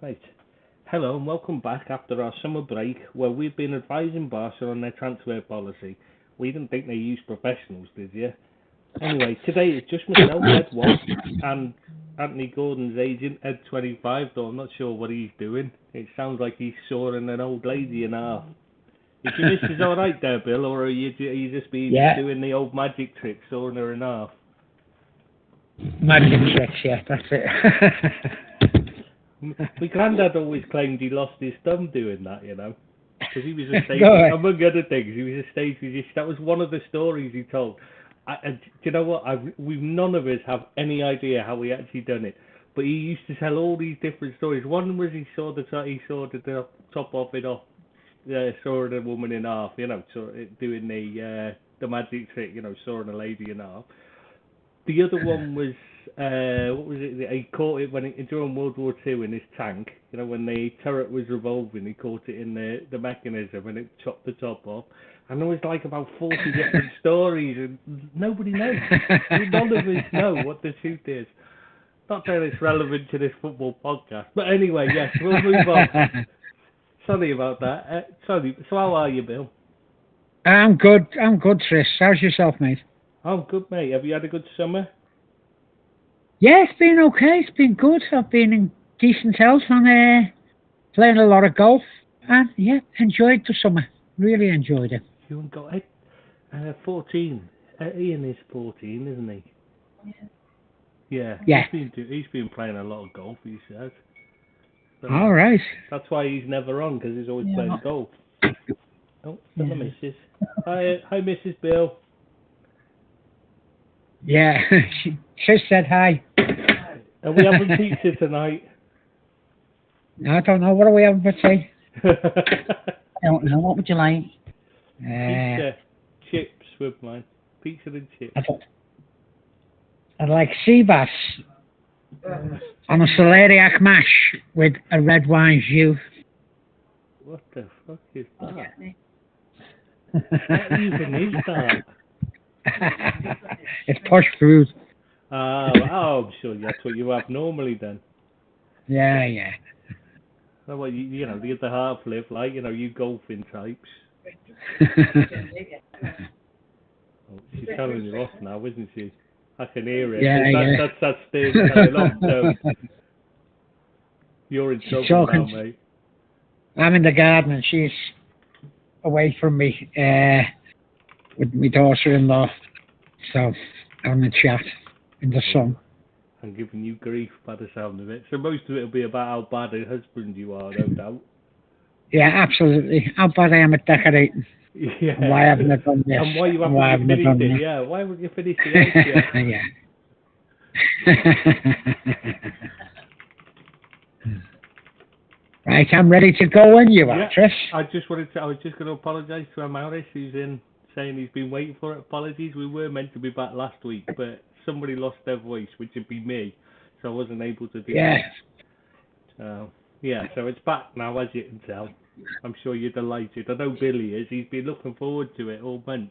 Right. Hello and welcome back after our summer break where we've been advising Barca on their transfer policy. We didn't think they used professionals, did you? Anyway, today it's just myself, Ed Watt, and Anthony Gordon's agent, Ed25, though I'm not sure what he's doing. It sounds like he's sawing an old lady in half. Is your missus alright there, Bill, or are you just been doing the old magic trick, sawing her in half? Magic tricks, yeah, that's it. My granddad always claimed he lost his thumb doing that, you know. Because he was a stage, among other things, he was a stage musician. That was one of the stories he told. Do you know what? None of us have any idea how he actually done it. But he used to tell all these different stories. One was he saw the top off it off, sawing a woman in half, you know, doing the magic trick, you know, sawing a lady in half. The other one was, what was it? He caught it during World War II in his tank. You know, when the turret was revolving, he caught it in the mechanism and it chopped the top off. And there was like about 40 different stories, and nobody knows. None of us know what the truth is. Not that it's relevant to this football podcast, but anyway, yes, we'll move on. Sorry about that. So how are you, Bill? I'm good, Tris. How's yourself, mate? I'm good, mate. Have you had a good summer? Yeah, it's been okay. It's been good. I've been in decent health and playing a lot of golf. And yeah, enjoyed the summer. Really enjoyed it. You got 14. Ian is 14, isn't he? Yeah. He's been playing a lot of golf, he says. So, all right. That's why he's never on, because he's always playing golf. Oh, hello, Mrs. Hi, Mrs. Bill. Yeah, she said hi. Are we having pizza tonight? I don't know. What are we having for tea? I don't know. What would you like? Pizza, chips with mine. Pizza and chips. I'd like sea bass on a celeriac mash with a red wine jus. What the fuck is that? What even is that? It's posh food. I'm sure that's what you have normally then. Yeah. Well, you know, the other half live like, you know, you golfing types. She's telling you off now, isn't she? I can hear it. Yeah. That's staying telling off, so you're in trouble now, mate. I'm in the garden and she's away from me with my daughter-in-law. So, having a chat in the sun. I'm giving you grief by the sound of it. So most of it will be about how bad a husband you are, no doubt. Yeah, absolutely. How bad I am at decorating. Yeah. And why haven't I done this? And why you haven't finished it? Yeah, why would you finish the house yet? Yeah. Right, I'm ready to go when you are, Tris. I was just going to apologise to Amaris, who's in saying he's been waiting for it. Apologies, we were meant to be back last week, but somebody lost their voice, which would be me, so I wasn't able to do that. So, so it's back now, as you can tell. I'm sure you're delighted. I know Billy is. He's been looking forward to it all month.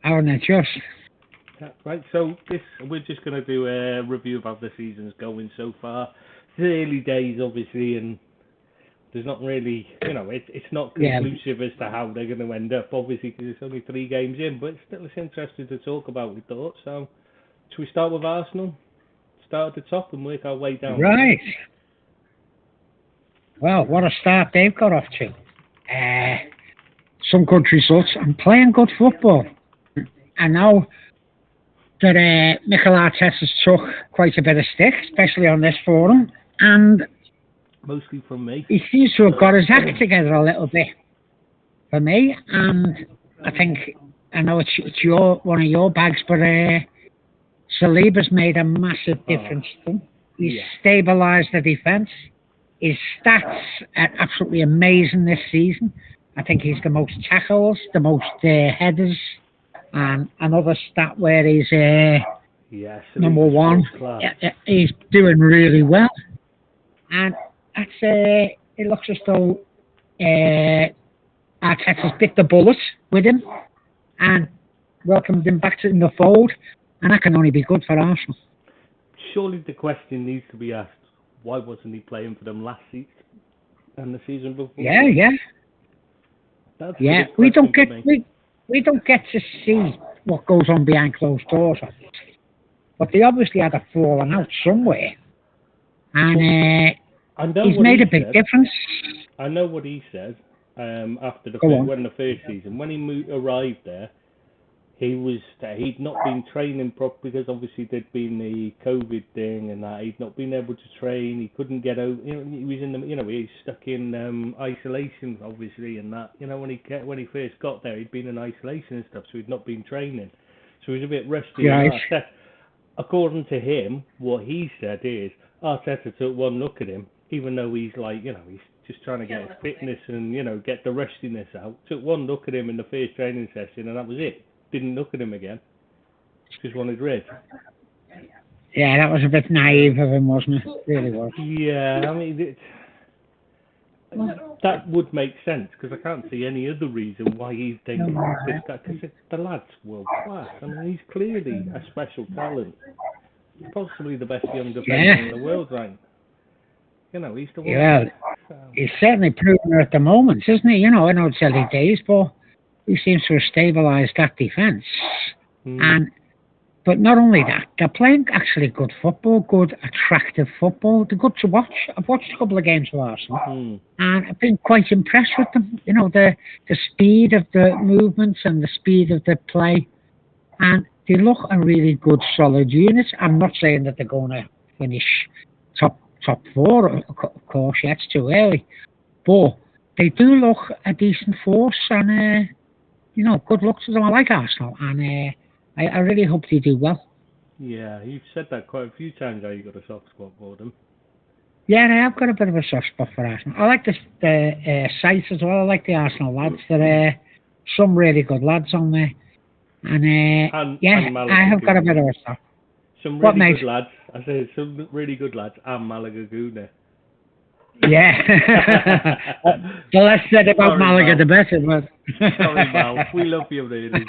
Aren't I just? Right, so we're just going to do a review of how the season's going so far. It's early days, obviously, and there's not really, you know, it's not conclusive as to how they're going to end up, obviously, because it's only 3 games in, but still it's interesting to talk about, we thought. So, should we start with Arsenal? Start at the top and work our way down. Right. Well, what a start they've got off to. Some good results and playing good football. I know that Mikel Arteta's took quite a bit of stick, especially on this forum, and mostly from me. He seems to have got his act together a little bit for me, and I know it's one of your bags, but Saliba's made a massive difference to him. He's stabilised the defence. His stats are absolutely amazing this season. I think he's the most tackles, the most headers, and another stat where he's number 1. He's doing really well, and it looks as though Arteta's bit the bullet with him and welcomed him back in the fold, and that can only be good for Arsenal. Surely the question needs to be asked, why wasn't he playing for them last season and the season before? Yeah. That's we don't get to see what goes on behind closed doors. But they obviously had a falling out somewhere. And he's made a big difference. I know what he said after when the first season. When he arrived there, he'd not been training properly because obviously there'd been the COVID thing and that. He'd not been able to train. He couldn't get out. He was in he was stuck in isolation obviously and that. When he first got there, he'd been in isolation and stuff, so he'd not been training. So he was a bit rusty. Right. According to him, what he said is Arteta took one look at him, even though he's he's just trying to get his fitness and get the rustiness out. Took one look at him in the first training session, and that was it. Didn't look at him again. Just wanted rid. Yeah, that was a bit naive of him, wasn't it? It really was. Yeah, I mean, that would make sense because I can't see any other reason why he's taking this guy. Because the lad's world class. I mean, he's clearly a special talent. Possibly the best young defender in the world, right? He's the one. Yeah, he's certainly proven it at the moment, isn't he? I know it's early days, but he seems to have stabilised that defence. But not only that, they're playing actually good football, good, attractive football. They're good to watch. I've watched a couple of games of Arsenal, and I've been quite impressed with them. The speed of the movements and the speed of the play, and they look a really good, solid unit. I'm not saying that they're going to finish top four, of course. Yeah, it's too early, but they do look a decent force, and good luck to them. I like Arsenal, and I really hope they do well. Yeah, you've said that quite a few times how you've got a soft spot for them. Yeah, I have got a bit of a soft spot for Arsenal. I like the site as well. I like the Arsenal lads. There are some really good lads on there. And I have got a bit of a soft. Some really good lads. I said some really good lads and Malaga Guna. Yeah. The less said about Malaga, the better. But sorry, Mal. We love you, really.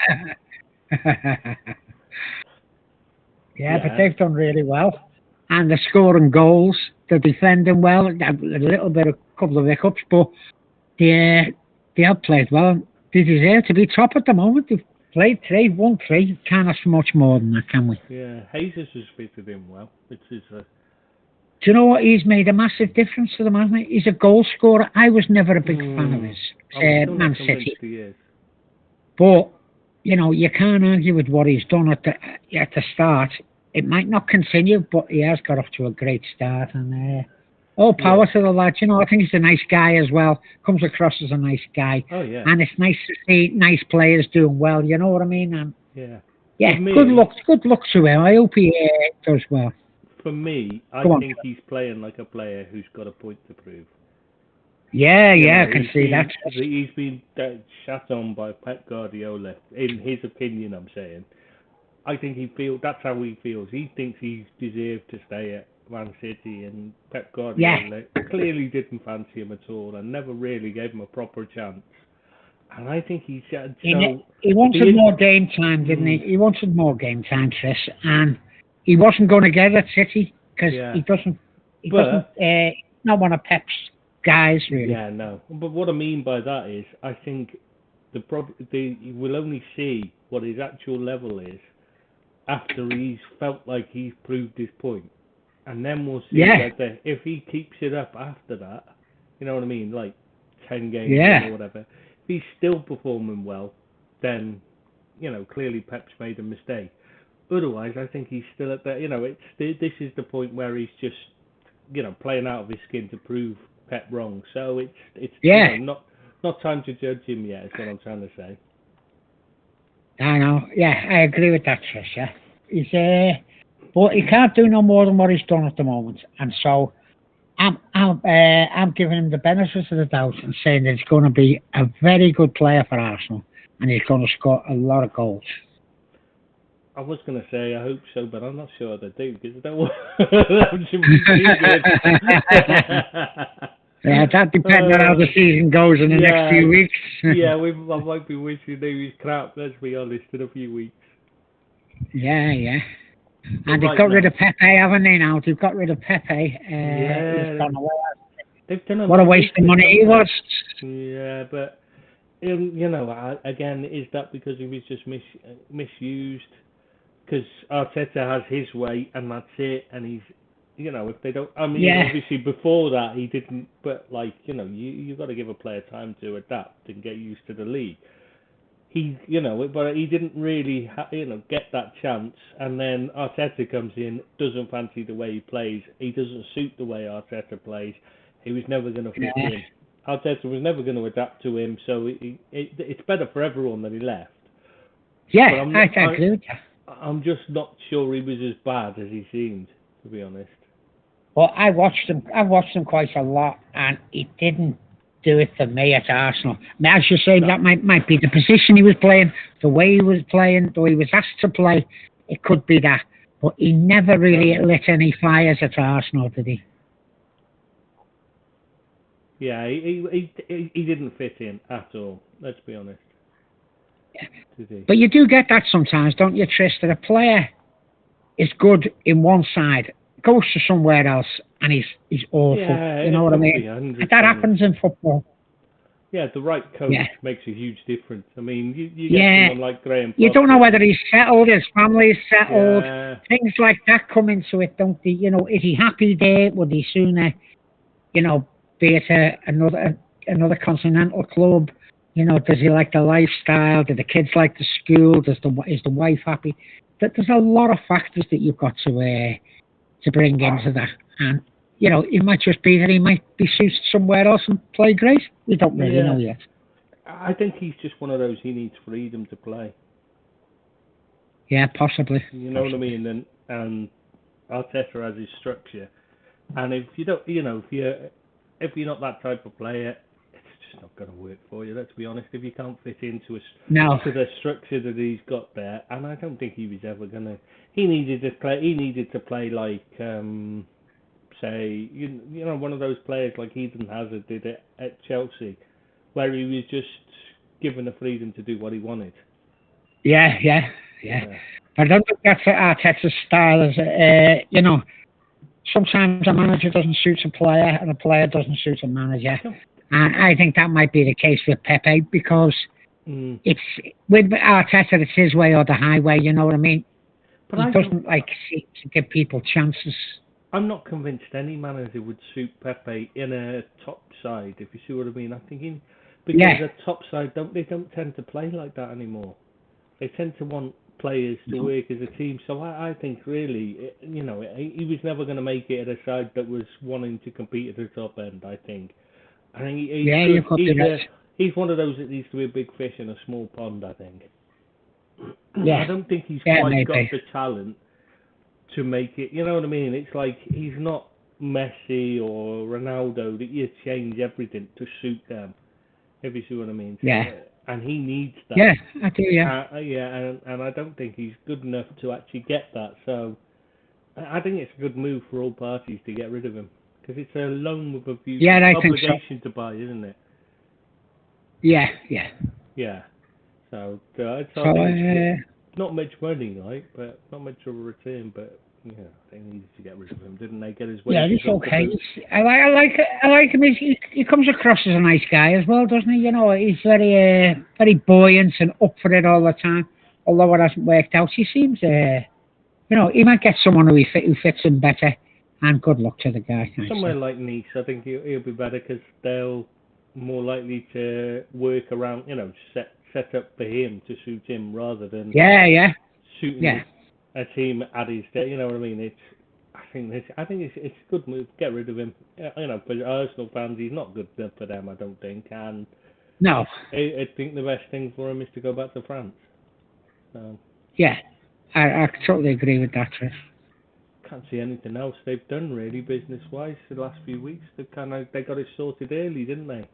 Yeah, but they've done really well, and they're scoring goals. They're defending well. A couple of hiccups, but they have played well. They deserve to be top at the moment. They've played 3, won 3. Can't ask for much more than that, can we? Yeah, Jesus has fitted in well. Do you know what? He's made a massive difference to them, hasn't he? He's a goal scorer. I was never a big fan of his Man City, but you can't argue with what he's done at the start. It might not continue, but he has got off to a great start. And all power to the lad. I think he's a nice guy as well. Comes across as a nice guy. Oh, yeah. And it's nice to see nice players doing well. You know what I mean? And yeah. Good luck to him. I hope he does well. For me, I think he's playing like a player who's got a point to prove. Yeah, I can see that. He's been shat on by Pep Guardiola, in his opinion, I'm saying. I think that's how he feels. He thinks he's deserved to stay at Man City, and Pep Guardiola clearly didn't fancy him at all and never really gave him a proper chance. And I think he wanted more game time, didn't he? He wanted more game time, Chris, and he wasn't going to get it at City because he doesn't not one of Pep's guys, really. Yeah, no. But what I mean by that is, I think you will only see what his actual level is after he's felt like he's proved his point. And then we'll see whether, if he keeps it up after that, you know what I mean, like 10 games or whatever, if he's still performing well, then, clearly Pep's made a mistake. Otherwise, I think he's still at that, this is the point where he's just, playing out of his skin to prove Pep wrong. So it's not time to judge him yet, is what I'm trying to say. I know. Yeah, I agree with that, Trish. Yeah, he's but he can't do no more than what he's done at the moment, and so I'm giving him the benefit of the doubt and saying that he's going to be a very good player for Arsenal, and he's going to score a lot of goals. I was going to say I hope so, but I'm not sure they do because I don't want them to be too good. Yeah, that depends on how the season goes in the next few weeks. I might be wishing he was crap, let's be honest, in a few weeks. Yeah. And they've got rid of Pepe, haven't they? Now they've got rid of Pepe. Yeah, he's gone away. They've done what a waste of money he was. Yeah, but again, is that because he was just misused? Because Arteta has his way, and that's it. And he's, if they don't, I mean, obviously before that he didn't. But you've got to give a player time to adapt and get used to the league. But he didn't really, get that chance. And then Arteta comes in, doesn't fancy the way he plays. He doesn't suit the way Arteta plays. He was never going to fit in. Arteta was never going to adapt to him, so it's better for everyone that he left. Yeah, I agree with you. I'm just not sure he was as bad as he seemed, to be honest. Well, I watched him quite a lot, and he didn't do it for me at Arsenal. Now, as you say, that might be the position he was playing, the way he was playing, the way he was asked to play. It could be that. But he never really lit any fires at Arsenal, did he? Yeah, he didn't fit in at all, let's be honest. Yeah. But you do get that sometimes, don't you, Tris, that a player is good in one side, goes to somewhere else, and he's awful. Yeah, you know what I mean? That happens in football. Yeah, the right coach makes a huge difference. I mean, you get someone like Graham Potter. You don't know whether he's settled, his family is settled. Yeah. Things like that come into it, don't they? Is he happy there? Would he sooner, be at another continental club? Does he like the lifestyle? Do the kids like the school? Is the wife happy? There's a lot of factors that you've got to bring into that. And, it might just be that he might be suited somewhere else and play great. We don't really know yet. I think he's just one of those, he needs freedom to play. Yeah, possibly. You know what I mean? And Arteta has his structure. And if you don't, if you're not that type of player, it's just not going to work for you. Let's be honest. If you can't fit into the structure that he's got there, and I don't think he was ever going to. He needed to play like, say, one of those players like Eden Hazard did at Chelsea, where he was just given the freedom to do what he wanted. Yeah. But I don't think that's Arteta's style. As sometimes a manager doesn't suit a player, and a player doesn't suit a manager. And I think that might be the case with Pepe, because it's with Arteta, it's his way or the highway. You know what I mean? But he doesn't like to give people chances. I'm not convinced any manager would suit Pepe in a top side, if you see what I mean. I'm thinking because a top side don't tend to play like that anymore. They tend to want players to work as a team. So I think really, he was never going to make it at a side that was wanting to compete at the top end. I think he's one of those that needs to be a big fish in a small pond. I think. Yeah. I don't think he's quite got the talent to make it. You know what I mean? It's like he's not Messi or Ronaldo that you change everything to suit them. If you see what I mean? So, and he needs that. Yeah, I do. Yeah. And I don't think he's good enough to actually get that. So I think it's a good move for all parties to get rid of him, because it's a loan with a view obligation to buy, isn't it? Yeah. So not much money, but not much of a return. But they needed to get rid of him, didn't they? Get his way. Yeah, he's okay. I like him. He comes across as a nice guy as well, doesn't he? He's very very buoyant and up for it all the time. Although it hasn't worked out, he seems he might get someone who fits him better. And good luck to the guy. Somewhere like Nice, I think he'll be better, because they'll more likely to work around, set up for him to suit him rather than suiting a team at his day. You know what I mean? I think it's a good move. Get rid of him. For Arsenal fans, he's not good enough for them, I don't think. And no, I think the best thing for him is to go back to France. So. Yeah, I totally agree with that, Chris. Can't see anything else they've done really business-wise the last few weeks. They got it sorted early, didn't they?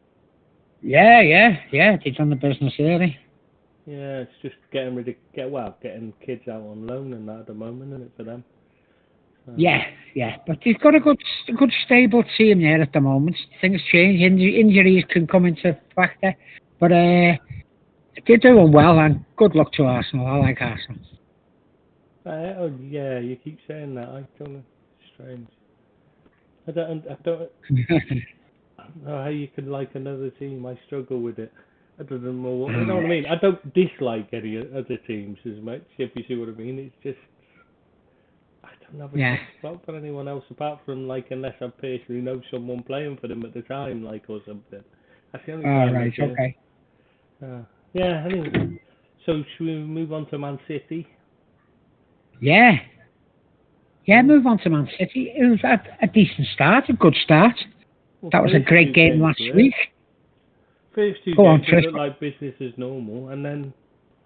Yeah. They've done the business early. Yeah, it's just getting kids out on loan and that at the moment, isn't it, for them? So. Yeah. But they've got a good stable team there at the moment. Things change. Injuries can come into factor, but they're doing well. And good luck to Arsenal. I like Arsenal. Oh yeah, you keep saying that. I don't know. Strange. I don't know how you can like another team. I struggle with it. I don't know. You know what I mean? I don't dislike any other teams as much, if you see what I mean. It's just I don't have a soft spot for anyone else apart from like unless I personally know someone playing for them at the time, like or something. That's the only time. Right, okay. Yeah. Anyway, so should we move on to Man City? Yeah. Yeah, move on to Man City. It was a decent start, a good start. Well, that was a great game last week. First two games looked like business as normal, and then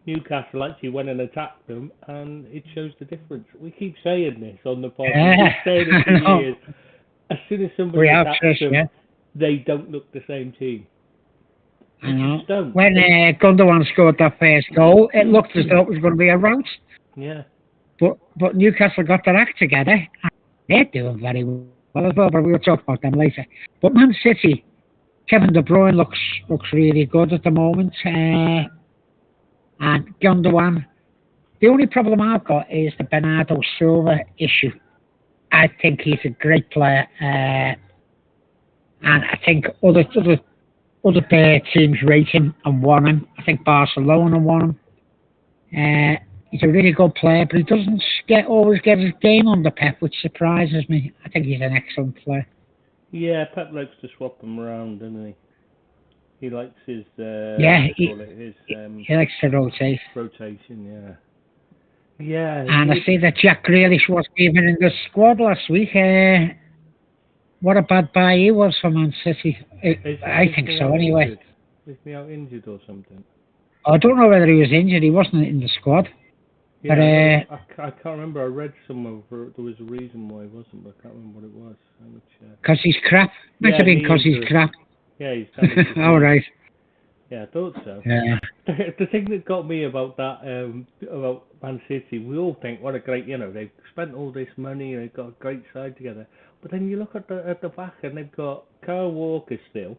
Newcastle actually went and attacked them, and it shows the difference. We keep saying this on the podcast. We've saying it for years. As soon as somebody attacks them, they don't look the same team. I know. When Gundogan scored that first goal, it looked as though it was going to be a rout. Yeah. But Newcastle got their act together, and they're doing very well as well, but we'll talk about them later. But Man City, Kevin De Bruyne looks really good at the moment. And Gundogan, the only problem I've got is the Bernardo Silva issue. I think he's a great player, and I think other teams rate him and want him. I think Barcelona want him. He's a really good player, but he doesn't always get his game under Pep, which surprises me. I think he's an excellent player. Yeah, Pep likes to swap him around, doesn't he? He likes his he likes to rotate. Rotation, yeah. And I see that Jack Grealish wasn't even in the squad last week. What a bad buy he was for Man City. I think so, anyway. Is he out injured or something? I don't know whether he was injured. He wasn't in the squad. Yeah, but, I can't remember. I read somewhere there was a reason why he wasn't, but I can't remember what it was. Because he's crap. Might have been because he's crap. Yeah, he's damaged. All right. Yeah, I thought so. Yeah. The thing that got me about that, about Man City, we all think, what a great, they've spent all this money, they've got a great side together. But then you look at the back, and they've got Kyle Walker still.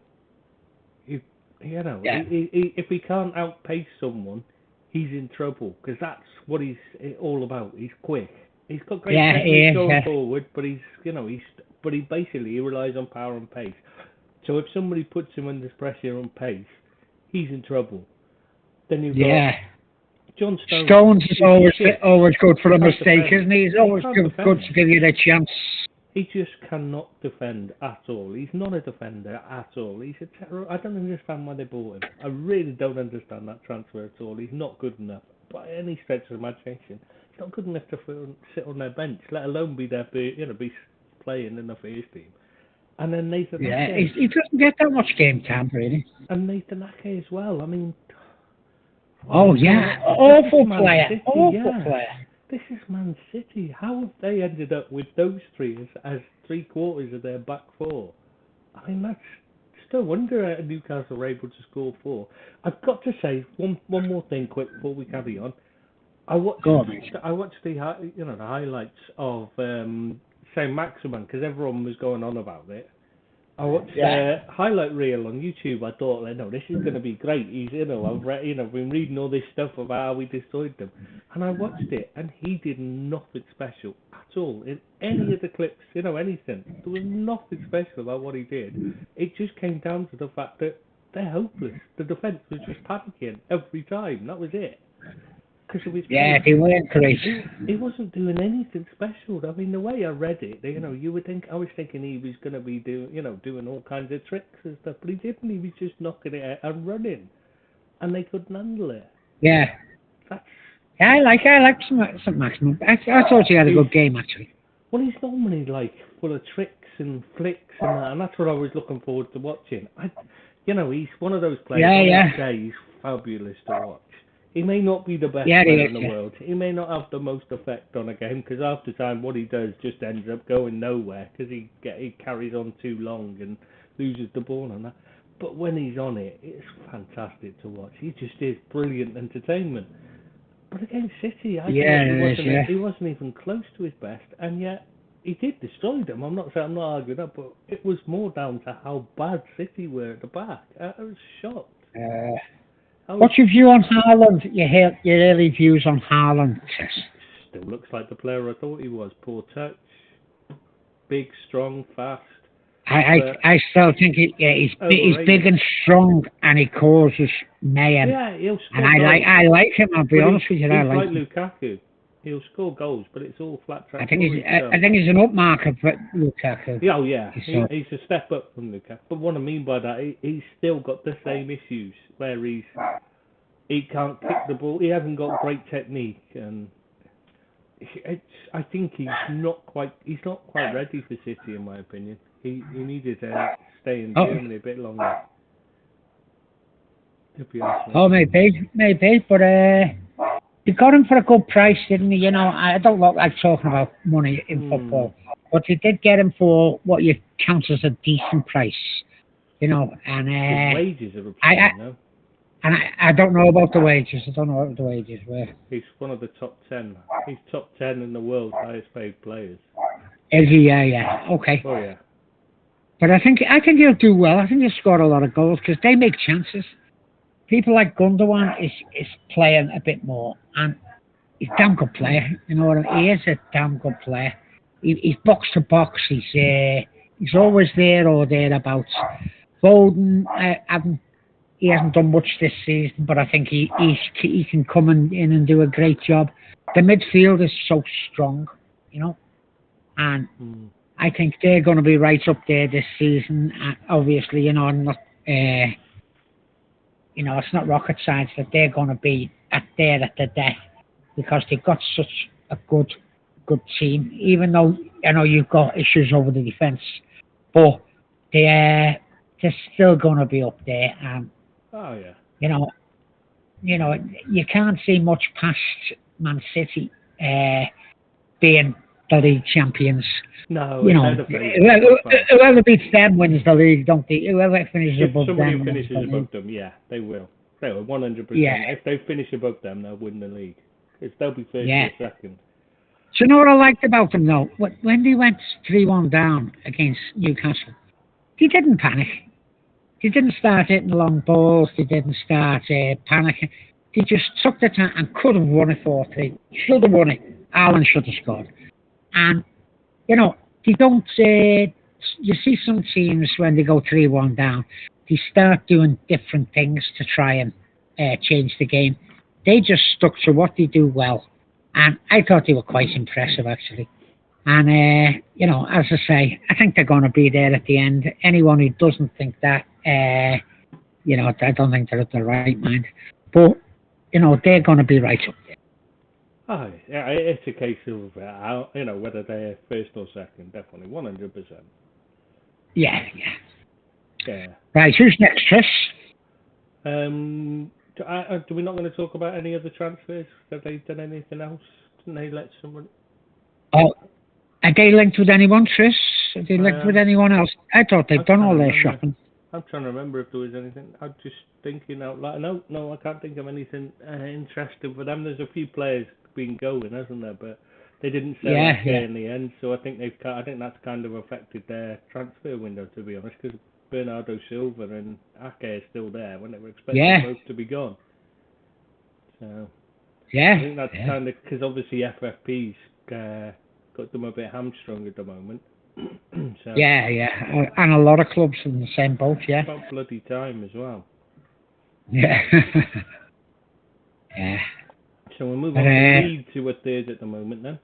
If he can't outpace someone, he's in trouble, because that's what he's all about. He's quick. He's got great technique going forward, but he relies on power and pace. So if somebody puts him under pressure on pace, he's in trouble. Then you've got John Stones. Stones is always good for a mistake, isn't he? He's always good to give you the chance. He just cannot defend at all. He's not a defender at all. He's a terror. I don't understand why they bought him. I really don't understand that transfer at all. He's not good enough by any stretch of imagination. He's not good enough to sit on their bench, let alone be there, be playing in the first team. And then Nathan Ake. He doesn't get that much game time, really. And Nathan Ake as well. I mean... awful player. Awful player. This is Man City. How have they ended up with those three as 3/4 of their back four? I mean, that's still wonder Newcastle were able to score 4. I've got to say one more thing quick before we carry on. I watched the highlights of Saint-Maximin because everyone was going on about it. I watched the highlight reel on YouTube. I thought, this is going to be great. He's, I've been reading all this stuff about how we destroyed them, and I watched it, and he did nothing special at all in any of the clips. Anything. There was nothing special about what he did. It just came down to the fact that they're hopeless. The defense was just panicking every time. That was it. They weren't great. He wasn't doing anything special. I mean, the way I read it, you would think I was thinking he was going to be doing all kinds of tricks and stuff, but he didn't. He was just knocking it out and running, and they couldn't handle it. Yeah. I like Saint-Maximin. I thought he had a good game actually. Well, he's normally full of tricks and flicks and that, and that's what I was looking forward to watching. He's one of those players. He's fabulous to watch. He may not be the best player in the world. He may not have the most effect on a game because half the time what he does just ends up going nowhere because he carries on too long and loses the ball and that. But when he's on it, it's fantastic to watch. He just is brilliant entertainment. But against City, he wasn't even close to his best, and yet he did destroy them. I'm not arguing that, but it was more down to how bad City were at the back. I was shocked. What's your view on Haaland? Your early views on Haaland? still looks like the player I thought he was. Poor touch, big, strong, fast. I still think he's big and strong, and he causes mayhem. Yeah, he'll score and goals. I like him. I'll be honest with you. I like him. Lukaku. He'll score goals, but it's all flat track. I think he's an upmarket for Lukaku. Yeah, he's a step up from Lukaku. But what I mean by that, he's still got the same issues where he can't kick the ball. He hasn't got great technique, and I think he's not quite ready for City, in my opinion. He needed to stay in Germany a bit longer. To be honest. Maybe, but they got him for a good price, didn't they? You know, I don't like talking about money in football, but they did get him for what you count as a decent price, you know. And his wages are absurd, no? And I don't know about the wages. I don't know what the wages were. He's one of the top 10. He's top 10 in the world highest paid players. Is he? Yeah. Okay. Oh yeah. But I think he'll do well. I think he'll score a lot of goals because they make chances. People like Gundogan is playing a bit more, and he's a damn good player. You know what I mean? He is a damn good player. He's box to box. He's always there or thereabouts. Foden, he hasn't done much this season, but I think he can come in and do a great job. The midfield is so strong, you know, and I think they're going to be right up there this season. Obviously, you know, not it's not rocket science that they're going to be at the death because they've got such a good team. Even though I know you've got issues over the defence, but they're still going to be up there. And you know, you can't see much past Man City being the league champions. No, you know, whoever beats them wins the league, don't they? Whoever finishes above them. Somebody who finishes above them, yeah, they will. They will, 100%. Yeah. If they finish above them, they'll win the league. They'll be first or second. So you know what I liked about them, though? When they went 3-1 down against Newcastle, they didn't panic. They didn't start hitting long balls. They didn't start panicking. They just took the time and could have won it 4-3. Should have won it. Alan should have scored. And, you know, they don't... you see some teams, when they go 3-1 down, they start doing different things to try and change the game. They just stuck to what they do well. And I thought they were quite impressive, actually. And, you know, as I say, I think they're going to be there at the end. Anyone who doesn't think that, you know, I don't think they're at the right mind. But, you know, they're going to be right up there. Oh, yeah, it's a case of, you know, whether they're first or second, definitely, 100%. Yeah. Right, who's next, Chris? Do we not going to talk about any other transfers? Have they done anything else? Didn't they let someone... Oh, are they linked with anyone, Chris? Are they linked with anyone else? I thought they've done all their shopping. I'm trying to remember if there was anything. I'm just thinking out loud. No, I can't think of anything interesting for them. There's a few players been going, hasn't there? But they didn't sell in the end, so I think that's kind of affected their transfer window, to be honest, because Bernardo Silva and Ake are still there when they were expecting both to be gone. So I think that's kind of because obviously FFP's got them a bit hamstrung at the moment. So, and a lot of clubs in the same boat. Yeah, about bloody time as well. Yeah. So we'll move on to Leeds, who are third at the moment then.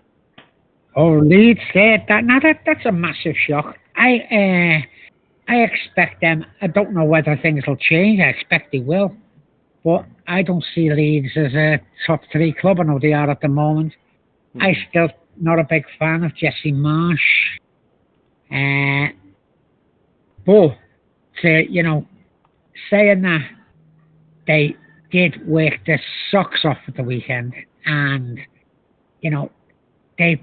Oh, Leeds third. That's a massive shock. I expect them. I don't know whether things will change. I expect they will, but I don't see Leeds as a top 3 club. I know they are at the moment. I still not a big fan of Jesse Marsh. But you know, saying that, they did work their socks off at the weekend, and you know, they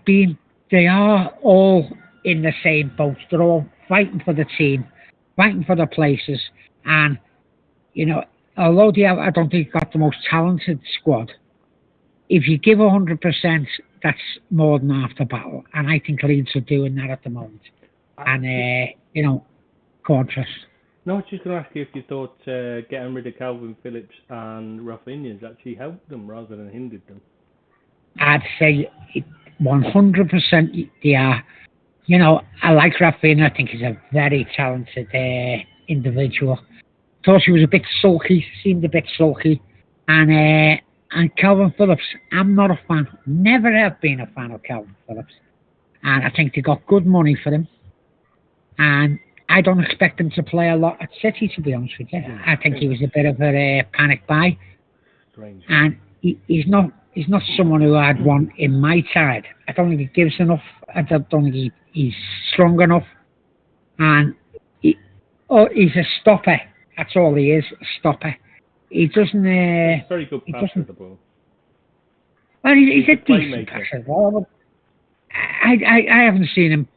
are all in the same boat. They're all fighting for the team, fighting for their places, and you know, although they have, I don't think got the most talented squad, if you give 100%, that's more than half the battle, and I think Leeds are doing that at the moment. And you know, go on, Tris. No, I was just going to ask you if you thought getting rid of Calvin Phillips and Rafinha's actually helped them rather than hindered them. I'd say 100% they are. You know, I like Rafinha. I think he's a very talented individual. Thought he was a bit sulky, seemed a bit sulky. And Calvin Phillips, I'm not a fan. Never have been a fan of Calvin Phillips. And I think they got good money for him. And I don't expect him to play a lot at City, to be honest with you. I think he was a bit of a panic buy. Strange. And he's not someone who I'd want in my side. I don't think he gives enough. I don't think he's strong enough. And he's a stopper. That's all he is, a stopper. He doesn't... very good passer of the ball. Well, he's a decent passer of the ball. But I haven't seen him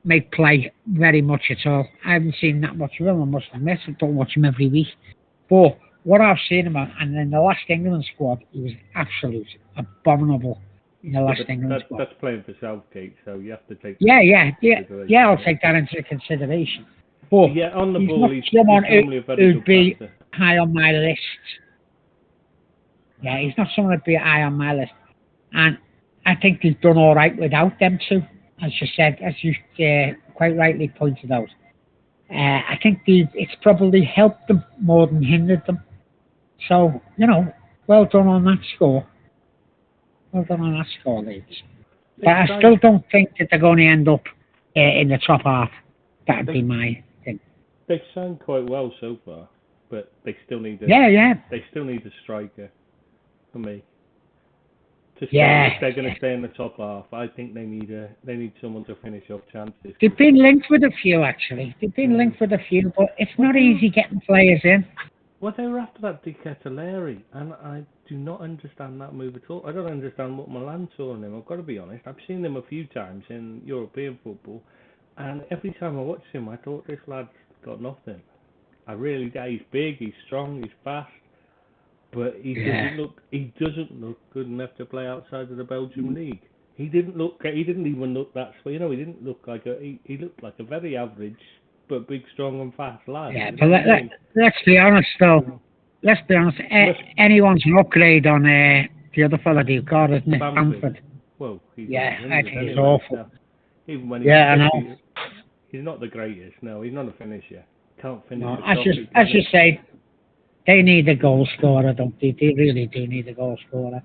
make play very much at all. I haven't seen that much of him, I must admit. I don't watch him every week. But what I've seen him on, and in the last England squad, he was absolutely abominable in the last England squad. That's playing for Southgate, so you have to take... Yeah, I'll take that into consideration. But yeah, on the ball, he's someone who'd be high on my list. Yeah, he's not someone who'd be high on my list. And I think they've done all right without them two, as you said, as you quite rightly pointed out. I think it's probably helped them more than hindered them. So, you know, well done on that score. Well done on that score, Leeds. But I still don't think that they're going to end up in the top half. That'd be my thing. They've signed quite well so far, but they still need They still need a striker, for me. If they're going to stay in the top half, I think they need someone to finish off chances. They've been linked with a few, actually. They've been linked with a few, but it's not easy getting players in. Well, they were after that De Ketelaere, and I do not understand that move at all. I don't understand what Milan saw in him, I've got to be honest. I've seen him a few times in European football, and every time I watch him, I thought this lad's got nothing. I really do. He's big, he's strong, he's fast, but he doesn't look good enough to play outside of the Belgian league. He didn't even look that. He didn't look like he looked like a very average but big, strong and fast lad. Yeah, but let's be honest though. Let's be honest. Anyone's an upgrade on the other fella they've got, isn't it? Bamford. Well, I think he's awful. Even when I know. He's not the greatest. No, he's not a finisher. Can't finish. No, as you say, they need a goal scorer, don't they? They really do need a goal scorer,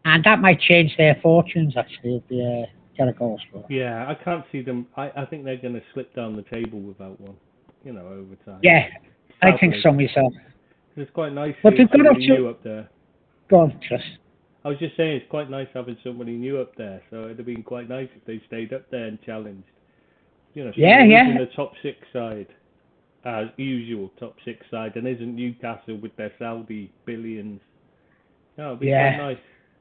and that might change their fortunes actually if they get a goal scorer. Yeah, I can't see them. I think they're going to slip down the table without one. You know, over time. Yeah, I think so myself. It's quite nice but having somebody new up there. Go on, Tris. I was just saying it's quite nice having somebody new up there. So it'd have been quite nice if they stayed up there and challenged. You know, in the top six side, as usual, top six side, and isn't Newcastle with their Saudi billions. No, it'd be quite nice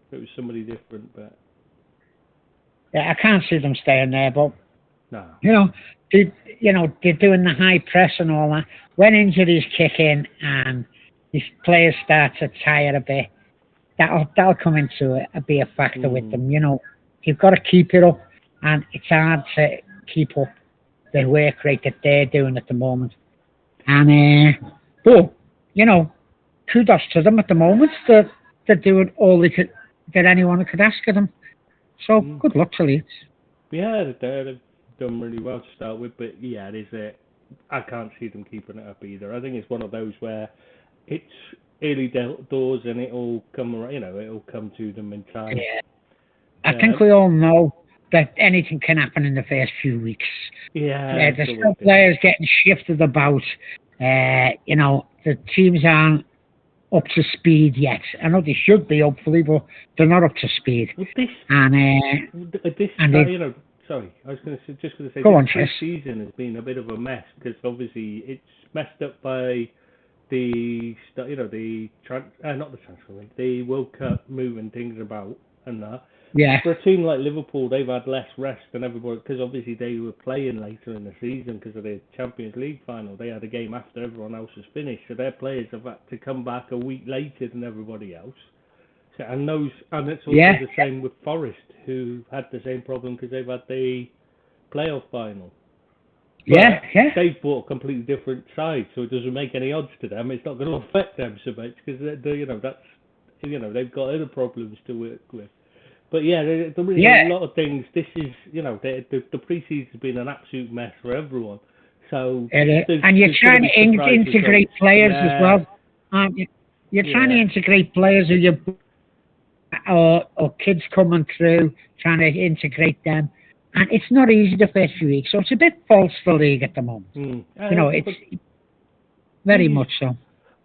if it was somebody different, but. Yeah, I can't see them staying there, but no. They're doing the high press and all that. When injuries kick in and these players start to tire a bit, that'll come into it, be a factor with them. You know, you've got to keep it up, and it's hard to keep up the work rate that they're doing at the moment. And but kudos to them at the moment. They're doing all that anyone could ask of them. So good luck to Leeds. Yeah, they've done really well to start with, but yeah, I can't see them keeping it up either. I think it's one of those where it's early doors and it'll come, it'll come to them in time. Yeah, I think we all know that anything can happen in the first few weeks. Yeah, there's still players getting shifted about. The teams aren't up to speed yet. I know they should be, hopefully, but they're not up to speed. Well, sorry, I was going to say, this season has been a bit of a mess because obviously it's messed up by the World Cup moving things about and that. Yeah. For a team like Liverpool, they've had less rest than everybody because obviously they were playing later in the season because of the Champions League final. They had a game after everyone else was finished, so their players have had to come back a week later than everybody else. So, and it's also the same with Forest, who had the same problem because they've had the playoff final. But they've bought a completely different side, so it doesn't make any odds to them. It's not going to affect them so much because they've got other problems to work with. But yeah, there is a lot of things. This is, the pre-season's been an absolute mess for everyone. So and you're trying to integrate players as well. You're trying to integrate players or kids coming through, trying to integrate them. And it's not easy the first few weeks. So it's a bit false, the league at the moment. It's very much so.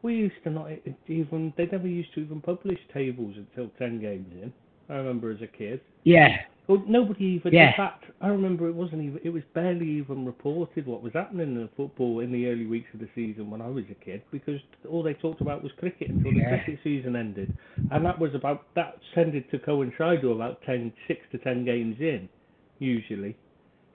We used to not even, they never used to even publish tables until 10 games in. I remember as a kid. Yeah. Well, nobody even, in fact, I remember it was barely even reported what was happening in football in the early weeks of the season when I was a kid, because all they talked about was cricket until the cricket season ended. And that tended to coincide with about 6 to 10 games in, usually.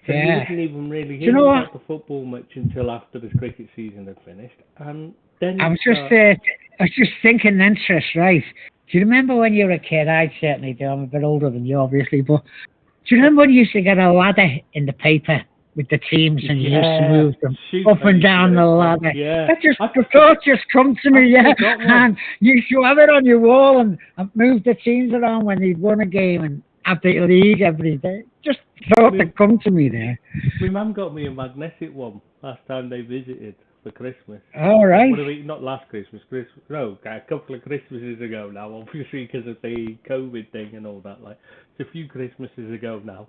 So you didn't even really hear about the football much until after the cricket season had finished. And then I was just thinking then, Trish, right? Do you remember when you were a kid? I certainly do. I'm a bit older than you, obviously. But do you remember when you used to get a ladder in the paper with the teams and you used to move them up and down the ladder? Yeah. The thought just come to me, and you used to have it on your wall and move the teams around when they'd won a game and have the league every day. Just thought to come to me there. My mum got me a magnetic one last time they visited for Christmas. All right. Not last Christmas. No, a couple of Christmases ago now, obviously because of the COVID thing and all that. Like, it's a few Christmases ago now,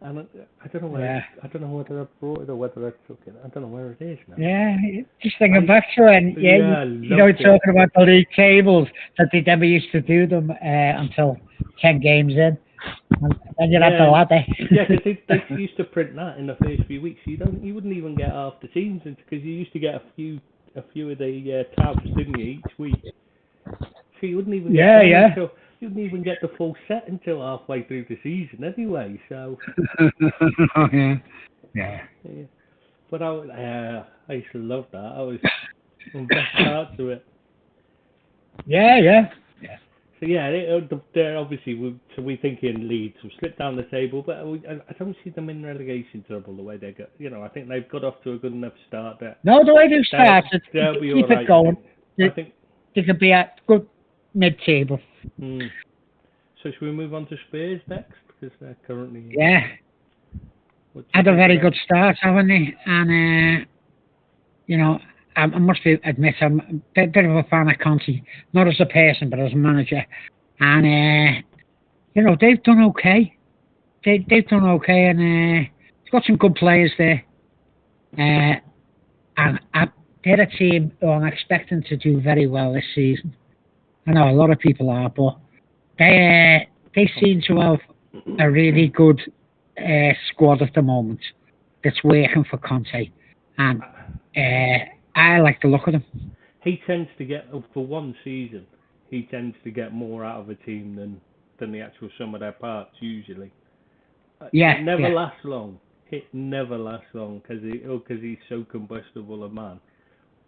and I don't know where. I don't know whether I brought it or whether I took it. I don't know where it is now. Yeah, just thinking back to it. Talking about the league tables that they never used to do them until 10 games in. And you'll have the ladder. Yeah, because they used to print that in the first few weeks. You wouldn't even get half the teams because you used to get a few of the tabs, didn't you, each week? So you wouldn't even you wouldn't even get the full set until halfway through the season anyway. So. Yeah. But I used to love that. I was on the best part to it. Yeah. So they're obviously we're thinking Leeds will slip down the table, but I don't see them in relegation trouble the way they go. I think they've got off to a good enough start. No, the way they've started, they'll be keep all right. it going. I think they could be at good mid-table. So should we move on to Spurs next because they're currently had a very good start, haven't they? And I must admit, I'm a bit of a fan of Conte, not as a person, but as a manager. And, they've done okay. They've done okay, and they've got some good players there. And they're a team who I'm expecting to do very well this season. I know a lot of people are, but they seem to have a really good squad at the moment that's working for Conte. And I like the look of them. He tends to get, for one season, more out of a team than the actual sum of their parts usually. It never lasts long. It never lasts long because he's so combustible a man.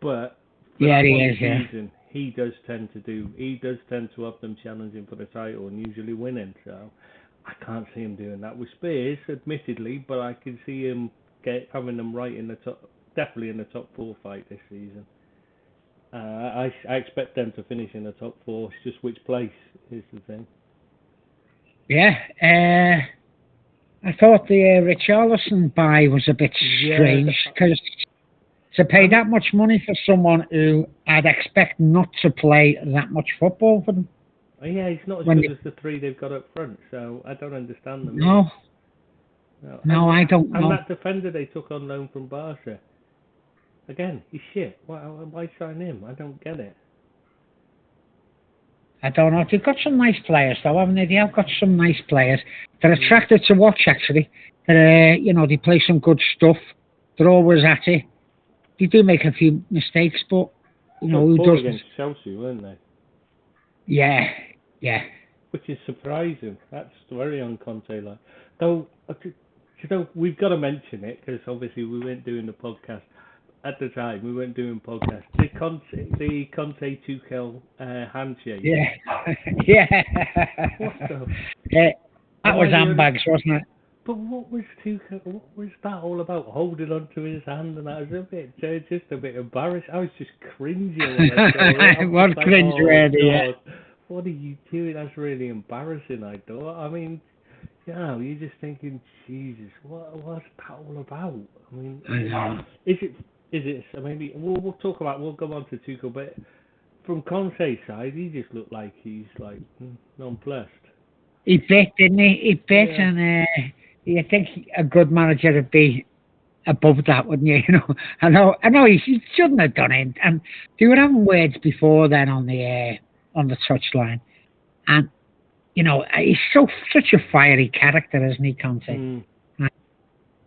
But for season, he does tend to have them challenging for the title and usually winning. So I can't see him doing that with Spurs, admittedly, but I can see him having them right in the top. Definitely in the top 4 fight this season. I expect them to finish in the top 4. It's just which place is the thing. Yeah. I thought the Richarlison buy was a bit strange because to pay that much money for someone who I'd expect not to play that much football for them. Oh, yeah, he's not as good as the 3 they've got up front, so I don't understand them. No, I don't know. And that defender they took on loan from Barca. Again, he's shit. Why sign him? I don't get it. I don't know. They've got some nice players, though, haven't they? They have got some nice players. They're attractive to watch, actually. They play some good stuff. They're always at it. They do make a few mistakes, but, who doesn't? Against Chelsea, weren't they? Yeah. Which is surprising. That's very un-Conte-like. Though, we've got to mention it, because obviously we weren't doing the podcast. At the time, we weren't doing podcasts. The Conte Tuchel handshake. Yeah. What the? That was handbags, wasn't it? But what was that all about? Holding onto his hand, and I was just a bit embarrassed. I was just cringing when I saw it. What cringe-worthy? what are you doing? That's really embarrassing, I thought. I mean, you're just thinking, Jesus, what's that all about? I mean, I know. I mean, we'll talk about, we'll go on to Tuchel, but from Conte's side, he just looked like he's like nonplussed. He bit, didn't he? He bit, Yeah. and you think a good manager would be above that, wouldn't you? I know he shouldn't have done it. And they were having words before then on the touchline, and he's such a fiery character, isn't he, Conte? Mm.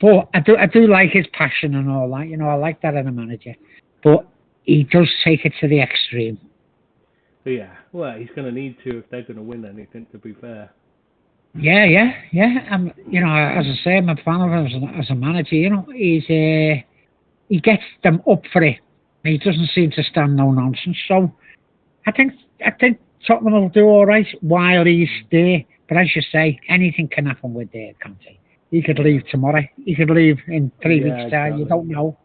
But I do like his passion and all that. I like that in a manager, but he does take it to the extreme. Yeah, well, he's going to need to if they're going to win anything. To be fair. Yeah. As I say, I'm a fan of him as a manager. He gets them up for it. He doesn't seem to stand no nonsense. So I think Tottenham will do all right while he's there. But as you say, anything can happen with Conte. He could leave tomorrow. He could leave in 3 weeks' time. Exactly. You don't know.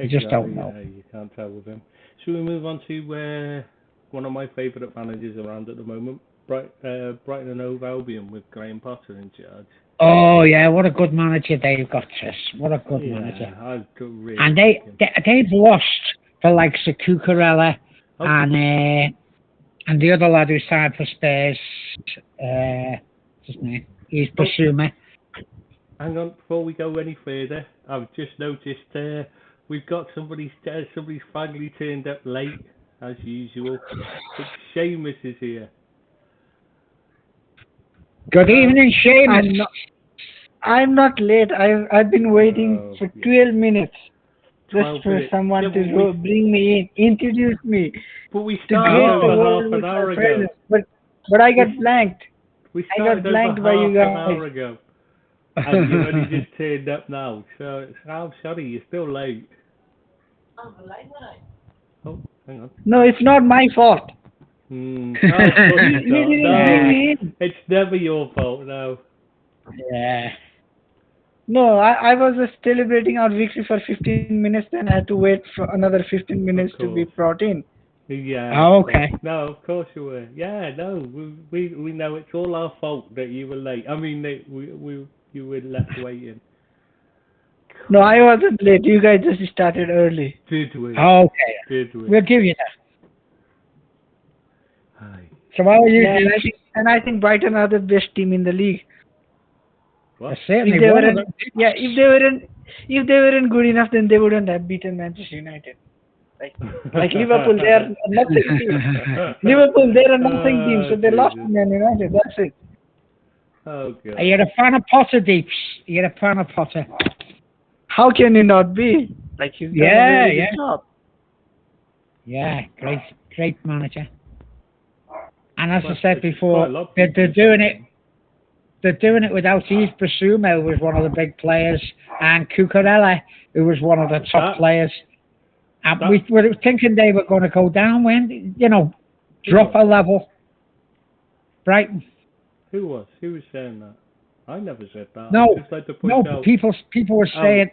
You just don't know. Yeah, you can't tell with him. Should we move on to one of my favourite managers around at the moment, Brighton and Hove Albion, with Graham Potter in charge? Oh yeah, what a good manager they've got, Tris. What a good manager. Really and they've lost the likes of Cucurella and the other lad who signed for Spurs. What's his name? He's Basuma. Hang on, before we go any further, I've just noticed we've got somebody's finally turned up late, as usual. But Seamus is here. Good evening, Seamus. I'm not late. I've been waiting for 12 minutes just for someone to bring me in, introduce me. But we started over half an hour ago. But I got blanked. I got blanked by you guys. An hour ago. And you only just turned up now. So I'm sorry, you're still late. I'm late, Oh, hang on. No, it's not my fault. No, it's never your fault, no. Yeah. No, I was just celebrating our victory for 15 minutes, then I had to wait for another 15 minutes to be brought in. Yeah. Oh, okay. No, of course you were. Yeah, no, we know it's all our fault that you were late. I mean, you were left waiting. No, I wasn't late. You guys just started early. Did we? Oh, okay. Did we? We'll give you that. Hi. So how are you? I think Brighton are the best team in the league. What? Certainly if they weren't good enough, then they wouldn't have beaten Manchester United. Like Liverpool, they are nothing team. Liverpool, they're a nothing team, so they lost to Man United. That's it. Oh God. Are you a fan of Potter, Deeps? You're a fan of Potter? How can you not be? Like he's done a very good job. Yeah, great manager. And as I said before, they're doing it. They're doing it without Yves Basuma, who was one of the big players, and Cucurella, who was one of the top players. And we were thinking they were going to go down when, drop a level. Brighton. Who was saying that? I never said that. No, people were saying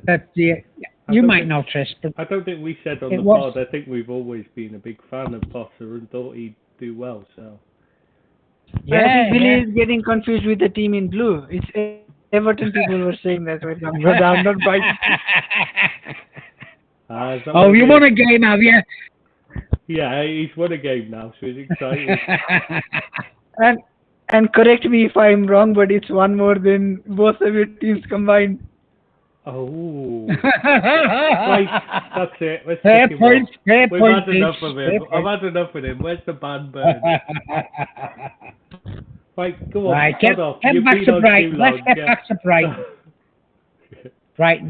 that you might know, Tris. But I don't think we said on the pod. I think we've always been a big fan of Potter and thought he'd do well. So. Yeah, I think Billy is getting confused with the team in blue. It's Everton people were saying that right now, but I'm not Brighton. You won a game, have you? Yeah, he's won a game now, so he's excited. And correct me if I'm wrong, but it's one more than both of your teams combined. Oh. Right, that's it. Let's fair point. We've had enough of him. I've had enough of him. Where's the band burn? Right, go on. Right, get back to Brighton. Let's get back to Brighton. Brighton,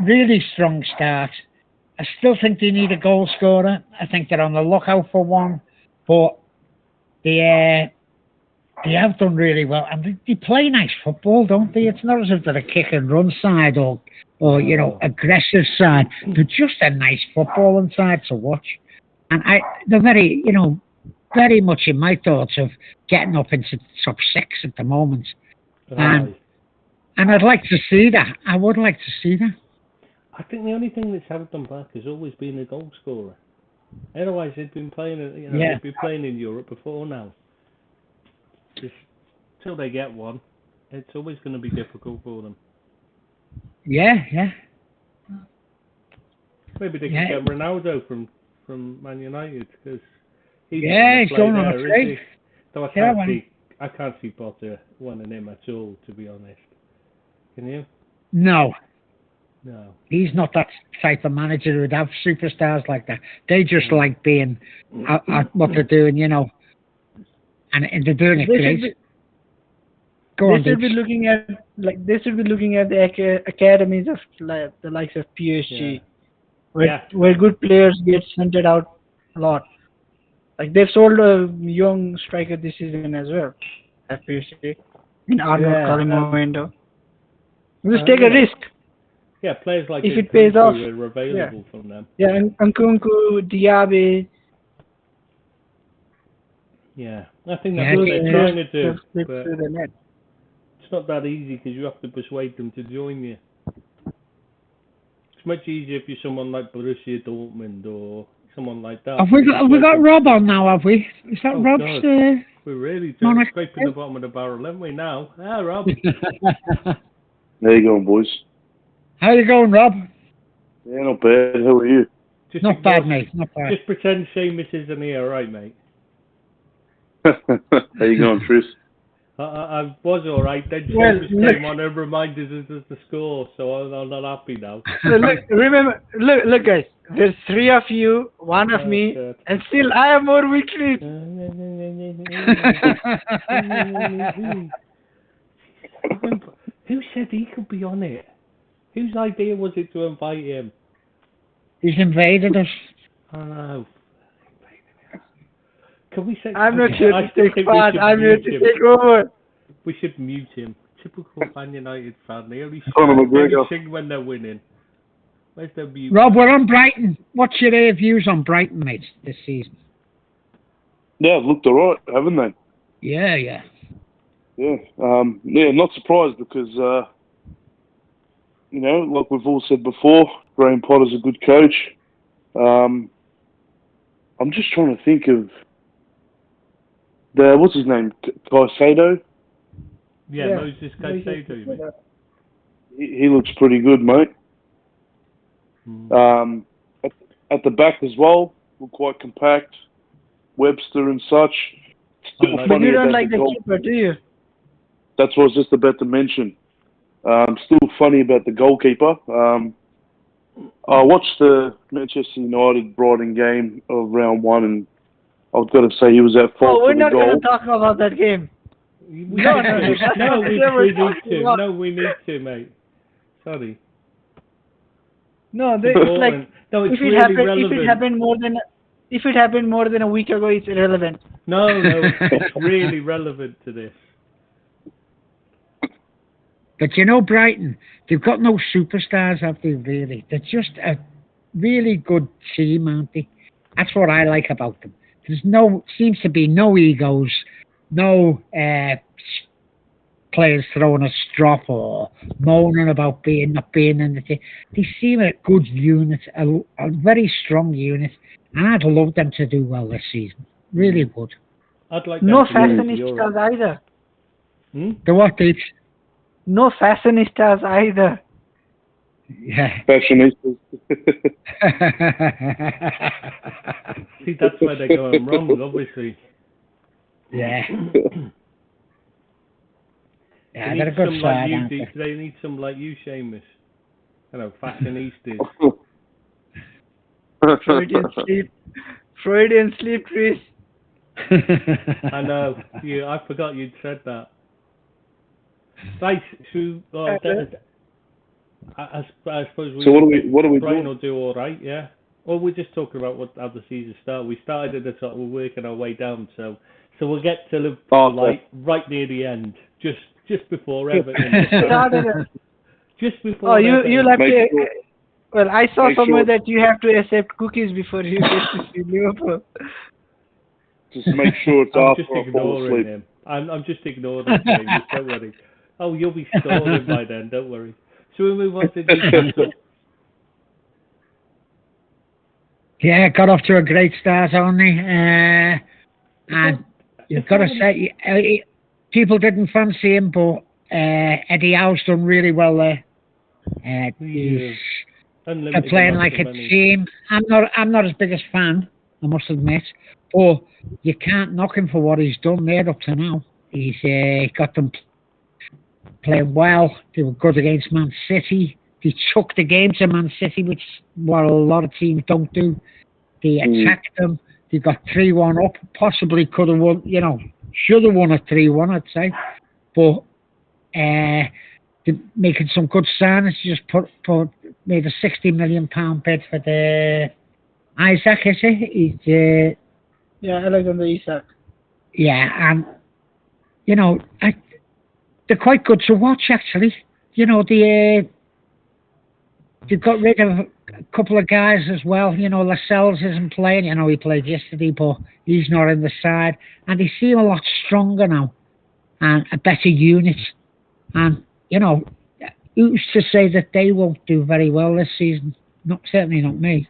really strong start. I still think they need a goal scorer. I think they're on the lookout for one, but they have done really well, and they play nice football, don't they? It's not as if they're a kick and run side or aggressive side. They're just a nice footballing side to watch, and they're very, very much in my thoughts of getting up into the top 6 at the moment, and I'd like to see that. I would like to see that. I think the only thing that's held them back has always been a goal scorer. Otherwise, they'd been playing. They'd be playing in Europe before now. Just till they get one, it's always going to be difficult for them. Yeah. Maybe they can get Ronaldo from Man United because he's going on a streak. So I can't see Potter winning him at all, to be honest. Can you? No. He's not that type of manager who would have superstars like that. They just like being at what they're doing, and they're doing it great. They should be looking at the academies of the likes of PSG, where good players get sent out a lot. Like they've sold a young striker this season as well at PSG in Arnold Kalimuendo. Just take a risk. Yeah, players like if it pays off, are available from them. Yeah, and Nkunku, Diaby. Yeah, I think that's what they're trying to do. But it's not that easy because you have to persuade them to join you. It's much easier if you're someone like Borussia Dortmund or someone like that. Have we got Rob on now, have we? Is that Rob's... We're really scraping the bottom of the barrel, haven't we, now? Ah, Rob. How you going, boys? How you going, Rob? Yeah, not bad. How are you? Not bad, mate. Not bad. Just pretend Seamus isn't here, right, mate? How you going, Tris? I was all right. Then Seamus came on and reminded us of the score, so I'm not happy now. Look, guys. There's 3 of you, 1 of me, God. And still I have more victories. Who said he could be on it? Whose idea was it to invite him? He's invaded us. I know. Can we say? I'm not here to take part. I'm here to take over. We should mute him. Typical Man United fan. They only sing when they're winning. Where's their mute? Rob, we're on Brighton. What's your views on Brighton, mate, this season? Yeah, they've looked alright, haven't they? Yeah. Yeah, not surprised because, like we've all said before, Graham Potter's a good coach. I'm just trying to think of what's his name? Caicedo? Yeah, Moses Caicedo. He looks pretty good, mate. At the back as well, we're quite compact. Webster and such. Still but you don't like the keeper, do you? That's what I was just about to mention. Still funny about the goalkeeper. I watched the Manchester United-Brighton game of round 1, and I've got to say he was at fault for the goal. We're not going to talk about that game. We need to, mate. Sorry. No, it's like if it happened more than a week ago, it's irrelevant. No, it's really relevant to this. But Brighton, they've got no superstars, have they, really? They're just a really good team, aren't they? That's what I like about them. Seems to be no egos, no players throwing a strop or moaning about not being in the team. They seem a good unit, a very strong unit, and I'd love them to do well this season. Really would. I'd like no fashionistas either. The what, Dave? No fashionistas either. Yeah. Fashionistas. See, that's where they're going wrong, obviously. Yeah. Yeah, they're a good side, aren't they? They need some like you, Seamus. Fashionistas. Freudian sleep, Chris. I know. I forgot you'd said that. Right, I suppose so what are we Brighton doing? will do all right, yeah. Well, we're just talking about how the season started. We started at the top, we're working our way down, so we'll get to Liverpool right near the end, just before Everton. Just before. Oh, you like to. Well, I saw somewhere that you have to accept cookies before you get to see Liverpool. Just make sure it's after I fall asleep. Him. I'm just ignoring him. Don't worry. Oh, you'll be stalling by then. Don't worry. So we move on to Newcastle. Yeah, got off to a great start, only. And you've got to say, people didn't fancy him, but Eddie Howe's done really well there. They're playing like a team. I'm not his biggest fan, I must admit, but you can't knock him for what he's done there up to now. He's got them playing well. They were good against Man City. They chucked the game to Man City, which is what a lot of teams don't do. They attacked them. They got 3-1 up. Possibly could have won, should have won a 3-1, I'd say. But they're making some good signings. Just made a £60 million bid for the Isak, is it? He's Alexander Isak. Yeah, and they're quite good to watch, actually. They've got rid of a couple of guys as well. Lascelles isn't playing. He played yesterday, but he's not in the side. And they seem a lot stronger now and a better unit. And, who's to say that they won't do very well this season? Certainly not me.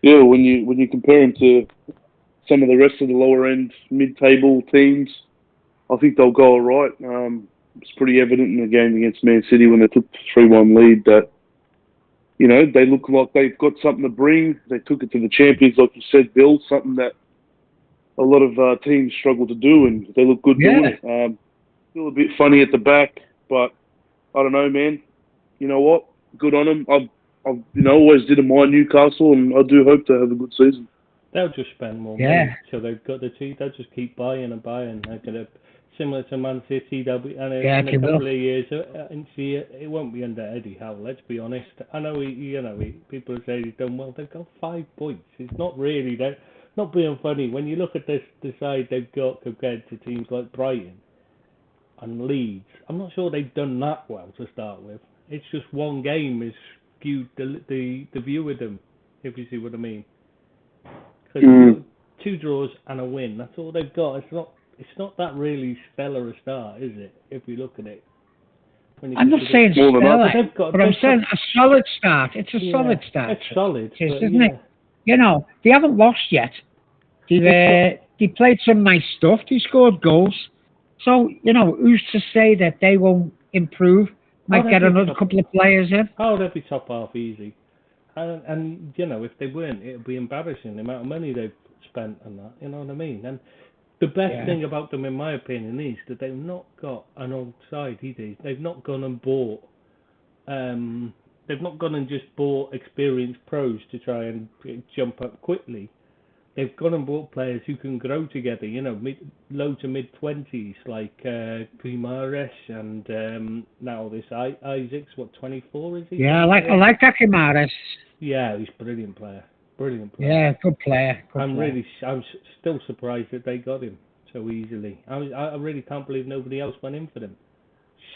Yeah, when you compare them to some of the rest of the lower end mid-table teams, I think they'll go all right. It's pretty evident in the game against Man City when they took the 3-1 lead that, they look like they've got something to bring. They took it to the champions, like you said, Bill, something that a lot of teams struggle to do, and they look good doing it. Still a bit funny at the back, but I don't know, man. You know what? Good on them. I've always did admire Newcastle, and I do hope to have a good season. They'll just spend more money, so they've got the team. They'll just keep buying and buying. They're gonna, similar to Man City. They'll be, and in a couple of years, and see, it won't be under Eddie Howe. Let's be honest. I know people say he's done well. They've got 5 points. It's not really that. Not being funny. When you look at the side they've got compared to teams like Brighton and Leeds, I'm not sure they've done that well to start with. It's just one game has skewed the view of them, if you see what I mean. Because 2 draws and a win, that's all they've got. It's not that really stellar a start, is it? If you look at it. I'm not saying stellar, but I'm saying a solid start. It's a solid start. It's solid, isn't it? They haven't lost yet. They played some nice stuff. They scored goals. So, who's to say that they won't improve? Might get another couple of players in. Oh, they'll be top half easy. And if they weren't, it would be embarrassing the amount of money they've spent on that. You know what I mean? And the best thing about them, in my opinion, is that they've not got an old side either. They've not gone and bought. They've not gone and just bought experienced pros to try and jump up quickly. They've gone and bought players who can grow together. Low to mid 20s like Guimaraes and now this Isaacs. What, 24 is he? Yeah, I like that Guimaraes. Yeah, he's a brilliant player. Yeah, good player. I'm still surprised that they got him so easily. I really can't believe nobody else went in for him.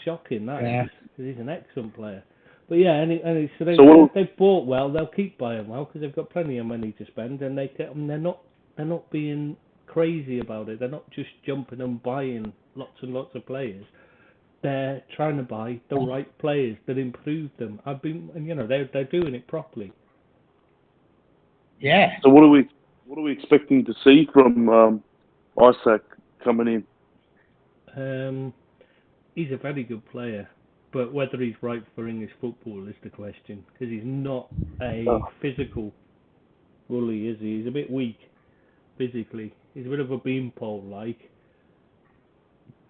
Shocking that is, because he's an excellent player. But yeah, so they've bought well. They'll keep buying well because they've got plenty of money to spend, and they're not being crazy about it. They're not just jumping and buying lots and lots of players. They're trying to buy the right players that improve them. They're doing it properly. Yeah. So what are we expecting to see from Isak coming in? He's a very good player. But whether he's right for English football is the question, because he's not a physical bully, is he? He's a bit weak physically. He's a bit of a beanpole-like.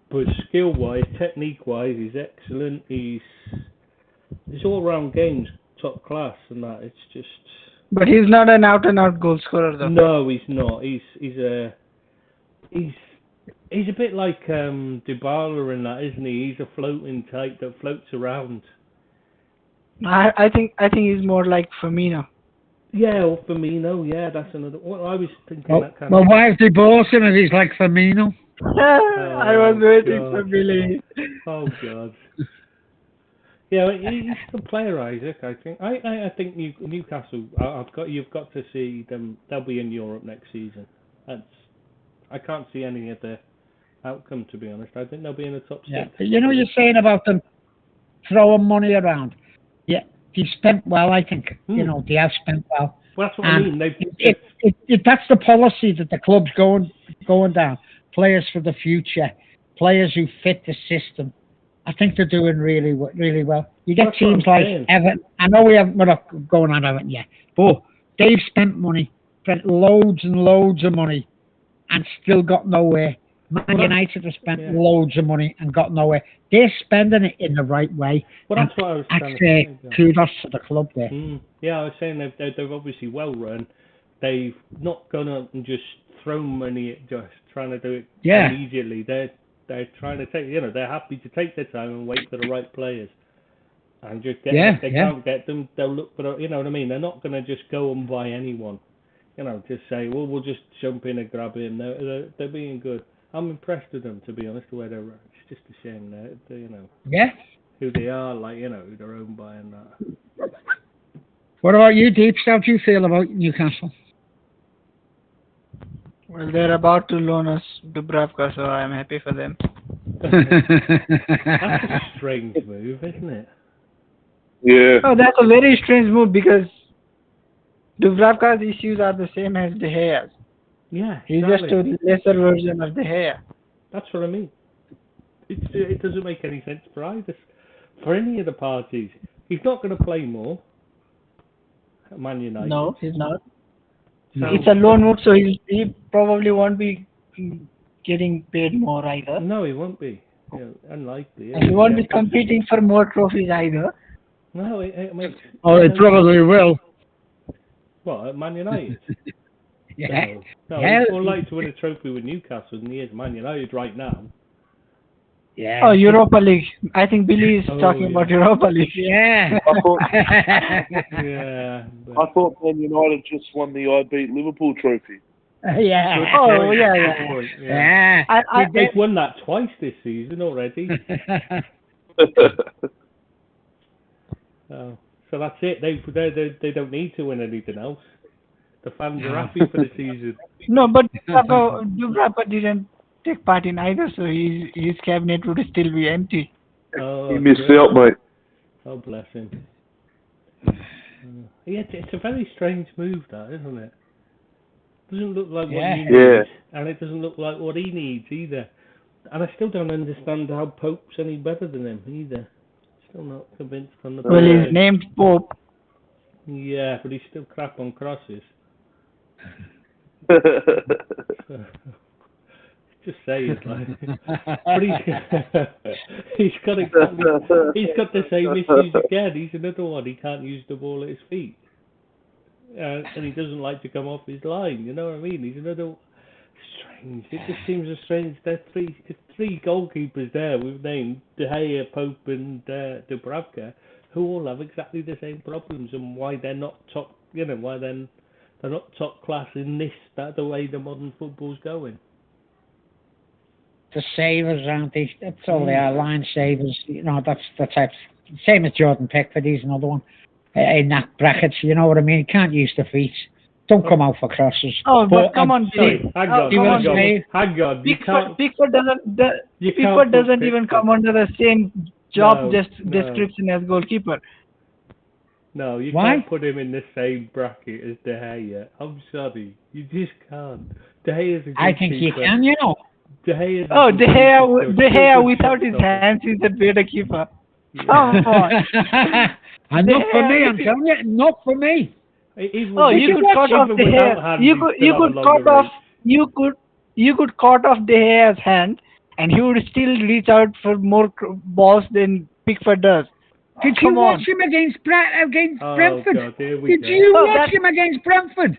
But skill-wise, technique-wise, he's excellent. His all-round game's top class, and that it's just. But he's not an out-and-out goal scorer, though. No, he's not. He's a bit like Dybala in that, isn't he? He's a floating type that floats around. I think he's more like Firmino. Yeah, or Firmino. Yeah, that's another. Well, I was thinking that kind of. Well, why have they bought him if he's like Firmino? I was waiting for Billy. Oh God. Yeah, he's a player, Isaac. I think. I think Newcastle. You've got to see them. They'll be in Europe next season. I can't see any of the outcome, to be honest. I think they'll be in the top 6. Yeah, but you're saying about them throwing money around. Yeah, they spent well, I think. You know, they have spent well. Well, that's what I mean. That's the policy that the club's going down. Players for the future, players who fit the system. I think they're doing really well. You get teams like Everton. I know we're not going on Everton yet, but they've spent loads and loads of money and still got nowhere. Man United have spent loads of money and got nowhere. They're spending it in the right way. Well, that's what I was trying to say. Kudos to the club there. Yeah, I was saying they're obviously well run. They've not gone up and just thrown money at just trying to do it immediately. They're trying to take, they're happy to take their time and wait for the right players. And just get them. If they can't get them, they'll look for, you know what I mean? They're not going to just go and buy anyone. Just say, well, we'll just jump in and grab him. They're being good. I'm impressed with them, to be honest, the way they're run. It's just a shame that, who they are, who they're owned by and that. What about you, Deeps? How do you feel about Newcastle? Well, they're about to loan us Dubravka, so I'm happy for them. That's a strange move, isn't it? Yeah. Oh, that's a very strange move because Dubravka's issues are the same as De Gea's. Yeah, he's just a lesser version of De Gea. That's what I mean. It doesn't make any sense for any of the parties. He's not going to play more at Man United. No, he's not. So, it's a loan move, so he probably won't be getting paid more either. No, he won't be. Unlikely. And he won't be competing for more trophies either. No, it makes... Oh, it probably will. What, at Man United? Yeah. No, he's more likely to win a trophy with Newcastle than he is Man United right now. Yeah. Oh, Europa League. I think Billy is talking about Europa League. Yeah. I thought Man United just won the I Beat Liverpool trophy. Yeah. Oh, yeah. They've won that twice this season already. So that's it. They don't need to win anything else. The fans are happy for the season. No, but Dubravka didn't take part in either, so his cabinet would still be empty. Oh, he missed out, mate. Oh, bless him. It's a very strange move, that, isn't it? Doesn't look like what he needs, and it doesn't look like what he needs either. And I still don't understand how Pope's any better than him either. Still not convinced on the. Well, he's named Pope. Yeah, but he's still crap on crosses. Just say it, but he's got the same issues again. He's another one. He can't use the ball at his feet, and he doesn't like to come off his line. You know what I mean? He's another strange. It just seems a strange. There's three goalkeepers there we've named: De Gea, Pope, and Dubravka, who all have exactly the same problems, and why they're not top. Why then they're not top class in the way the modern football's going. The savers, aren't they? That's all they are, line savers. That's the type. Same as Jordan Pickford, he's another one in that bracket. You know what I mean? He can't use the feet. Don't come out for crosses. Oh, but come on, hang on. Pickford doesn't even come under the same job description as goalkeeper. No, you can't put him in the same bracket as De Gea. I'm sorry, you just can't. De Gea is a good I think keeper. you can, De Gea without his hands is a better keeper. Come on. And not for me, I'm telling you, not for me. You could cut off De Gea. You could cut off De Gea's hand, and he would still reach out for more balls than Pickford does. Did you watch him against Brentford? God, Did you watch him against Brentford?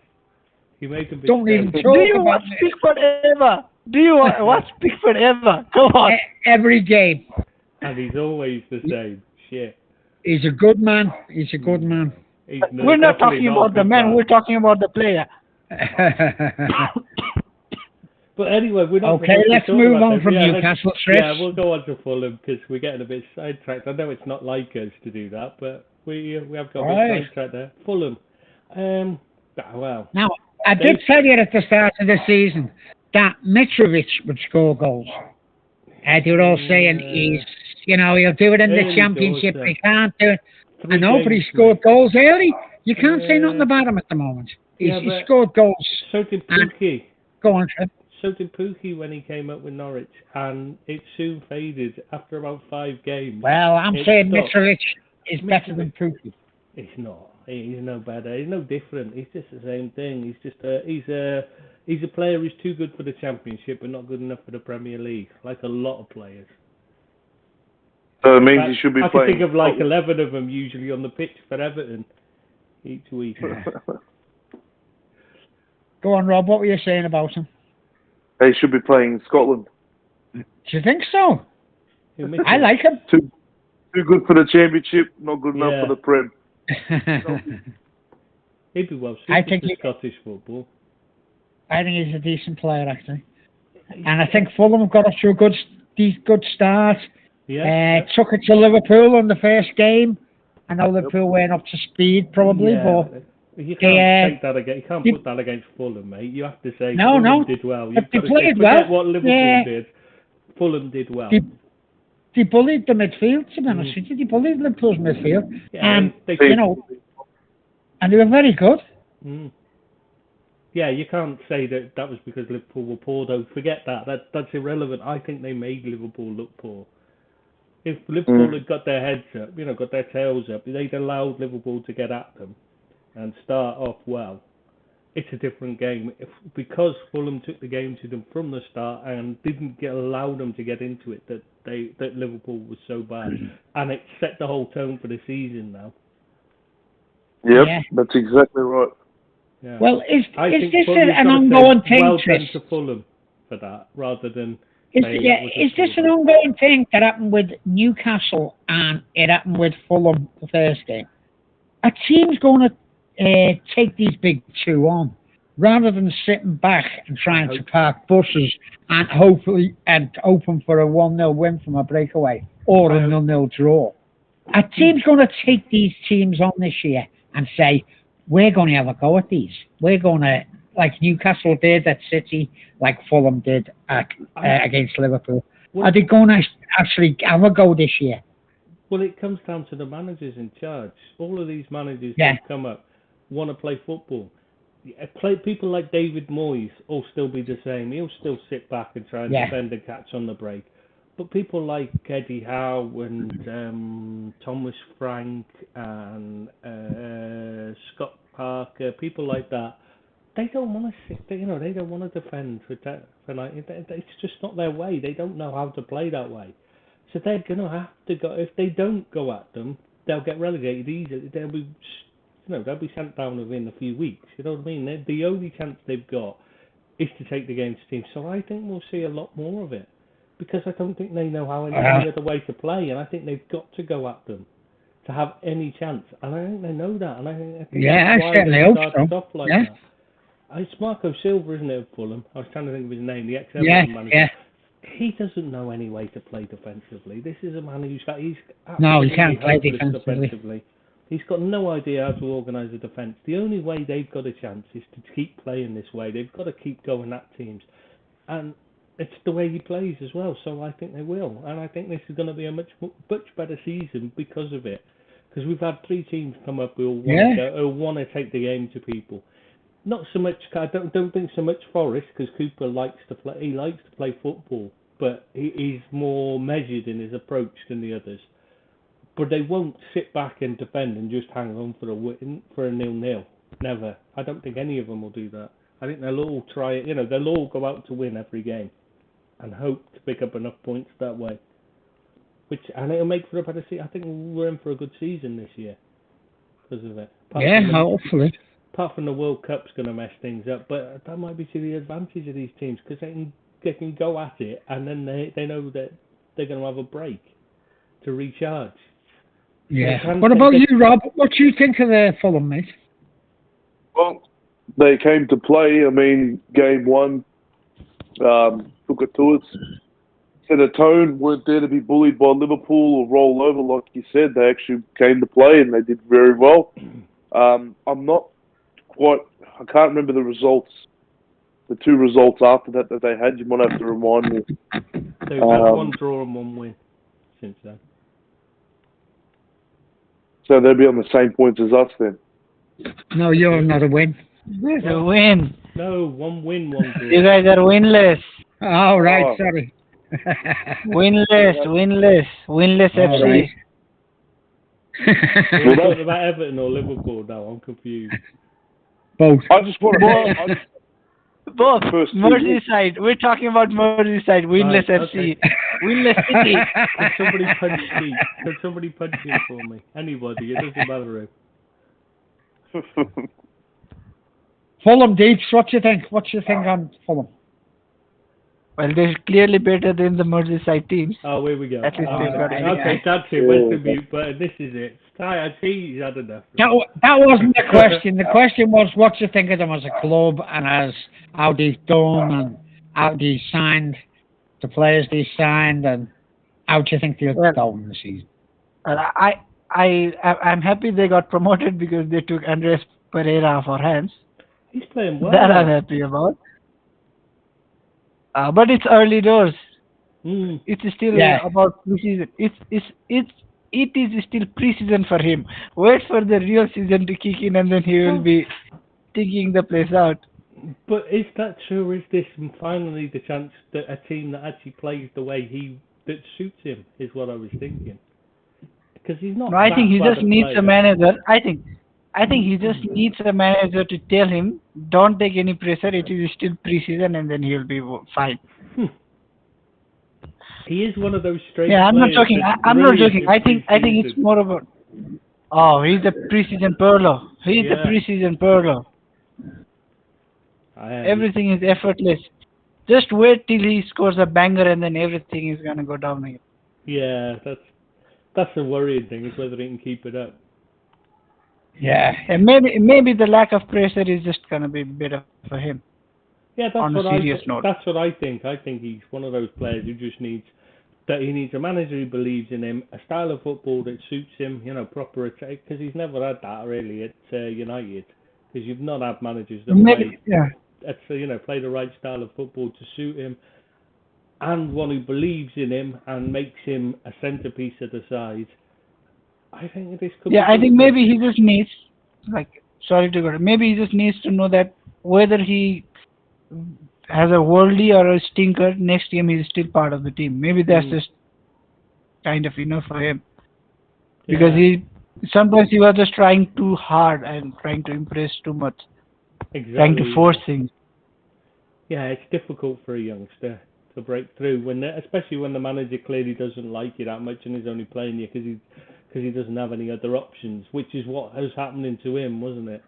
He made a Don't even talk Do you watch Pickford ever? Do you watch Pickford ever? Come on. Every game. And he's always the same. Shit. He's a good man. We're not talking about the man. We're talking about the player. But anyway, we're not. Okay, let's move on from Newcastle, Chris. Yeah, we'll go on to Fulham because we're getting a bit sidetracked. I know it's not like us to do that, but we have got a bit sidetracked there. Fulham. Well. Now, I did tell you at the start of the season that Mitrovic would score goals. They were all saying You know, he'll do it in the Championship. He can't do it. I know, but he scored goals early. You can't say nothing about him at the moment. He scored goals. So did Pukki. Go on, Trev. So did Pukki when he came up with Norwich, and it soon faded after about 5 games. Well, I'm saying Mitrovic is better than Pukki. He's not. He's no better. He's no different. He's just the same thing. He's just he's a player who's too good for the Championship, but not good enough for the Premier League, like a lot of players. So it means he should be playing. I can think of like 11 of them usually on the pitch for Everton each week. Go on, Rob. What were you saying about him? He should be playing in Scotland. Do you think so? I like him. Too good for the Championship, not good enough for the Prem. He'd be well suited to Scottish football. I think he's a decent player, actually. And I think Fulham have got off to a good start. Took it to Liverpool in the first game. I know Liverpool weren't up to speed, probably, but you can't take that against. You can't put that against Fulham, mate. You have to say Fulham did well. But they played well. What Liverpool did, Fulham did well. They bullied the midfield, to be honest with you. They bullied Liverpool's midfield, and and they were very good. Mm. Yeah, you can't say that was because Liverpool were poor, though. Forget that. That's irrelevant. I think they made Liverpool look poor. If Liverpool had got their heads up, got their tails up, they'd allowed Liverpool to get at them and start off well. It's a different game. Because Fulham took the game to them from the start and didn't allow them to get into it, that Liverpool was so bad, and it set the whole tone for the season now. Yep, that's exactly right. Yeah. Well, is this an ongoing thing, well Chris? done to Fulham for that, rather than... Is this an ongoing thing that happened with Newcastle and it happened with Fulham the first game? A team's going to take these big two on, rather than sitting back and trying to park buses and hopefully open for a 1-0 win from a breakaway or a 0-0 draw. A team's going to take these teams on this year and say, we're going to have a go at these. We're going to, like Newcastle did at City, like Fulham did against Liverpool. Are they going to actually have a go this year? Well, it comes down to the managers in charge. All of these managers that come up want to play football. People like David Moyes will still be the same. He'll still sit back and try and defend and catch on the break. But people like Eddie Howe and Thomas Frank and Scott Parker, people like that, they don't want to sit. They don't want to defend for it's just not their way. They don't know how to play that way. So they're gonna have to go. If they don't go at them, they'll get relegated easily. They'll be sent down within a few weeks. You know what I mean? The only chance they've got is to take the game to team. So I think we'll see a lot more of it, because I don't think they know how any other way to play, and I think they've got to go at them to have any chance. And I think they know that, and I think I certainly hope so. Stuff like that. It's Marco Silva, isn't it, of Fulham? I was trying to think of his name, the ex-Everton manager. Yeah. He doesn't know any way to play defensively. This is a man he's he can't play defensively. He's got no idea how to organise a defence. The only way they've got a chance is to keep playing this way. They've got to keep going at teams. And it's the way he plays as well, so I think they will. And I think this is going to be a much better season because of it. Because we've had 3 teams come up who want to take the game to people. Not so much. I don't think so much Forest, because Cooper likes to play. He likes to play football, but he's more measured in his approach than the others. But they won't sit back and defend and just hang on for a 0-0. Never. I don't think any of them will do that. I think they'll all try it. They'll all go out to win every game, and hope to pick up enough points that way. And it'll make for a better season. I think we're in for a good season this year because of it. Hopefully. Apart from the World Cup's going to mess things up, but that might be to the advantage of these teams, because they can go at it, and then they know that they're going to have a break to recharge. Yeah. What about you, Rob? What do you think of the Fulham, mate? Well, they came to play. I mean, game 1 took it to us. Set a tone. Weren't there to be bullied by Liverpool or roll over, like you said. They actually came to play, and they did very well. I'm not quite... I can't remember the results. The 2 results after that they had. You might have to remind me. They had 1 draw and 1 win. since then. So they'll be on the same points as us then. No, you're not a win. There's a win. No, 1 win, 1 draw. You guys are winless. Oh, right, Oh. sorry. Winless FC. Right. We're talking about Everton or Liverpool now. I'm confused. Both. I just want to. Both. First two Merseyside. We're talking about Merseyside. Winless Right, FC. okay. Winless City. Can somebody punch me? Can somebody punch him for me? Anybody. It doesn't matter who. Fulham, Deeds, what do you think? What do you think on Fulham? Well, they're clearly better than the Merseyside teams. Oh, here we go. At least they've got it. Okay, that's it. Where's the mute button? This is it. I see he's had enough. That wasn't the question. The question was, what do you think of them as a club and as how they've done and how they signed, the players they signed, and how do you think they'll go in the season? I'm happy they got promoted because they took Andres Pereira off our hands. He's playing well. That I'm happy about. But it's early doors. It's still about preseason. It is still preseason for him. Wait for the real season to kick in, and then he will be taking the place out. But is that true? Is this finally the chance that a team that actually plays the way that suits him? Is what I was thinking. Because he's not. No, I think he just needs a manager. I think he just needs a manager to tell him, don't take any pressure. It is still preseason, and then he'll be fine. He is one of those strange. Yeah, I'm not joking. I'm not joking. I think preseason. it's more about. Oh, he's the preseason Pirlo. He's the preseason Pirlo. Everything is effortless. Just wait till he scores a banger, and then everything is gonna go down again. Yeah, that's the worrying thing, is whether he can keep it up. Yeah. And maybe the lack of pressure is just gonna be better for him. Yeah, on a serious note. That's what I think. I think he's one of those players who just needs a manager who believes in him, a style of football that suits him, proper attack, because he's never had that really at United, because you've not had managers that play the right style of football to suit him, and one who believes in him and makes him a centrepiece of the side. I think this could. Yeah, I think maybe he just needs, maybe he just needs to know that whether he has a worldly or a stinker, next game he's still part of the team. Maybe that's just kind of enough for him. Because sometimes he was just trying too hard and trying to impress too much. Exactly. Trying to force things. Yeah, it's difficult for a youngster to break through, especially when the manager clearly doesn't like you that much and is only playing you because he doesn't have any other options, which is what was happening to him, wasn't it?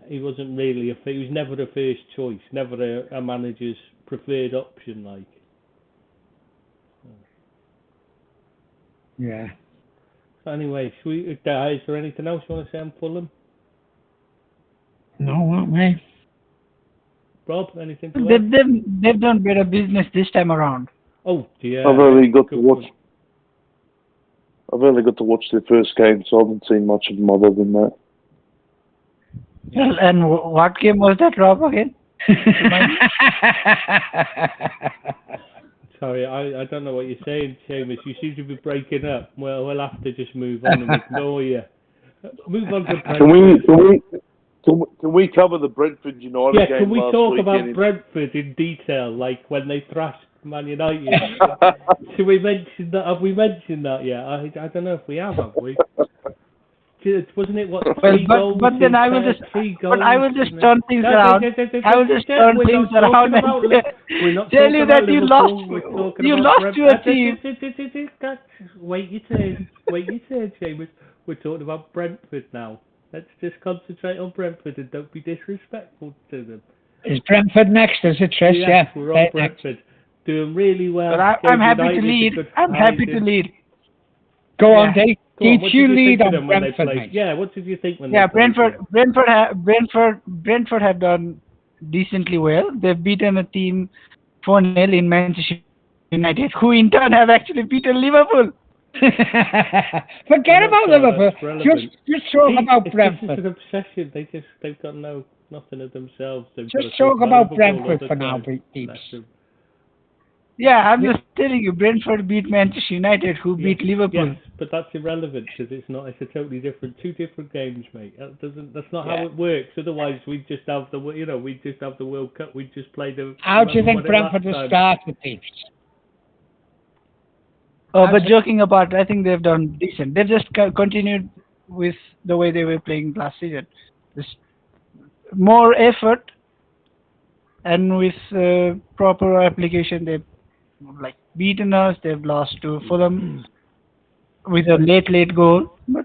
He wasn't really he was never the first choice, never a manager's preferred option, like. Yeah. So anyway, is there anything else you want to say on Fulham? No, not me. Rob, anything to add? They've done better business this time around. Oh, yeah. I've only got to watch their first game, so I haven't seen much of them other than that. Well, and what game was that, Rob, again? Sorry, I don't know what you're saying, Seamus. You seem to be breaking up. Well, we'll have to just move on and ignore you. Move on to Can we cover the Brentford United game? Yeah, can we talk about weekend? Brentford in detail, like when they thrashed Man United? Should we mention that? Have we mentioned that yet? I don't know if we have we? Wasn't it three goals? But then I will just turn things around. I will just turn things around and tell you that you lost to a team. Wait your turn, Seamus. We're talking about Brentford now. Let's just concentrate on Brentford and don't be disrespectful to them. Is Brentford next? Is it Trish? Yeah. We're on Brentford. Doing really well. But I'm happy to lead. I'm happy to lead. Go on, Dave. Did you lead on Brentford? Yeah, what did you think when they played? Brentford have done decently well. They've beaten a team 4-0 in Manchester United, who in turn have actually beaten Liverpool. Forget about Liverpool. Just talk about Brentford. It's an obsession. They've got nothing of themselves. Just talk about Brentford for now, Deeps. Yeah, I'm just telling you, Brentford beat Manchester United, who beat Liverpool. Yes, but that's irrelevant because it's not. It's a totally different, two different games, mate. That doesn't. That's not how it works. Otherwise, we'd just have the, we'd just have the World Cup. We'd just play the. How do you think Brentford will start with these? Oh, but joking apart, I think they've done decent. They've just continued with the way they were playing last season. Just more effort, and with proper application, they've beaten us. They've lost to Fulham with a late goal, but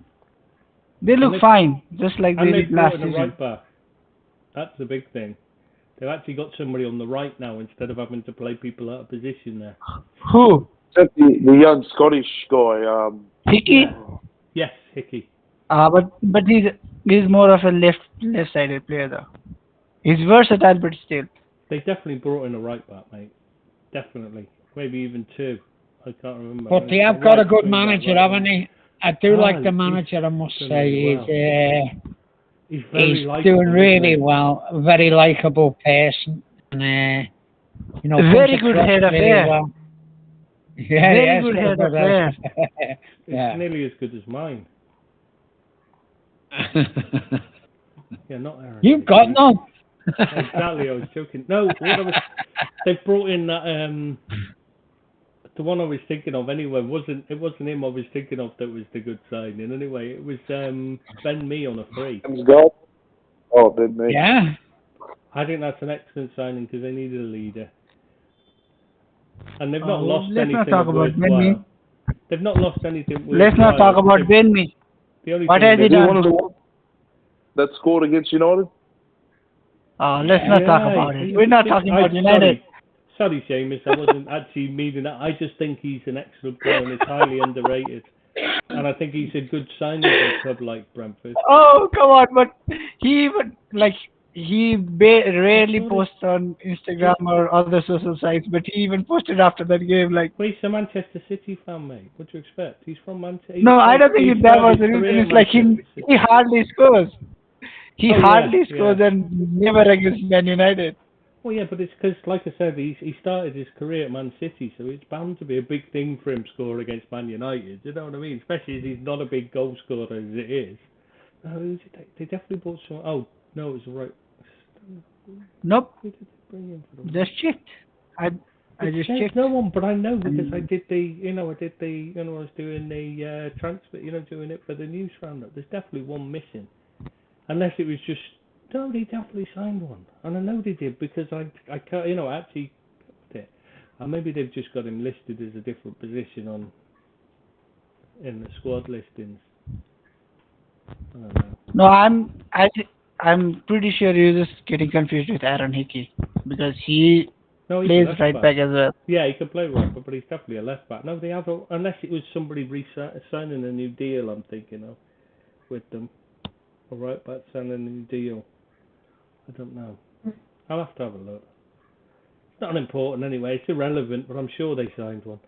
they look fine, just like they did last season. Right back. That's the big thing. They've actually got somebody on the right now instead of having to play people out of position there. Who? Except the young Scottish guy. Hickey? Yes, Hickey. But he's more of a left-sided player though. He's versatile, but still. They definitely brought in a right back, mate. Definitely, maybe even two. I can't remember. But they have got a good manager, haven't they? I do like the manager. I must say, he's doing really well. A very likable person, and very good head of hair. Well. Yeah, very good head of hair. It's nearly as good as mine. Yeah, not Aaron. You've got none. Exactly, I was joking. No, they've brought in that. The one I was thinking of anyway it wasn't him I was thinking of that was the good signing. Anyway, it was Ben Mee on a free. Oh, Ben Mee. Yeah. I think that's an excellent signing because they needed a leader. And they've not lost anything. Let's not talk about Ben Mee. They've not lost anything. Let's not talk about Ben Mee. What has he done? That scored against United? Let's not talk about it. We're not talking about United. Sorry, Seamus, I wasn't actually meaning that. I just think he's an excellent player and is highly underrated. And I think he's a good signing for a club like Brentford. Oh, come on, but he rarely posts on Instagram or other social sites, but he even posted after that game. Well, he's a Manchester City fan, mate. What do you expect? He's from Manchester. No, I don't think that was the reason. It's he hardly scores. He hardly scores and never against Man United. Well, yeah, but it's because, like I said, he started his career at Man City, so it's bound to be a big thing for him scoring against Man United. You know what I mean? Especially as he's not a big goal scorer as it is. No, they definitely bought some. Oh no, it was right. Nope. Just checked. I just checked. No one, but I know because I did I was doing the transfer, doing it for the news roundup. There's definitely one missing, unless it was just. No, they definitely signed one, and I know they did because I can't, actually, and maybe they've just got him listed as a different position in the squad listings. I don't know. No, I'm pretty sure you're just getting confused with Aaron Hickey because he plays right back as well. Yeah, he can play right back, but he's definitely a left back. No, they have unless it was somebody signing a new deal. I'm thinking of with them, a right back signing a new deal. I don't know. I'll have to have a look. It's not important anyway. It's irrelevant, but I'm sure they signed one.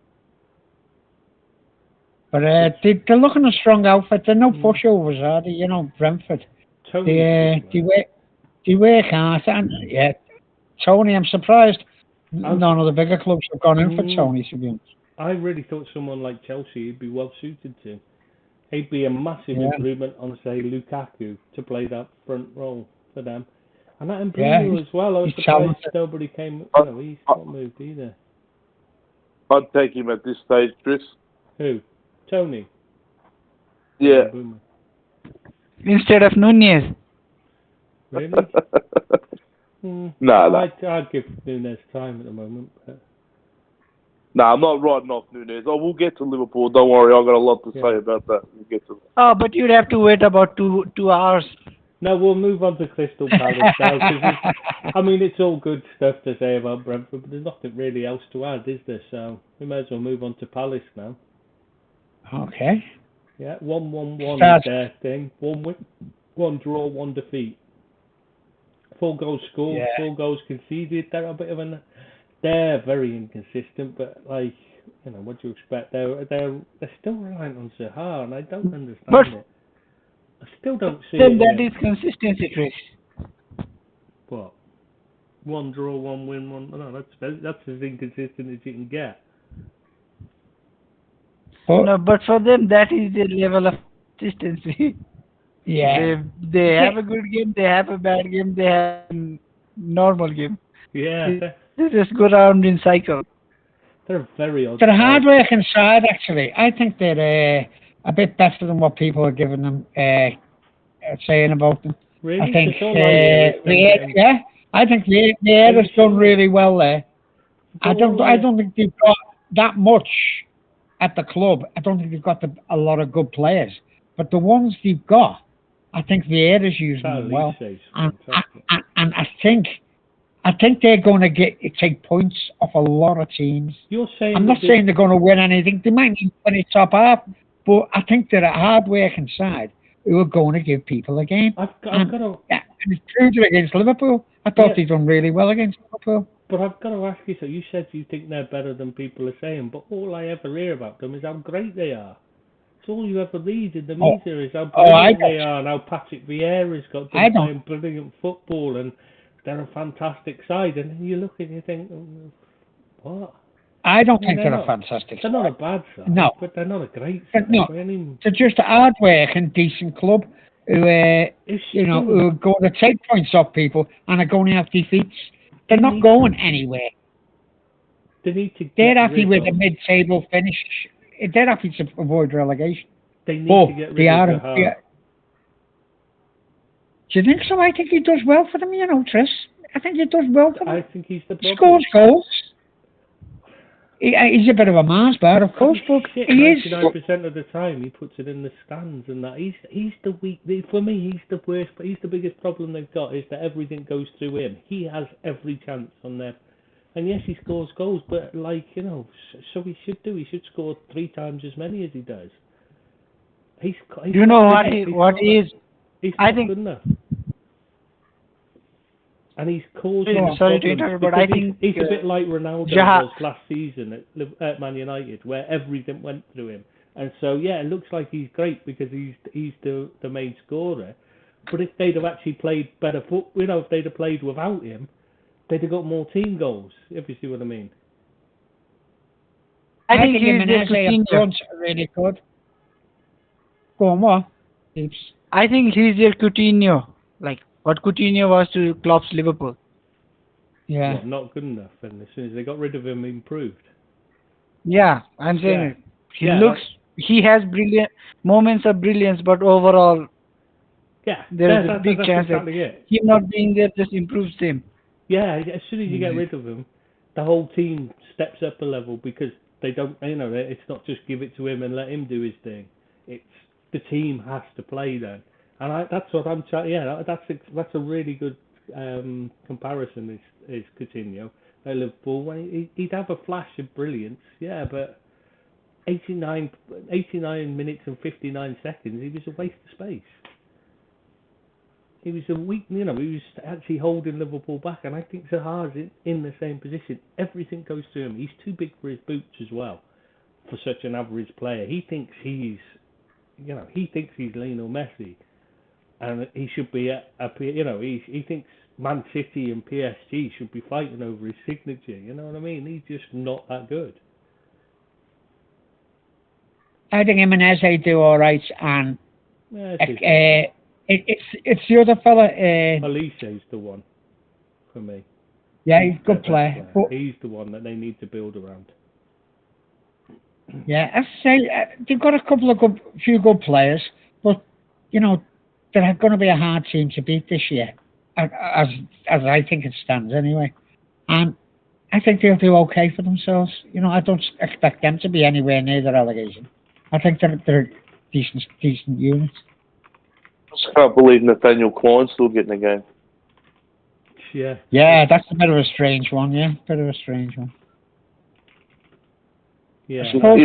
But they're looking a strong outfit. They're no pushovers, are they? Brentford. Tony. They work hard. And, Tony, I'm surprised none of the bigger clubs have gone in for Tony, to be honest. I really thought someone like Chelsea would be well suited to. He'd be a massive improvement on, say, Lukaku to play that front role for them. And that Bruno as well. I was surprised nobody came. He's not moved either. I'd take him at this stage, Chris. Who? Tony? Yeah. Instead of Nunez. Really? No. I'd give Nunez time at the moment. But... No, I'm not writing off Nunez. Oh, we'll get to Liverpool. Don't worry, I've got a lot to say about that. We'll get to. Oh, but you'd have to wait about two hours. No, we'll move on to Crystal Palace now. It's all good stuff to say about Brentford, but there's nothing really else to add, is there? So we may as well move on to Palace now. Okay. Yeah, 1-1-1 is their thing. 1 win, 1 draw, 1 defeat. 4 goals scored, 4 goals conceded. They're they're very inconsistent, but what do you expect? They're still reliant on Zaha, and I don't understand it. I still don't see it. That is consistency, Chris. What? 1 draw, 1 win, 1. No, that's as inconsistent as you can get. No, but for them, that is the level of consistency. Yeah. They have a good game, they have a bad game, they have a normal game. Yeah. They just go around in cycle. They're very odd. They're a hard-working side, actually. I think they're a bit better than what people are giving them saying about them. Really? I think I think Vieira's done really well there. I don't think they've got that much at the club. I don't think they've got a lot of good players, but the ones they've got, I think Vieira's using them well. And I think they're going to take points off a lot of teams. You're saying I'm not saying they're going to win anything. They might not win it top half, but I think they're a hard-working side who are going to give people a game. I've got to... Yeah, and it's proved it against Liverpool. I thought they'd done really well against Liverpool. But I've got to ask you, so you said you think they're better than people are saying, but all I ever hear about them is how great they are. It's all you ever read in the media is how brilliant they are and how Patrick Vieira's got them playing brilliant football and they're a fantastic side. And then you look and you think, what? I don't think they're a fantastic side. They're not a bad side, but they're not a great side. No, they're just a hard-working, decent club who are going to take points off people and are going to have defeats. They're not going anywhere. They're happy with a mid-table finish. They're happy to avoid relegation. They need to get rid of the Do you think so? I think he does well for them, Tris. I think he does well for them. I think he's the problem. Scores goals. He's a bit of a Mars bar, of course, but he is. 99% of the time he puts it in the stands and that. He's the weak. For me, he's the worst. But he's the biggest problem they've got is that everything goes through him. He has every chance on there. And yes, he scores goals, but so he should do. He should score 3 times as many as he does. He's what is? I think good enough. And he's caused. Sorry to interrupt, but I think he's a bit like Ronaldo was last season at Man United, where everything went through him. And so it looks like he's great because he's the main scorer. But if they'd have actually played better if they'd have played without him, they'd have got more team goals. If you see what I mean. I think Jimenez are really good. Go on, what? I think he's their Coutinho, like what Coutinho was to Klopp's Liverpool. Yeah. Well, not good enough, and as soon as they got rid of him, he improved. Yeah, I'm saying it. He has brilliant moments of brilliance, but overall, there's a big chance that him not being there just improves him. Yeah, as soon as you get rid of him, the whole team steps up a level because they don't, it's not just give it to him and let him do his thing. It's the team has to play then, and that's what I'm trying. Yeah, that's a really good comparison. Is Coutinho at Liverpool when he'd have a flash of brilliance, but 89 minutes and 59 seconds, he was a waste of space. He was a weak, he was actually holding Liverpool back, and I think Zaha's in the same position. Everything goes to him. He's too big for his boots as well, for such an average player. He thinks he's Lionel Messi, and he should be he thinks Man City and PSG should be fighting over his signature. You know what I mean? He's just not that good. I think Jimenez do all right, and it's the other fella. Olise's the one for me. Yeah, he's a good player. But he's the one that they need to build around. Yeah, I say they've got a few good players, but they're going to be a hard team to beat this year, as I think it stands anyway. And I think they'll do okay for themselves. I don't expect them to be anywhere near the relegation. I think they're a decent unit. I can't believe Nathaniel Klein's still getting a game. Yeah. Yeah, that's a bit of a strange one. Yeah, bit of a strange one. Yeah. I suppose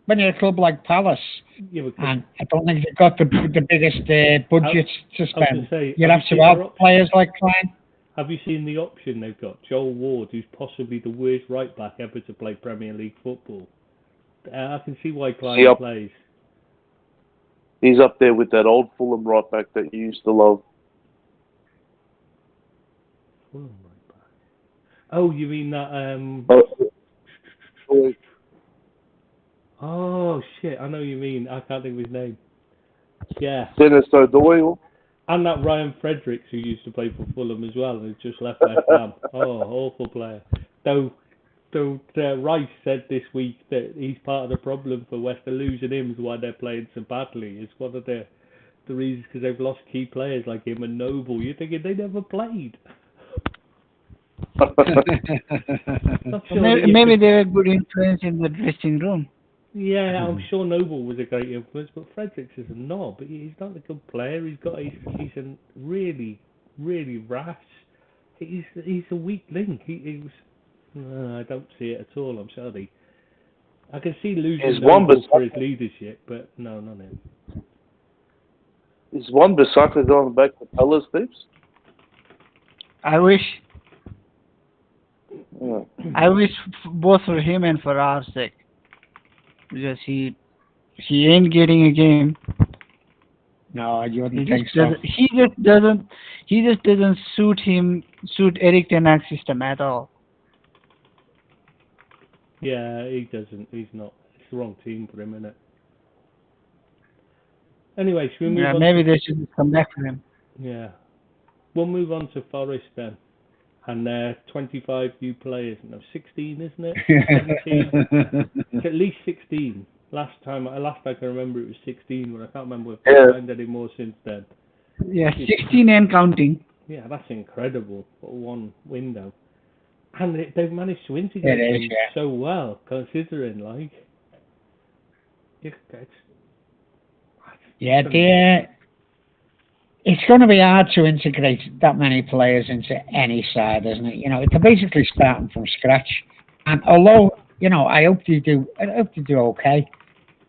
when you're a club like Palace, and I don't think they've got the biggest budget to spend. You'd have to have players like Klein. Have you seen the option they've got? Joel Ward, who's possibly the worst right back ever to play Premier League football. I can see why Klein plays. He's up there with that old Fulham right back that you used to love. Fulham Oh, you mean that? Oh shit! I know what you mean. I can't think of his name. Yeah. Dennis O'Doyle. And that Ryan Fredericks, who used to play for Fulham as well, who just left West Ham. Oh, awful player. Though Rice said this week that he's part of the problem for West Ham losing him is why they're playing so badly. It's one of the reasons because they've lost key players like him and Noble. You're thinking they never played. Maybe they were a good influence in the dressing room. Yeah, I'm sure Noble was a great influence, but Fredericks is a knob. He's not a good player. He's a really, really rash. He's a weak link. I don't see it at all. I'm sorry. I can see losing Noble for his leadership, but no, not him. Is Wan-Bissaka going back to Palace, Tips? I wish. Yeah. I wish both for him and for our sake. Because he ain't getting a game. No, you wouldn't think so. He just doesn't suit Erik ten Hag's system at all. Yeah, he doesn't. He's not. It's the wrong team for him, isn't it? Anyway, should we move on? Maybe they should come back for him. Yeah. We'll move on to Forest then. And 25 new players. No, 16, isn't it? 17? It's at least 16. Last I can remember it was 16, but I can't remember if they've signed any more since then. Yeah, 16 and counting. Yeah, that's incredible for one window. And they've managed to integrate them so well, considering, like... It's going to be hard to integrate that many players into any side, isn't it? You know, they're basically starting from scratch. And although, you know, I hope they do okay,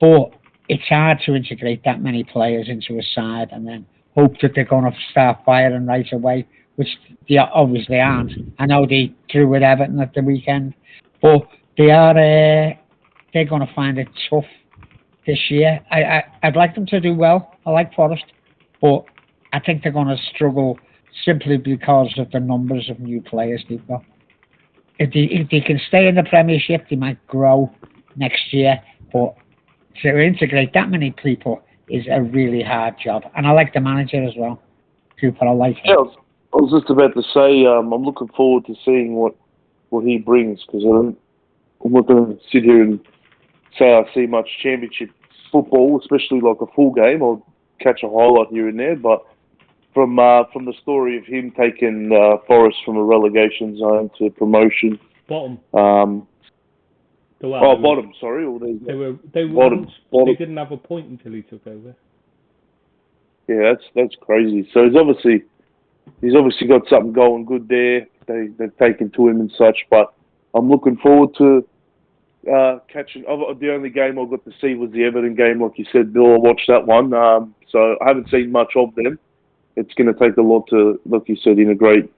but it's hard to integrate that many players into a side and then hope that they're going to start firing right away, which they obviously aren't. I know they drew with Everton at the weekend, but they're going to find it tough this year. I'd like them to do well. I like Forest, but I think they're going to struggle simply because of the numbers of new players they've got. If they can stay in the Premiership, they might grow next year, but to integrate that many people is a really hard job. And I like the manager as well. Cooper, I like him. Yeah, I was just about to say, I'm looking forward to seeing what he brings, because I'm not going to sit here and say I see much championship football, especially like a full game. I'll catch a highlight here and there, but from the story of him taking Forest from a relegation zone to promotion. Bottom. Bottom. Sorry. They bottom. They didn't have a point until he took over. Yeah, that's crazy. So he's obviously got something going good there. They've taken to him and such. But I'm looking forward to catching. The only game I got to see was the Everton game, like you said, Bill. I watched that one. So I haven't seen much of them. It's going to take a lot to, like you said, integrate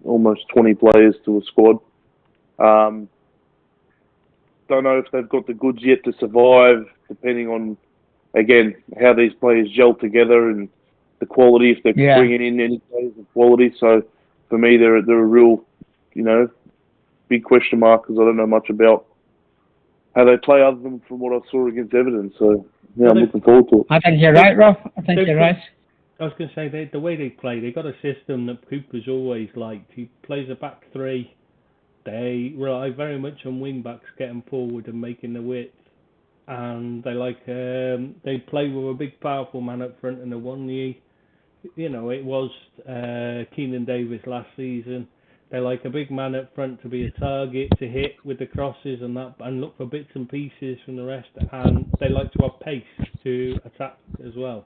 almost 20 players to a squad. Don't know if they've got the goods yet to survive, depending on, again, how these players gel together and the quality, if they're bringing in any players of quality. So for me, they're a real, big question mark, because I don't know much about how they play other than from what I saw against Everton. So, I'm looking forward to it. I think you're right, Rob. I think you're right. I was going to say, the way they play, they got a system that Cooper's always liked. He plays a back three. They rely very much on wing backs getting forward and making the width, and they play with a big, powerful man up front and a one knee. It was Keenan Davis last season. They like a big man up front to be a target to hit with the crosses and that, and look for bits and pieces from the rest. And they like to have pace to attack as well.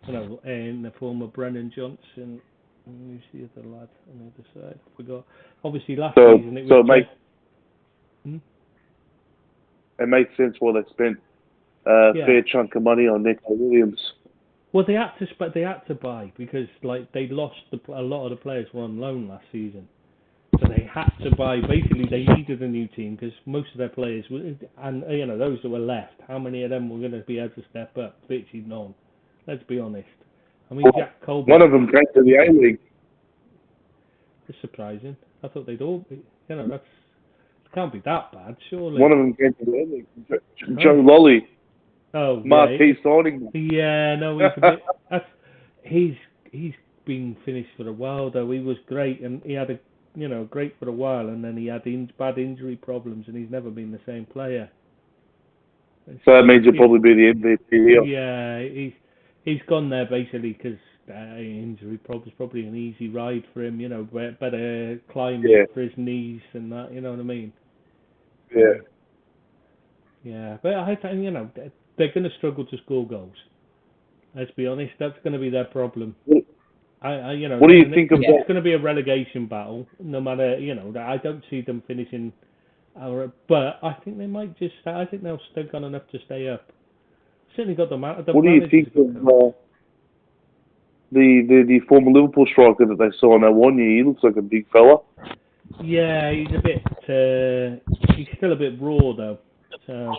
In the form of Brennan Johnson. Who's the other lad on the other side? I forgot. Obviously, last season it was. It makes sense why they spent a fair chunk of money on Nico Williams. Well, they had to buy because they lost a lot of the players were on loan last season, so they had to buy. Basically, they needed a new team because most of their players were, and those that were left, how many of them were going to be able to step up? Virtually none. Let's be honest. I mean, Jack Colby. One of them came to the A-League. It's surprising. I thought they'd all be. That's can't be that bad, surely. One of them came to the end. Joe Lolly. Oh, Marquee signing. Yeah, no, he's been finished for a while though. He was great, and he had great for a while, and then he had bad injury problems, and he's never been the same player. So that means he'll probably be the MVP here. Yeah, he's gone there basically because injury problems, probably an easy ride for him. Better climate for his knees and that. You know what I mean? Yeah. Yeah, but I think they're going to struggle to score goals. Let's be honest, that's going to be their problem. What do you think of that? It's going to be a relegation battle, no matter. I don't see them finishing. But I think they might just. I think they've got enough to stay up. Certainly got the. What do you think of the former Liverpool striker that they saw now 1 year? He looks like a big fella. Yeah, he's a bit. He's still a bit raw though. So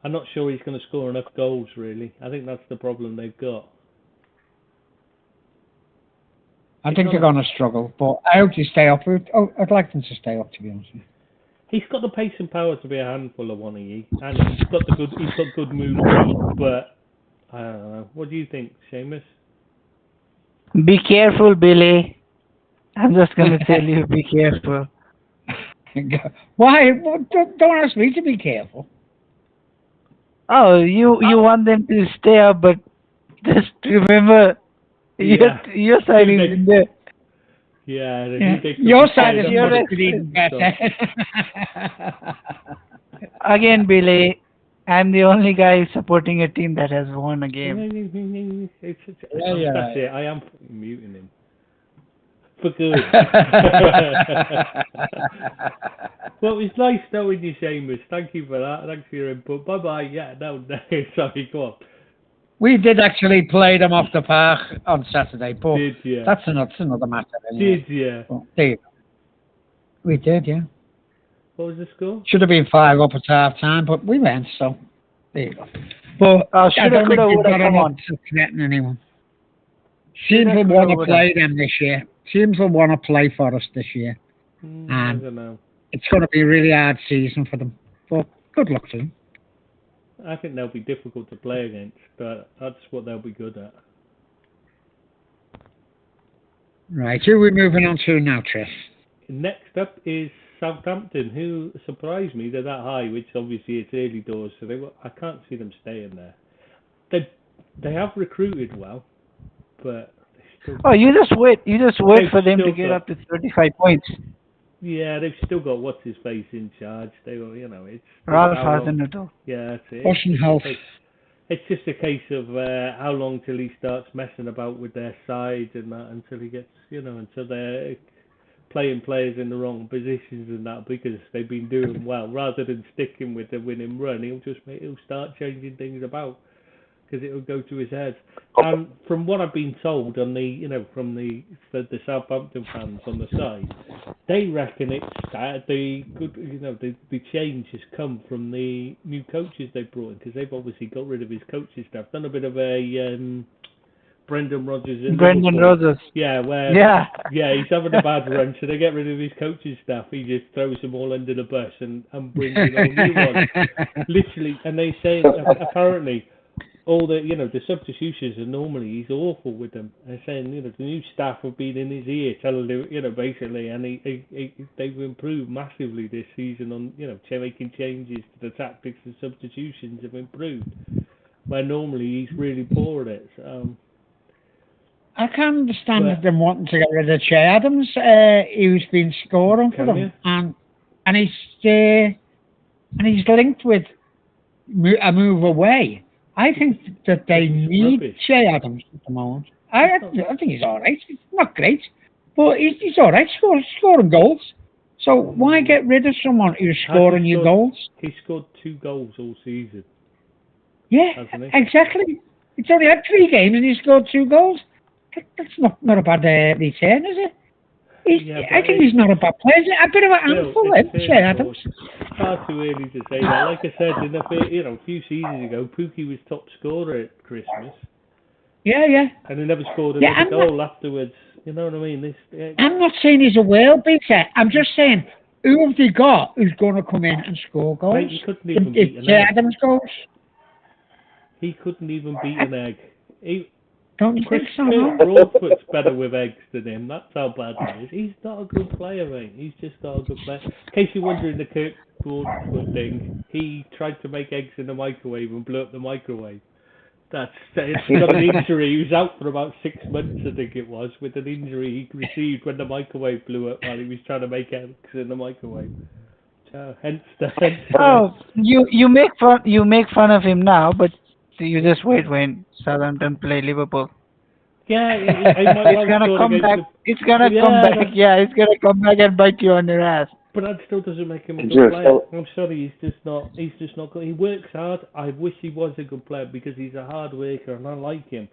I'm not sure he's going to score enough goals. Really, I think that's the problem they've got. I think they're going to struggle, but I hope they stay up. I'd like them to stay up, to be honest. He's got the pace and power to be a handful of one of you, and he's got good moves. But I don't know. What do you think, Seamus? Be careful, Billy. I'm just going to tell you, be careful. Why? Don't ask me to be careful. Oh, you want them to stay up, but just remember, your side is in there. Yeah. Your side is even better. Again, Billy, I'm the only guy supporting a team that has won a game. That's it. I am muting him. For good. Well, it's nice knowing you, Seamus. Thank you for that. Thanks for your input. Bye-bye. Yeah, no, sorry, go on. We did actually play them off the park on Saturday, but that's another matter. Anyway. Did you? Well, we did, yeah. What was the score? Should have been 5 up at half time, but we went, so there you go. But I don't think we've got enough to threaten anyone. Teams will want to play them this year. Teams will want to play for us this year. I don't know. It's going to be a really hard season for them. But good luck to them. I think they'll be difficult to play against, but that's what they'll be good at. Right, who are we moving on to now, Tris? Next up is Southampton, who surprised me. They're that high, which obviously it's early doors, so I can't see them staying there. They have recruited well, but you just wait for them to get up to 35 points. Yeah, they've still got what's his face in charge. It's Ralph Hasenhüttl. Yeah, that's it. It's just a case of how long till he starts messing about with their side and that until he gets, until they're playing players in the wrong positions and that, because they've been doing well. Rather than sticking with the winning run, he'll start changing things about, because it will go to his head. And from what I've been told on from the Southampton fans on the side, they reckon it's the good, the change has come from the new coaches they brought in, because they've obviously got rid of his coaching staff, done a bit of a Brendan Rodgers. Brendan Rodgers. Yeah, he's having a bad run, so they get rid of his coaching staff. He just throws them all under the bus and brings in all new ones. Literally, and they say apparently all the the substitutions are normally he's awful with them. They're saying the new staff have been in his ear telling him basically, and they've improved massively this season on making changes to the tactics and substitutions have improved, where normally he's really poor at it. So I can't understand them wanting to get rid of Che Adams, who's been scoring for them, and he's linked with a move away. I think that they need Che Adams at the moment. I think he's all right. He's not great, but he's all right. Scoring goals. So why get rid of someone who's scoring you goals? He scored 2 goals all season. Yeah, exactly. He's only had 3 games and he scored 2 goals. That's not a bad return, is it? I think he's not a bad player. A bit of a handful, Che Adams. It's far too early to say that. Like I said, a few seasons ago, Pookie was top scorer at Christmas. Yeah. And he never scored another goal afterwards. You know what I mean? I'm not saying he's a world beater. I'm just saying, who have they got who's going to come in and score goals? Mate, he couldn't even beat an egg. Adams goes. He couldn't even beat an egg. Don't you think so? Broadfoot's better with eggs than him. That's how bad he is. He's not a good player, mate. He's just not a good player. In case you're wondering the Kirk Broadfoot thing, he tried to make eggs in the microwave and blew up the microwave. He got an injury. He was out for about 6 months, I think it was, with an injury he received when the microwave blew up while he was trying to make eggs in the microwave. Hence you make fun of him now, but you just wait when Southampton play Liverpool. Yeah, it's gonna come back. It's gonna come back. Yeah, it's gonna come back and bite you on your ass. But that still doesn't make him a good player. I'm sorry, he's just not good. He works hard. I wish he was a good player because he's a hard worker and I like him.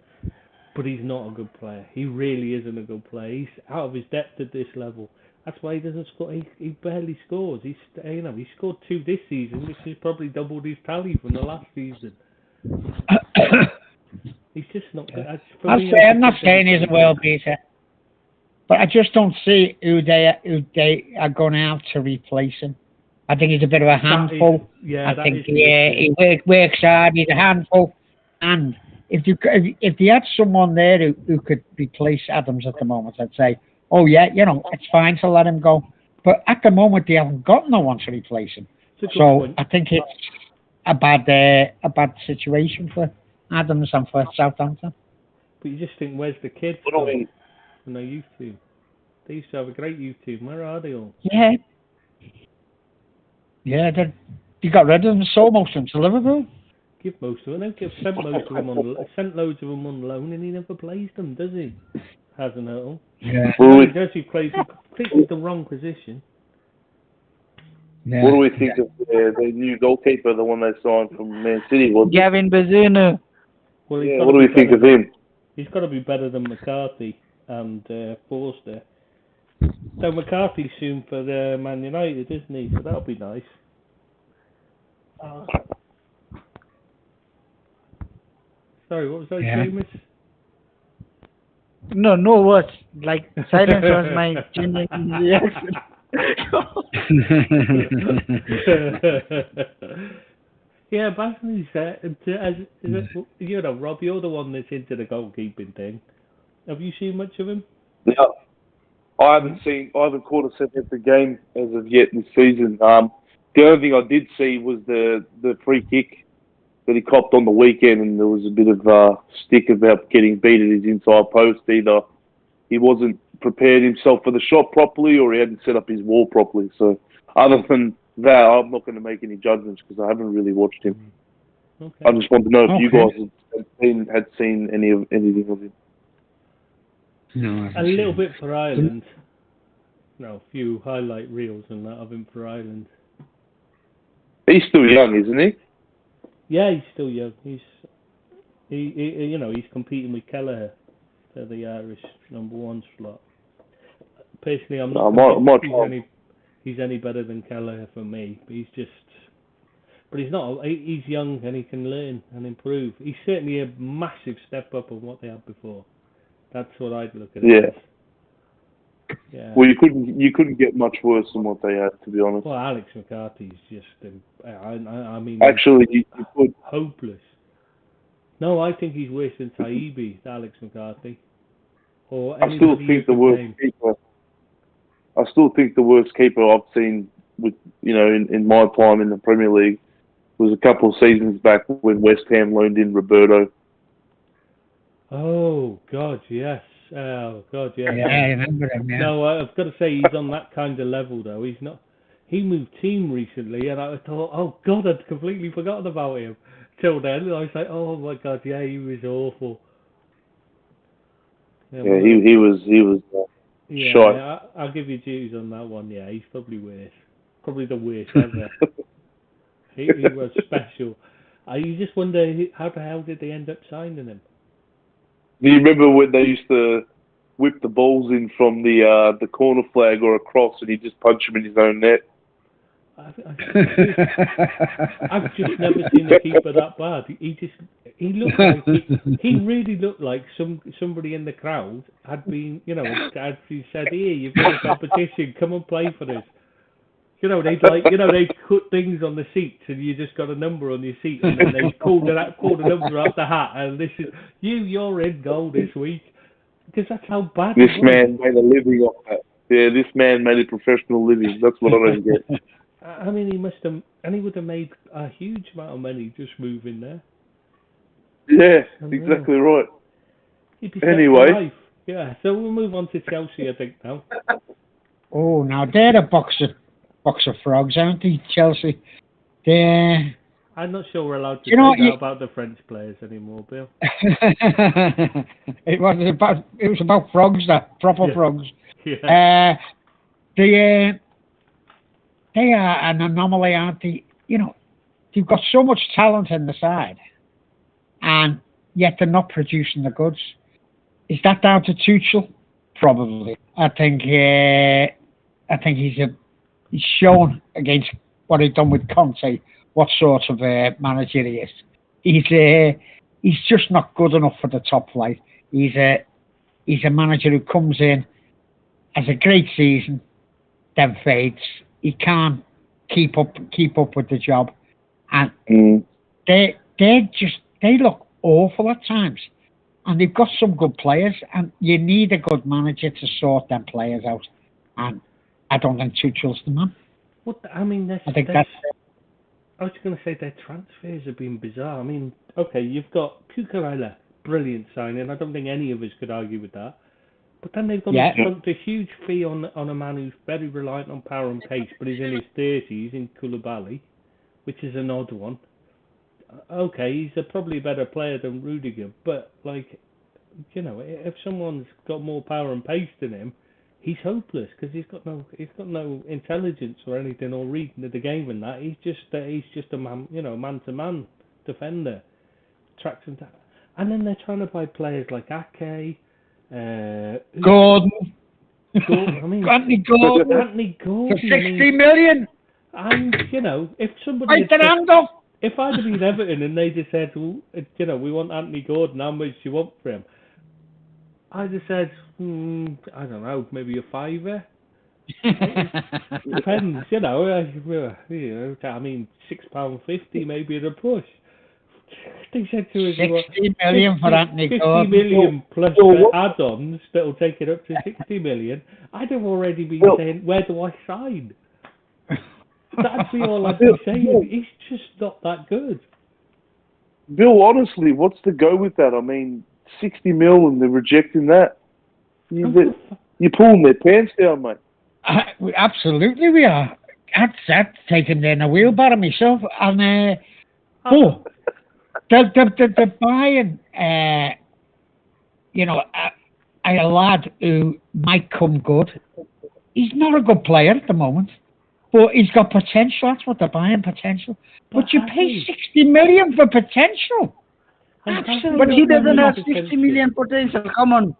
But he's not a good player. He really isn't a good player. He's out of his depth at this level. That's why he doesn't score. He barely scores. He scored 2 this season, which has probably doubled his tally from the last season. He's just not good. I'm not saying he's a world beater, but I just don't see who they are going out to replace him. I think he's a bit of a handful. I think he works hard. He's a handful, and if you had someone there who could replace Adams at the moment, I'd say, oh yeah, it's fine to let him go. But at the moment, they haven't got no one to replace him. So point. I think it's a bad situation for Adams and for Southampton. But you just think, where's the kids from their youth team? They used to have a great youth team. Where are they all? Yeah, they got rid of them, sold most of them to Liverpool. Give most of them. They've sent most of them sent loads of them on loan, and he never plays them, does he? Hasn't at all. Yeah. He does. He plays completely the wrong position. Yeah. What do we think of the new goalkeeper, the one they signed from Man City? Gavin Bazunu. Well, what do we think of him? He's got to be better than McCarthy and Forster. So McCarthy's soon for the Man United, isn't he? So that'll be nice. Sorry, what was that, Seamus? No words. Like, silence was my genuine reaction. Yeah, Basley's Rob, you're the one that's into the goalkeeping thing. Have you seen much of him? Yeah, I haven't caught a Southampton game as of yet this season. The only thing I did see was the free kick that he copped on the weekend, and there was a bit of stick about getting beat at his inside post. Either he wasn't prepared himself for the shot properly, or he hadn't set up his wall properly. So, other than that, I'm not going to make any judgments because I haven't really watched him. Okay. I just want to know if you guys had seen anything of him. No, a little bit for Ireland. A few highlight reels and that of him for Ireland. He's still young, isn't he? Yeah, he's still young. He's competing with Kelleher for the Irish #1 slot. Personally, I'm not he's any better than Kelleher for me. But he's not. He's young and he can learn and improve. He's certainly a massive step up on what they had before. That's what I'd look at. Yeah. Well, you couldn't get much worse than what they had, to be honest. Well, Alex McCarthy's just, I mean, actually, you could hopeless. No, I think he's worse than Taibbi, Alex McCarthy. I still think the worst keeper I've seen with in my time in the Premier League was a couple of seasons back when West Ham loaned in Roberto. Oh God, yes. Oh God, yeah. Yeah, I remember him. Yeah. No, I've got to say he's on that kind of level though. He's not. He moved team recently, and I thought, oh God, I'd completely forgotten about him. Till then, I was like, oh my God, yeah, he was awful. Yeah, he was. Shy. Yeah, I'll give you dues on that one. Yeah, he's probably worse. Probably the worst ever. he was special. You just wonder how the hell did they end up signing him? Do you remember when they used to whip the balls in from the corner flag or across, and he'd just punch him in his own net? I've just never seen a keeper that bad. He looked like he really looked like somebody in the crowd had been, had said, "Here, you've got a competition, come and play for us." They'd they'd cut things on the seats, and you just got a number on your seat, and then they pulled a number out the hat, and this is you're in goal this week, because that's how bad. This man made a living off that. Yeah, this man made a professional living. That's what I don't get. I mean, he must have, and he would have made a huge amount of money just moving there. Yeah, exactly right. Anyway, yeah. So we'll move on to Chelsea, I think now. Oh, now they're a box of frogs, aren't they, Chelsea? I'm not sure we're allowed to say that about the French players anymore, Bill. It was about frogs, proper frogs. Yeah. They are an anomaly, aren't they? They've got so much talent in the side, and yet they're not producing the goods. Is that down to Tuchel? Probably. I think he's shown against what he's done with Conte what sort of manager he is. He's just not good enough for the top flight. He's a manager who comes in, has a great season, then fades. He can't keep up with the job, and they look awful at times. And they've got some good players, and you need a good manager to sort them players out. And I don't think Tuchel's the man. I mean, I was going to say their transfers have been bizarre. I mean, okay, you've got Cucurella, brilliant signing. I don't think any of us could argue with that. But then they've got a huge fee on a man who's very reliant on power and pace, but he's in his 30s in Koulibaly, which is an odd one. Okay, he's probably a better player than Rudiger, but if someone's got more power and pace than him, he's hopeless because he's got no intelligence or anything or reading the game and that. He's just a man, man-to-man defender, tracks and that. And then they're trying to buy players like Ake, Gordon. I mean, Anthony Gordon. For 60 million. And if somebody if I'd have been Everton and they just said, we want Anthony Gordon, how much do you want for him? I'd have said, I don't know, maybe a £5. Depends, I mean, £6.50 maybe at a push. They said to us, 60 million for Anthony Gordon. 50 million plus add-ons that'll take it up to 60 million. I'd have already been saying, where do I sign? That'd be all I'd be saying. He's just not that good. Bill, honestly, what's the go with that? I mean, 60 mil and they're rejecting that. You're pulling their pants down, mate. Absolutely, we are. That's taking in a wheelbarrow myself. And they're buying, a lad who might come good. He's not a good player at the moment. But he's got potential. That's what they're buying, potential. But you pay 60 million for potential. Absolutely. But he doesn't have 60 million potential. Come on.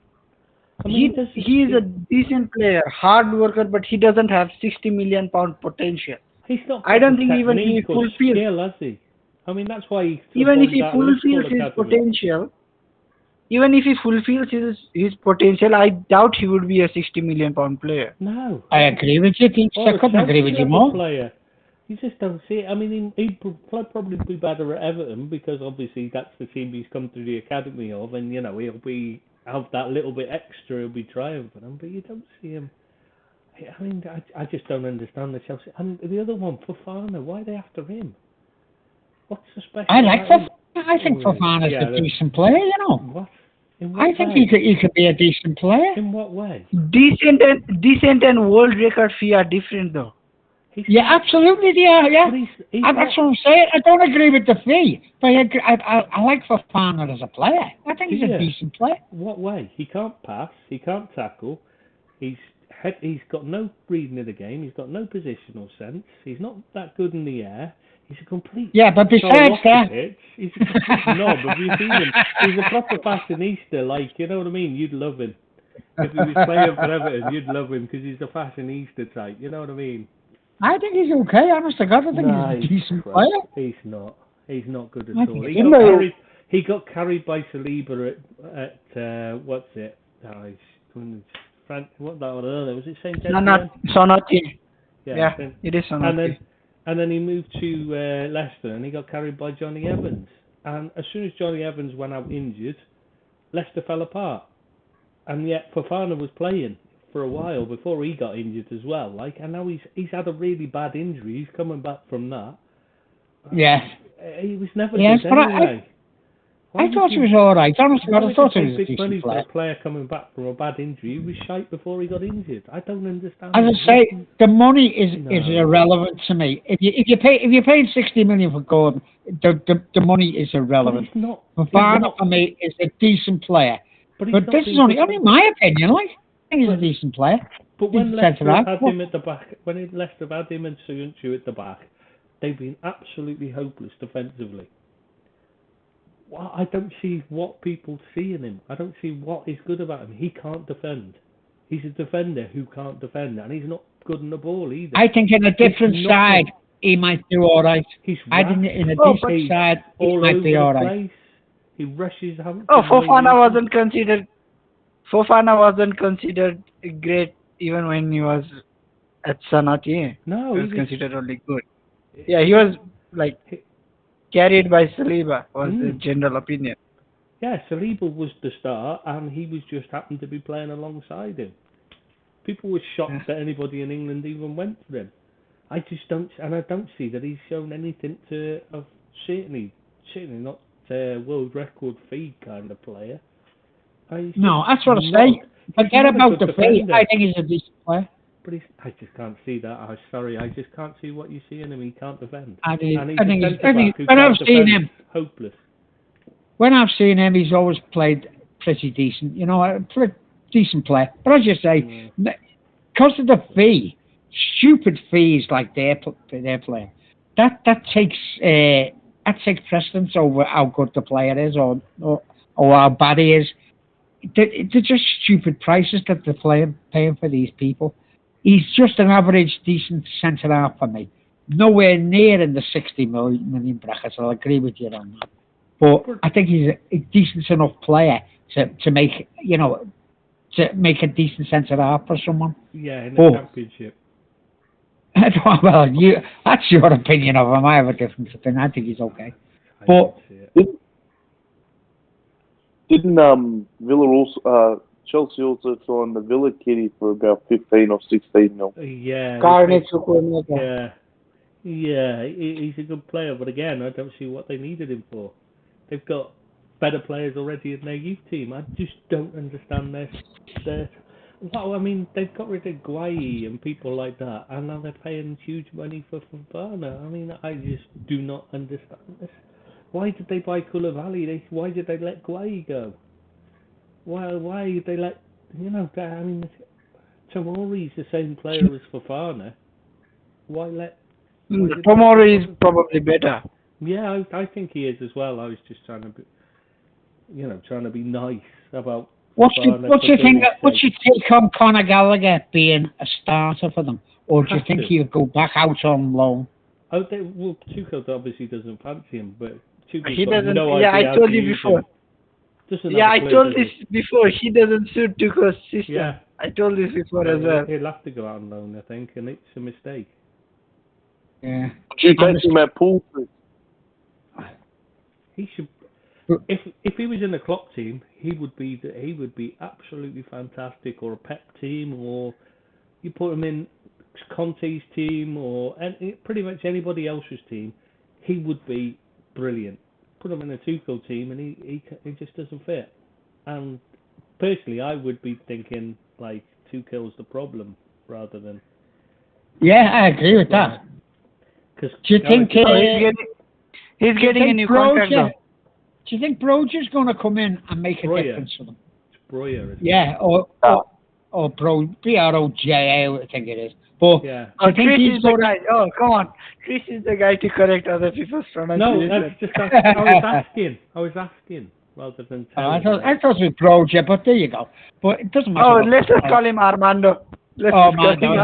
I mean, he is a decent player, hard worker, but he doesn't have 60 million pound potential. He's not. I don't think even he fulfills. Skill, has he? I mean, that's why even if he fulfills his potential. Even if he fulfills his potential, I doubt he would be a 60 million pound player. No. I agree with you. I couldn't agree with you more. Player. You just don't see it. I mean, he'd probably be better at Everton because obviously that's the team he's come through the academy of, and he'll have that little bit extra. He'll be trying for them, but you don't see him. I mean, I just don't understand the Chelsea. And the other one, Fofana, why are they after him? What's the special? I like Fofana. I think Fofana's a decent player, What? I think he could be a decent player. In what way? Decent and world record fee are different, though. Absolutely, they are. Yeah, that's what I'm saying. I don't agree with the fee, but I like Fofana as a player. I think he's a decent player. What way? He can't pass. He can't tackle. He's got no reading of the game. He's got no positional sense. He's not that good in the air. He's a complete. Yeah, but besides that, he's a complete knob. Have you seen him? He's a proper fashionista. Like, you know what I mean? You'd love him if he was playing for Everton. You'd love him because he's a fashionista type. You know what I mean? I think he's okay, honest to God. I think he's a decent player. He's not. He's not good at I all. think He got carried by Saliba at what's it? What that was it? Saint Etienne? Sonati. Yeah, it is Sonati. And then he moved to Leicester, and he got carried by Johnny Evans. And as soon as Johnny Evans went out injured, Leicester fell apart. And yet Fofana was playing for a while before he got injured as well. And now he's had a really bad injury. He's coming back from that. Yes. He was never good but anyway. I thought he was all right. Honestly, I thought he was a decent player. For a player coming back from a bad injury, he was shite before he got injured. I don't understand. As I say, the money is irrelevant to me. If you're paying 60 million for Gordon, the money is irrelevant. Fofana for me is a decent player, but this is only my opinion. I think he's a decent player. But when Leicester had him at the back, when Leicester had him and Söyüncü at the back, they've been absolutely hopeless defensively. Well, I don't see what people see in him. I don't see what is good about him. He can't defend. He's a defender who can't defend, and he's not good on the ball either. I think in a different side, he might do all right. I think in a different side, he might be all right. He rushes. Fofana wasn't considered. Fofana wasn't considered great even when he was at Sonati. No, he was considered only good. Yeah, he was carried by Saliba was the general opinion. Yeah, Saliba was the star, and he was just happened to be playing alongside him. People were shocked that anybody in England even went for him. I just don't, and I don't see that he's shown anything of certainly not a world record fee kind of player. No, that's what I say. Forget about the fee. I think he's a decent player. But I just can't see that. I'm sorry, I just can't see what you see in him. He can't defend. I think when I've seen him, hopeless. When I've seen him, he's always played pretty decent. A decent player. But as you say, because of the fee, stupid fees like they're playing, that takes precedence over how good the player is or how bad he is. They're just stupid prices that they're paying for these people. He's just an average, decent centre-half for me. Nowhere near in the 60 million brackets. I'll agree with you on that. But I think he's a decent enough player to make a decent centre-half for someone. Yeah, in the Championship. Well, that's your opinion of him. I have a different opinion. I think he's okay. Didn't Villa also... Chelsea also signed the Villa kitty for about 15 or 16 mil. Yeah. Yeah, he's a good player, but again, I don't see what they needed him for. They've got better players already in their youth team. I just don't understand their well, I mean, they've got rid of Guayi and people like that, and now they're paying huge money for Fofana. I mean, I just do not understand this. Why did they buy Koulibaly? Why did they let Guayi go? Why did they let, I mean, Tomori's the same player as Fofana. Why let... Tomori is probably better. Yeah, I think he is as well. I was just trying to be nice about... What's your take on Conor Gallagher being a starter for them? Or do you think he'll go back out on loan? Tuchel obviously doesn't fancy him, but he doesn't. I told you before. I told this before. He doesn't suit Tuchel's system. Yeah. I told this before as well. He'll have to go out on loan, I think, and it's a mistake. Yeah. Do you take him at Poultry? He should. If he was in the Klopp team, he would be absolutely fantastic, or a Pep team, or you put him in Conte's team, or pretty much anybody else's team, he would be brilliant. Put him in a Tuchel team, and he just doesn't fit. And personally, I would be thinking like Tuchel's the problem rather than. Yeah, I agree with that. Do you think he's getting a new contract though? Do you think Broger's going to come in and make a difference for them? It's Breuer. Yeah, or B-R-O-J-A, I think it is. But yeah. Chris is the guy. Oh, come on. Chris is the guy to correct other people's pronunciation. No, that's just I was asking rather than telling. I thought it was Broger, but there you go. But it doesn't matter. Oh, let's just call him Armando. Armando.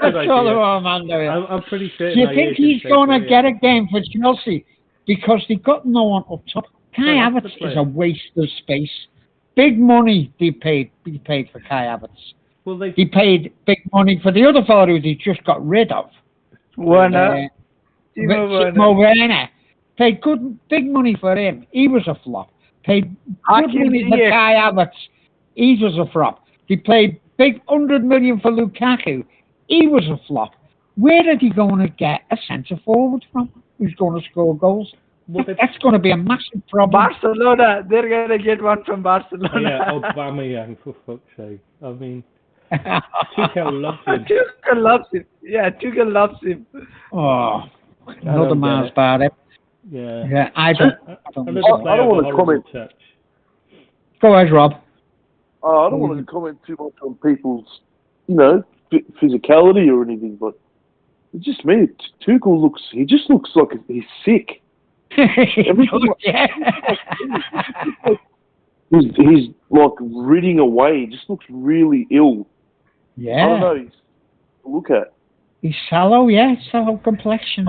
Let's call him Armando. I'm pretty certain. Do you think he's going to get a game for Chelsea? Because they've got no one up top. Kai Havertz is a waste of space. Big money they paid for Kai Havertz. Well, they paid big money for the other fellow who they just got rid of. Werner. Timo Werner. Paid big money for him. He was a flop. Paid good money for Kai Havertz. He was a flop. They paid big 100 million for Lukaku. He was a flop. Where are they going to get a centre forward from who's going to score goals? Well, that's going to be a massive problem. Barcelona. They're going to get one from Barcelona. Yeah, Aubameyang, for fuck's sake. I mean, Tuchel loves him. Tuchel loves him. Yeah, Tuchel loves him. Oh, another man's bad. Yeah. I don't want to comment. Go ahead, Rob. I don't want to comment too much on people's, physicality or anything, but it's just me. Tuchel looks like he's sick. He's like reading away. He just looks really ill. Yeah. I don't know. Look at. He's sallow, sallow complexion.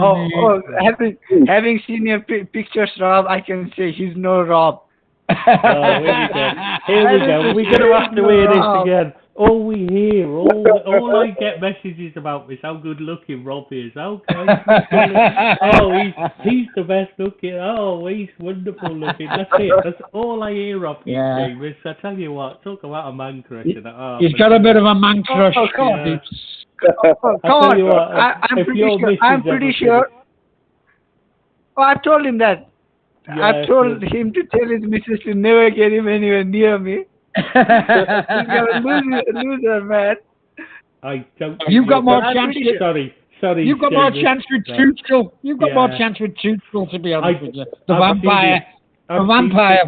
Having seen your pictures, Rob, I can say he's no Rob. Here we go. We're going to have to hear this again. All we hear, all I get messages about is how good looking Rob is. Okay. He's the best looking. Oh, he's wonderful looking. That's it. That's all I hear of you, James. I tell you what, talk about a man crush. He's got a bit of a man crush. Come on. I'm pretty sure. Oh, I told him that. I told him to tell his missus to never get him anywhere near me. He's gonna lose her, man. I don't. You've got more chance. Sorry. You've got more chance with Tuchel. You've got more chance with Tuchel, to be honest with you. The vampire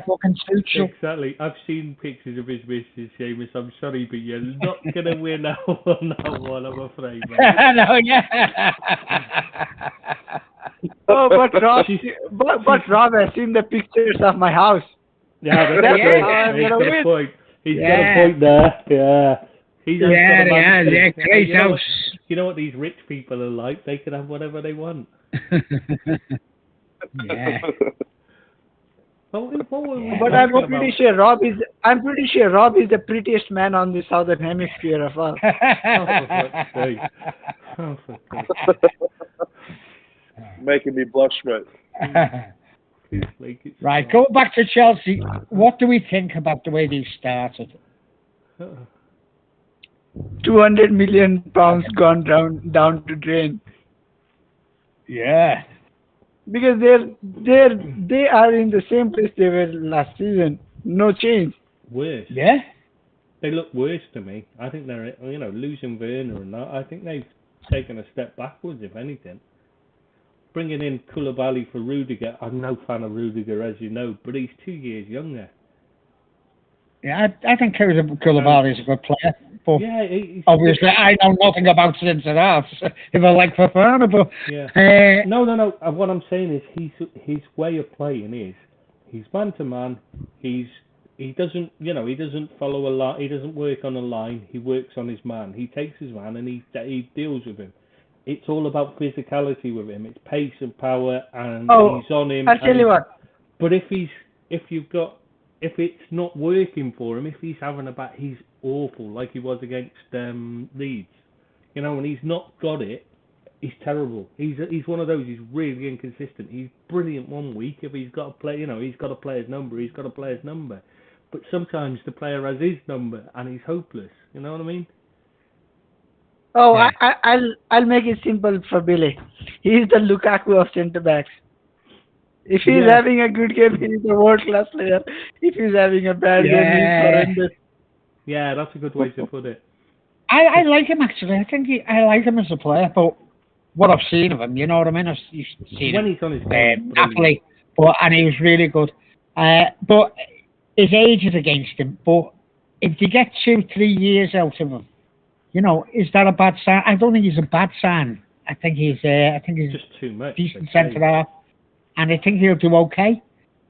fucking Tuchel. Exactly. I've seen pictures of his missus, Seamus. I'm sorry, but you're not gonna win on that one, I'm afraid. No, but Rob has seen the pictures of my house. Yeah, he's got a point. He's got a point there. Yeah. He's great house. You know what these rich people are like? They can have whatever they want. Yeah. But I'm pretty sure Rob is the prettiest man on the southern hemisphere of us. Making me blush, mate. Right, go back to Chelsea. What do we think about the way they started? 200 million pounds gone down to drain. Yeah. Because they are in the same place they were last season. No change. Worse. Yeah. They look worse to me. I think they're losing Werner and that. I think they've taken a step backwards, if anything. Bringing in Koulibaly for Rudiger. I'm no fan of Rudiger, as you know, but he's 2 years younger. Yeah, I think Koulibaly is a good player. But obviously, I know nothing about centre halves. If I like Fofana, but no. What I'm saying is his way of playing is he's man to man. He doesn't follow a line. He doesn't work on a line. He works on his man. He takes his man and he deals with him. It's all about physicality with him. It's pace and power, and he's on him. I'll tell you what. But if it's not working for him, if he's having a bat, he's awful, like he was against Leeds. When he's not got it, he's terrible. He's one of those. He's really inconsistent. He's brilliant one week if he's got to play. He's got to play his number. He's got to play his number. But sometimes the player has his number and he's hopeless. You know what I mean? Oh, yeah. I'll make it simple for Billy. He's the Lukaku of centre backs. If he's having a good game, he's a world-class player. If he's having a bad game, he's horrendous. Yeah, that's a good way to put it. I like him, actually. I like him as a player, but what I've seen of him, you know what I mean? I've seen when him he's on his game, athlete, and he was really good. But his age is against him. But if you get 2-3 years out of him, is that a bad sign? I don't think he's a bad sign. I think he's just too much. Decent centre half, and I think he'll do okay.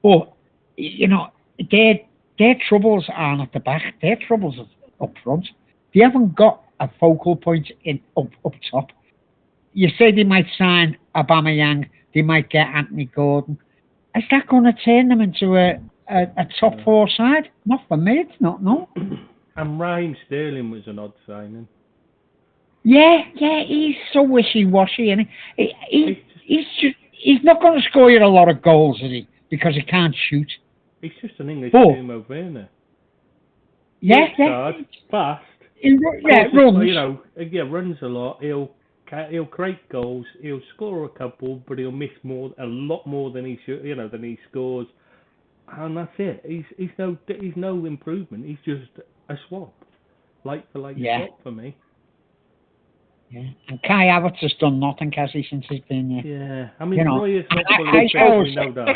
But their troubles aren't at the back. Their troubles are up front. They haven't got a focal point in up top. You say they might sign Aubameyang, they might get Anthony Gordon. Is that going to turn them into a top four side? Not for me, it's not, no. And Raheem Sterling was an odd signing. Yeah, he's so wishy-washy, and he's not going to score you a lot of goals, is he? Because he can't shoot. He's just an English Timo Werner. Yeah. Fast. Runs. Runs a lot. He'll create goals. He'll score a couple, but he'll miss a lot more than he should. Than he scores, and that's it. He's no improvement. He's just a swap, like for like swap for me. Yeah, and Kai Havertz has done nothing, has he, since he's been here? Yeah, I mean, Neuer's not fully fit, we know that.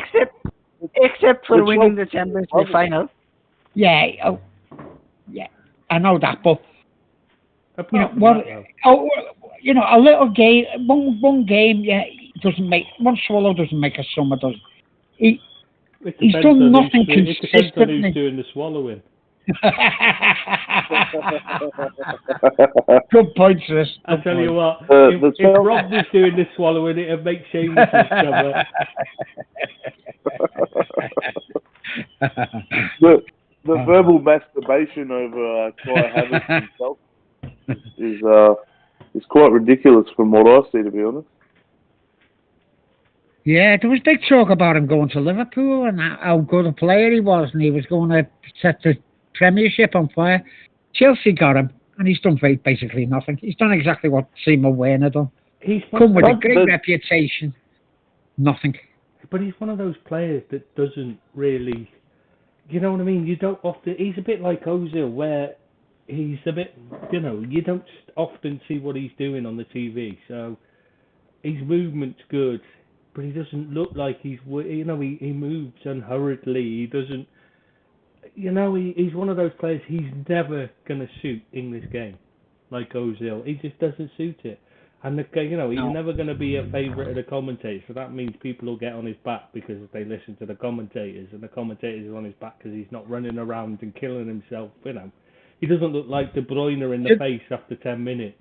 Except for winning the Champions League final. Yeah, I know that, but a little game, one game, doesn't make one swallow doesn't make a summer, does he? He's done nothing consistently. It depends on who's doing the swallowing. Good point, Chris. I tell you what, if Rob was doing the swallowing, it'd make Seamus cover. The verbal masturbation over Kai Havertz himself is quite ridiculous from what I see, to be honest. Yeah, there was big talk about him going to Liverpool and how good a player he was, and he was going to set the Premiership on fire. Chelsea got him, and he's done basically nothing. He's done exactly what Timo Werner done. He's come with a great reputation. Nothing. But he's one of those players that doesn't really, you know what I mean? You don't often. He's a bit like Ozil, where he's a bit, you don't often see what he's doing on the TV. So his movement's good, but he doesn't look like he moves unhurriedly. He doesn't. He's one of those players, he's never going to suit English game, like Ozil. He just doesn't suit it. And, he's never going to be a favourite of the commentators, so that means people will get on his back because they listen to the commentators, and the commentators are on his back because he's not running around and killing himself, He doesn't look like De Bruyne in the face after 10 minutes.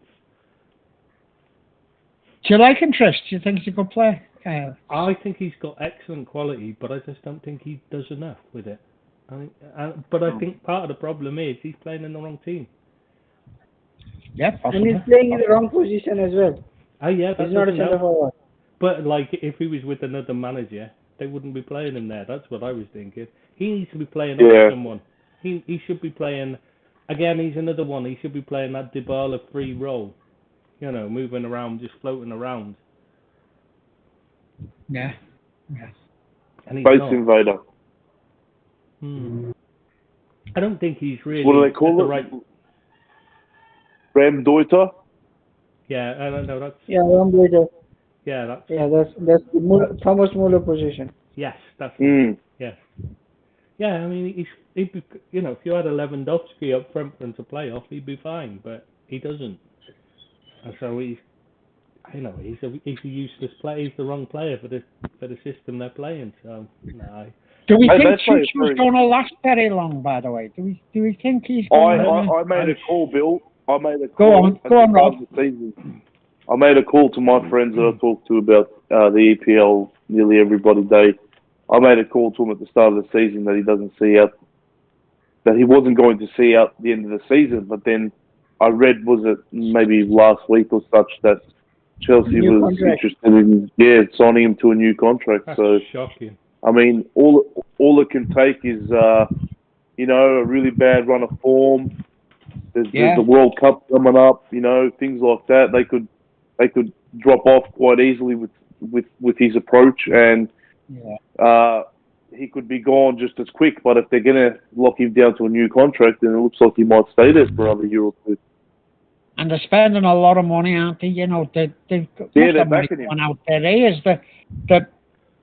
Do you like him, Trish? Do you think he's a good player? I think he's got excellent quality, but I just don't think he does enough with it. But I think part of the problem is he's playing in the wrong team. Yeah, possibly. And he's playing in the wrong position as well. Oh yeah, he's not a centre forward. But if he was with another manager, they wouldn't be playing him there. That's what I was thinking. He needs to be playing off someone. He should be playing. Again, he's another one. He should be playing that Dybala free role. Moving around, just floating around. Yeah. And he's Space not. invader. I don't think he's really. What do they call it? Right... Ram Deuter? Yeah, I don't know. Ram Deuter. Yeah, that's the Thomas Muller position. Yes, that's it. Yes. Yeah, I mean, he'd be, if you had a Lewandowski up front for him to play off, he'd be fine, but he doesn't. And so he's a useless player. He's the wrong player for the system they're playing. So no. Do we think Chelsea going to last very long? By the way, do we think he's? I made a call, Bill. I made a call. Go on, Rob. I made a call to my friends that I talk to about the EPL nearly every bloody day. I made a call to him at the start of the season that he wasn't going to see out the end of the season. But then I read, was it maybe last week or such, that Chelsea was interested in signing him to a new contract. That's so shocking. I mean, all it can take is a really bad run of form. There's the World Cup coming up, things like that. They could drop off quite easily with his approach, and he could be gone just as quick. But if they're gonna lock him down to a new contract, then it looks like he might stay there for another year or two. And they're spending a lot of money, aren't they? They've they're backing him. Out there is the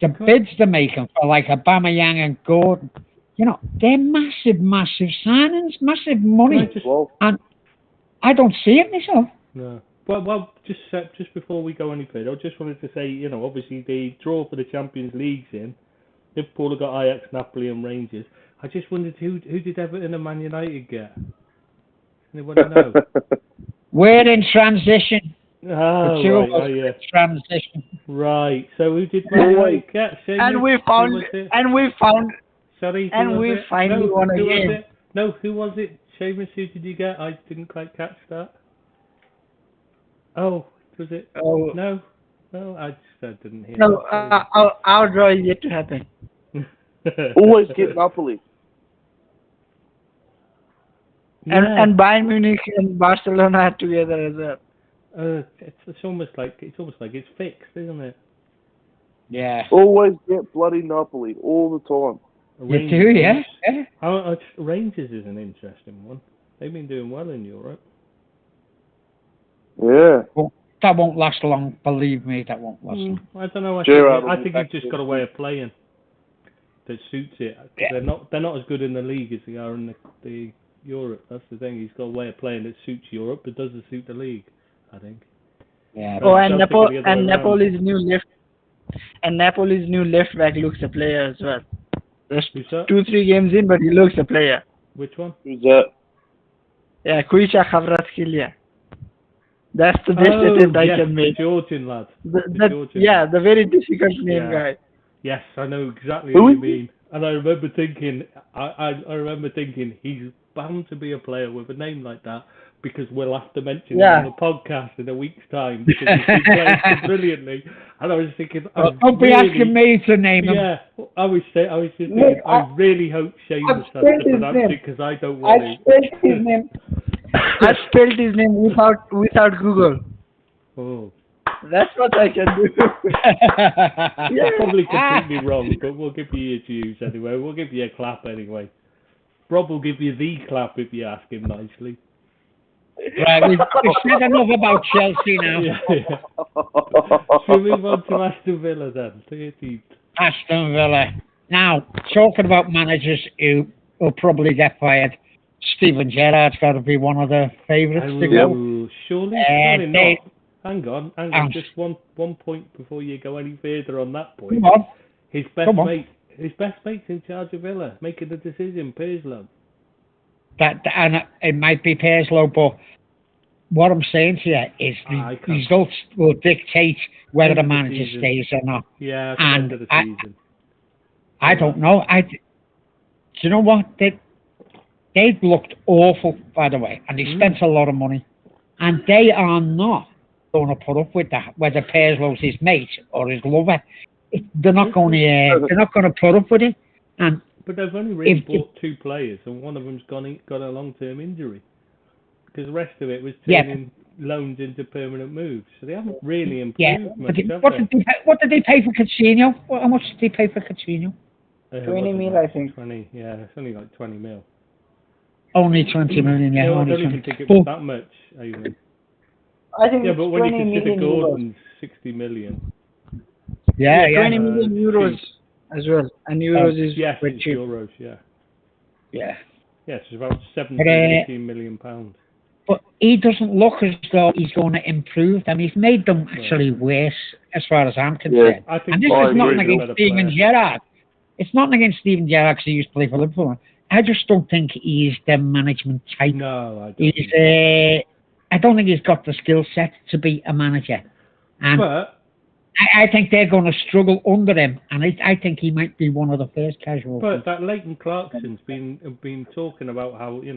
bids they're making for like Aubameyang and Gordon. They're massive signings, massive money, and I don't see it myself. No. Well, just before we go any further, I just wanted to say, obviously the draw for the Champions League's in. Liverpool have got Ajax, Napoli, and Rangers. I just wondered who did Everton and Man United get? Anyone know? We're in transition. Oh, right. Transition. Right. So who did my get? And we found. Sorry. And we finally won a game. No, who was it? Seamus, who did you get? I didn't quite catch that. Oh, was it? Oh. No, I didn't hear. No, our draw is yet to happen. Always get Napoli. And Bayern Munich and Barcelona are together as well. It's almost like it's fixed, isn't it? Yeah. Always get bloody Napoli all the time. You do, yeah. Rangers is an interesting one. They've been doing well in Europe. Yeah. Well, that won't last long. Believe me, that won't last long. I don't know. I think he's just got a way of playing that suits it. Yeah. They're not as good in the league as they are in the Europe. That's the thing. He's got a way of playing that suits Europe, but doesn't suit the league, I think. Yeah. Oh, and Napoli's new left back looks a player as well. There's 2-3 games in, but he looks a player. Which one? Who's that? Yeah, Kuisha Kvaratskhelia. That's the best attempt I can make. The Georgian lad. The very difficult name guy. Yes, I know exactly what you mean. And I remember thinking, he's bound to be a player with a name like that, because we'll have to mention him on the podcast in a week's time, because he's playing so brilliantly. And I was thinking, don't be asking me to name him. Yeah, I was just thinking, I really hope Seamus has to pronounce it, because I don't want to. I spelled his name without Google. Oh. That's what I can do. Yeah. Probably completely wrong, but we'll give you your dues anyway. We'll give you a clap anyway. Rob will give you the clap if you ask him nicely. Right, we've said enough about Chelsea now. Should we move on to Aston Villa then? Aston Villa. Now, talking about managers who will probably get fired, Steven Gerrard's got to be one of the favourites to go. Surely not. Hang on. Just one point before you go any further on that point. Come on. His best mate's in charge of Villa, making the decision, Perslow. And it might be Perslow, but what I'm saying to you is the results will dictate whether the manager stays or not. Yeah, and the season. I don't know. Do you know what? They've looked awful, by the way, and they spent a lot of money, and they are not going to put up with that, whether Perslow's his mate or his lover. They're not going to put up with it. But they've only really bought 2 players, and one of them's got a long-term injury. Because the rest of it was turning loans into permanent moves. So they haven't really improved much. What did they pay for Coutinho? How much did they pay for Coutinho? 20 mil, I think. 20, yeah, it's only like 20 mil. Only 20 million, yeah. No, I don't even think it was that much, even. I think but when you consider Gordon's euros. 60 million. Yeah. 20 million euros as well. And euros is it's euros, yeah. Yeah. Yes, it's about 18 million pounds. But he doesn't look as though he's going to improve them. He's made them actually worse, as far as I'm concerned. Yeah, and this is nothing against Steven Gerrard. It's nothing against Steven Gerrard because he used to play for Liverpool. I just don't think he's the management type. No, I don't think he's got the skill set to be a manager. And but I think they're going to struggle under him, and I think he might be one of the first casualties. But that Leighton Clarkson's been talking about how the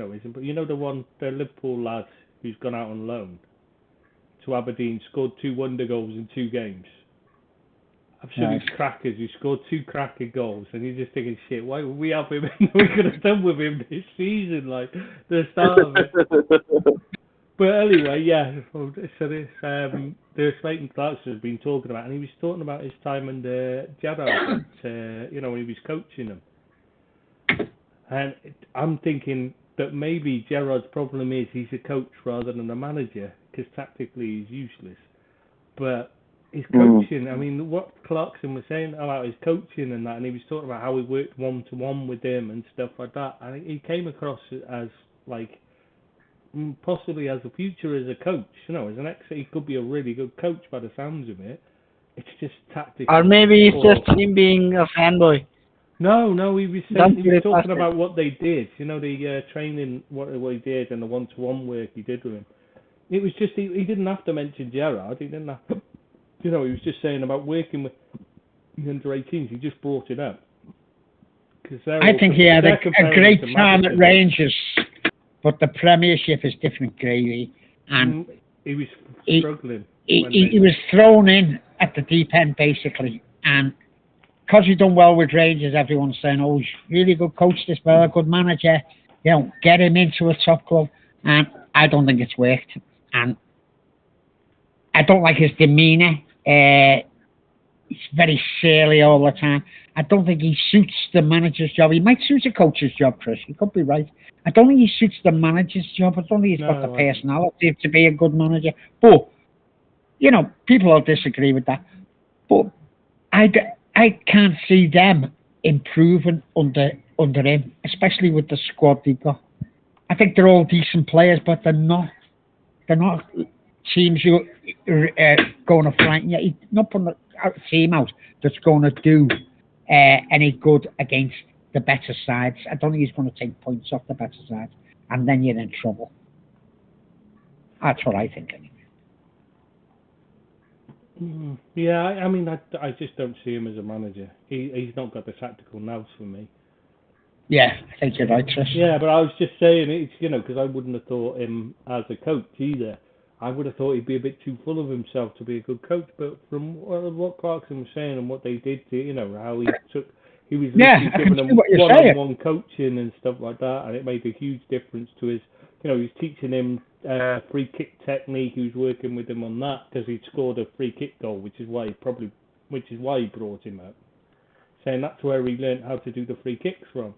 Liverpool lad who's gone out on loan to Aberdeen, scored 2 wonder goals in 2 games. Absolute crackers. He scored 2 cracker goals, and you're just thinking, shit, why would we have him? We could have done with him this season, like the start of it. But anyway, so this the Leighton Clarkson has been talking about, and he was talking about his time under Gerrard, when he was coaching him. And I'm thinking that maybe Gerrard's problem is he's a coach rather than a manager, because tactically he's useless. But his coaching, I mean, what Clarkson was saying about his coaching and that, and he was talking about how he worked one-to-one with him and stuff like that, and he came across as like possibly as a future as a coach, as an he could be a really good coach by the sounds of it. It's just tactical. Or maybe it's just him being a fanboy. No, he was talking about what they did. The training, what he did, and the one-to-one work he did with him. It was just he didn't have to mention Gerrard. He didn't have to, he was just saying about working with the under-18s. He just brought it up. I think he had a great time at Rangers, but the Premiership is different gravy, and he was struggling. He was thrown in at the deep end basically, and because he'd done well with Rangers, everyone's saying, "Oh, he's really good coach, this well, a good manager. Get him into a top club." And I don't think it's worked, and I don't like his demeanour. He's very surly all the time. I don't think he suits the manager's job. He might suit a coach's job, Chris. You could be right. I don't think he suits the manager's job. I don't think he's got the personality to be a good manager. But, people will disagree with that. But I can't see them improving under him, especially with the squad they've got. I think they're all decent players, but they're not teams who are going to frighten you. He's not putting a team out that's going to do any good against the better sides. I don't think he's going to take points off the better sides, and then you're in trouble. That's what I think. Yeah, I mean, I just don't see him as a manager. He's not got the tactical nous for me. Yeah, I think you're right, Trish. Yeah, but I was just saying, it's because I wouldn't have thought him as a coach either. I would have thought he'd be a bit too full of himself to be a good coach. But from what Clarkson was saying and what they did to, how he was giving them one-on-one coaching and stuff like that, and it made a huge difference to his. He was teaching him free kick technique. He was working with him on that because he'd scored a free kick goal, which is why he brought him out, saying that's where he learned how to do the free kicks from.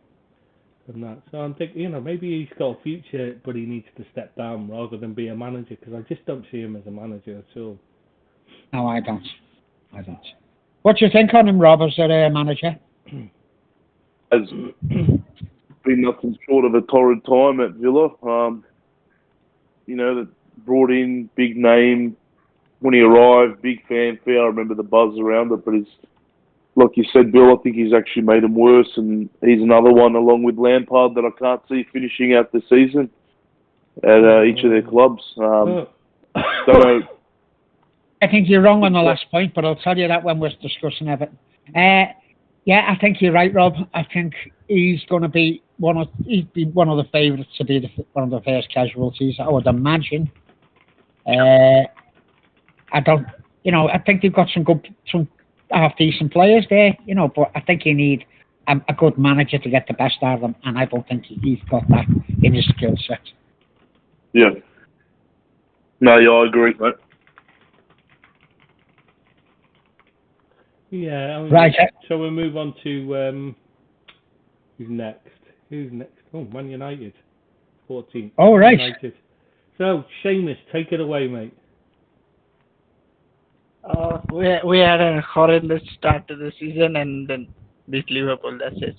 And that. So I'm thinking, maybe he's got a future, but he needs to step down rather than be a manager, because I just don't see him as a manager at all. No, I don't. What do you think on him, Rob, as a manager? Has been nothing short of a torrid time at Villa. That brought in big name when he arrived, big fanfare. I remember the buzz around it, but like you said, Bill, I think he's actually made him worse, and he's another one, along with Lampard, that I can't see finishing out the season at each of their clubs. Don't know. I think you're wrong on the last point, but I'll tell you that when we're discussing Everton. Yeah, I think you're right, Rob. I think he's going to be one of the favourites to be one of the first casualties, I would imagine. I think they've got some half-decent players there, but I think you need a good manager to get the best out of them, and I don't think he's got that in his skill set. Yeah. No, yeah, I agree, mate. Yeah, right. So we'll move on to who's next? Oh, Man United, 14th. Oh, right. United. So, Seamus, take it away, mate. We had a horrendous start to the season and then beat Liverpool. That's it.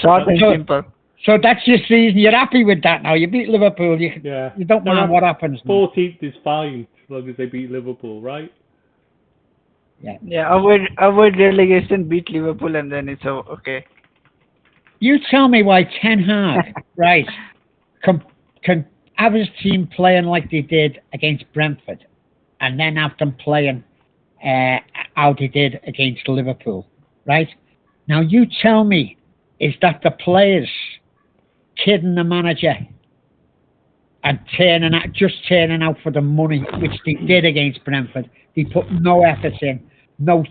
Short and simple. So that's your season. You're happy with that now. You beat Liverpool. You don't mind what happens. 14th is fine as long as they beat Liverpool, right? Yeah. Avoid relegation, beat Liverpool, and then it's okay. You tell me why Ten Hag, right, can have his team playing like they did against Brentford, and then have them playing how they did against Liverpool, right? Now you tell me, is that the players kidding the manager and turning out for the money, which they did against Brentford? They put no effort in, no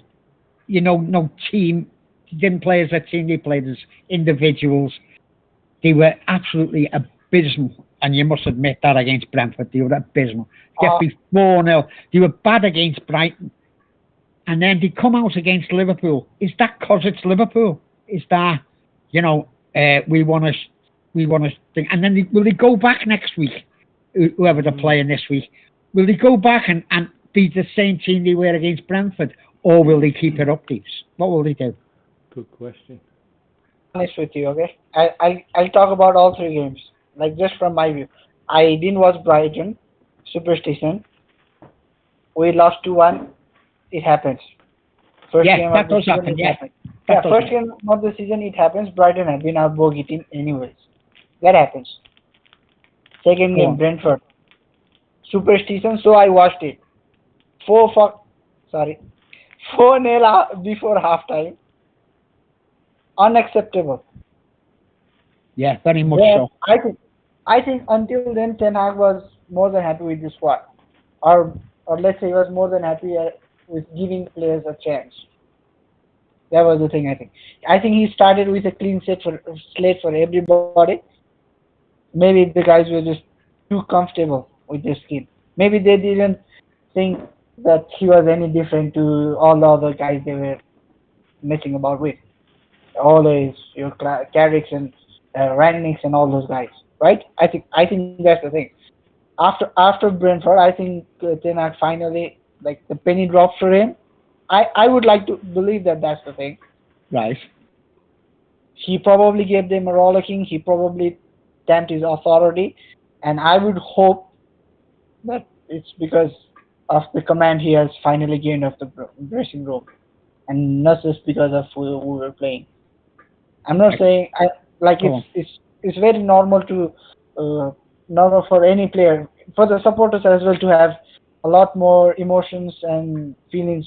team. They didn't play as a team. They played as individuals. They were absolutely abysmal. And you must admit that against Brentford, they were abysmal. Get beat 4-0. They were bad against Brighton. And then they come out against Liverpool. Is that because it's Liverpool? Is that, we want to think. And then will they go back next week, whoever they're playing this week? Will they go back and be the same team they were against Brentford? Or will they keep it up, Deeps? What will they do? Good question. Honest with you, okay? I'll talk about all three games. Like, just from my view. I didn't watch Brighton. Superstition. We lost 2-1. It happens. First game of the season, it happens. First game of the season, it happens. Brighton had been our bogey team anyways. That happens. Second game, Brentford. Superstition, so I watched it. 4-0 before halftime. Unacceptable. Yeah, very much so. I think until then, Ten Hag was more than happy with the squad, or let's say he was more than happy with giving players a chance. That was the thing. I think he started with a clean slate for everybody. Maybe the guys were just too comfortable with their skin. Maybe they didn't think that he was any different to all the other guys they were messing about with. Always your Carricks and Rangnicks and all those guys, right? I think that's the thing. After Brentford, I think Ten Hag finally, like, the penny dropped for him. I would like to believe that that's the thing. Right. He probably gave them a rollicking. He probably stamped his authority, and I would hope that it's because of the command he has finally gained of the dressing room, and not just because of who we were playing. I'm not saying it's very normal for any player, for the supporters as well, to have a lot more emotions and feelings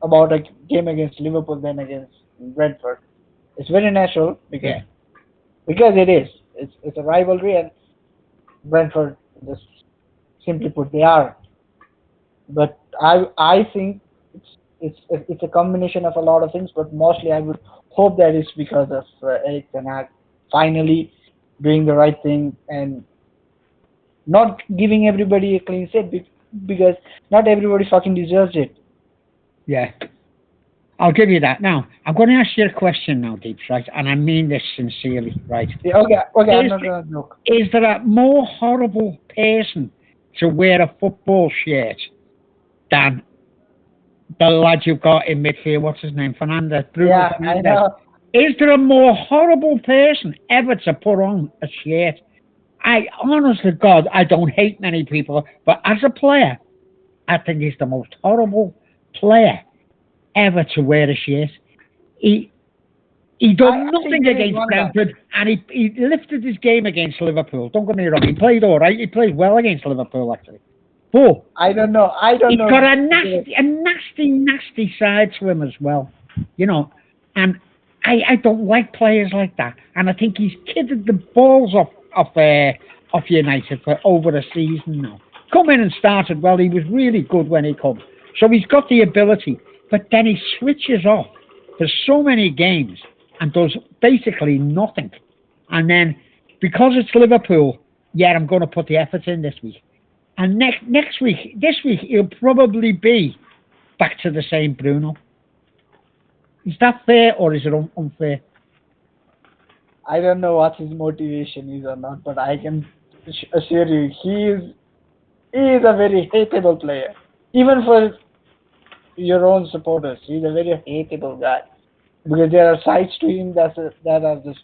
about a game against Liverpool than against Brentford. It's very natural because it is. It's a rivalry, and Brentford, just simply put, they are. But I think it's a combination of a lot of things, but mostly I would hope that it's because of Erik ten Hag finally doing the right thing and not giving everybody a clean slate, because not everybody fucking deserves it. Yeah. I'll give you that. Now, I'm going to ask you a question now, Deeps, right? And I mean this sincerely, right? Yeah, okay, I'm not going to joke. Is there a more horrible person to wear a football shirt than the lad you've got in midfield? What's his name? Bruno Fernandes. I know. Is there a more horrible person ever to put on a shirt? I, honest to God, I don't hate many people, but as a player, I think he's the most horrible player ever to wear a shirt. He done nothing against Brentford, and he lifted his game against Liverpool. Don't get me wrong, he played all right. He played well against Liverpool, actually. But I don't know. He's got a nasty side to him as well, you know. And I don't like players like that. And I think he's kidded the balls off United for over a season now. Come in and started well. He was really good when he come. So he's got the ability. But then he switches off for so many games and does basically nothing. And then, because it's Liverpool, I'm going to put the effort in this week. And this week, he'll probably be back to the same Bruno. Is that fair, or is it unfair? I don't know what his motivation is or not, but I can assure you, he is a very hateable player. Even for your own supporters, he's a very hateable guy. Because there are sides to him that are just,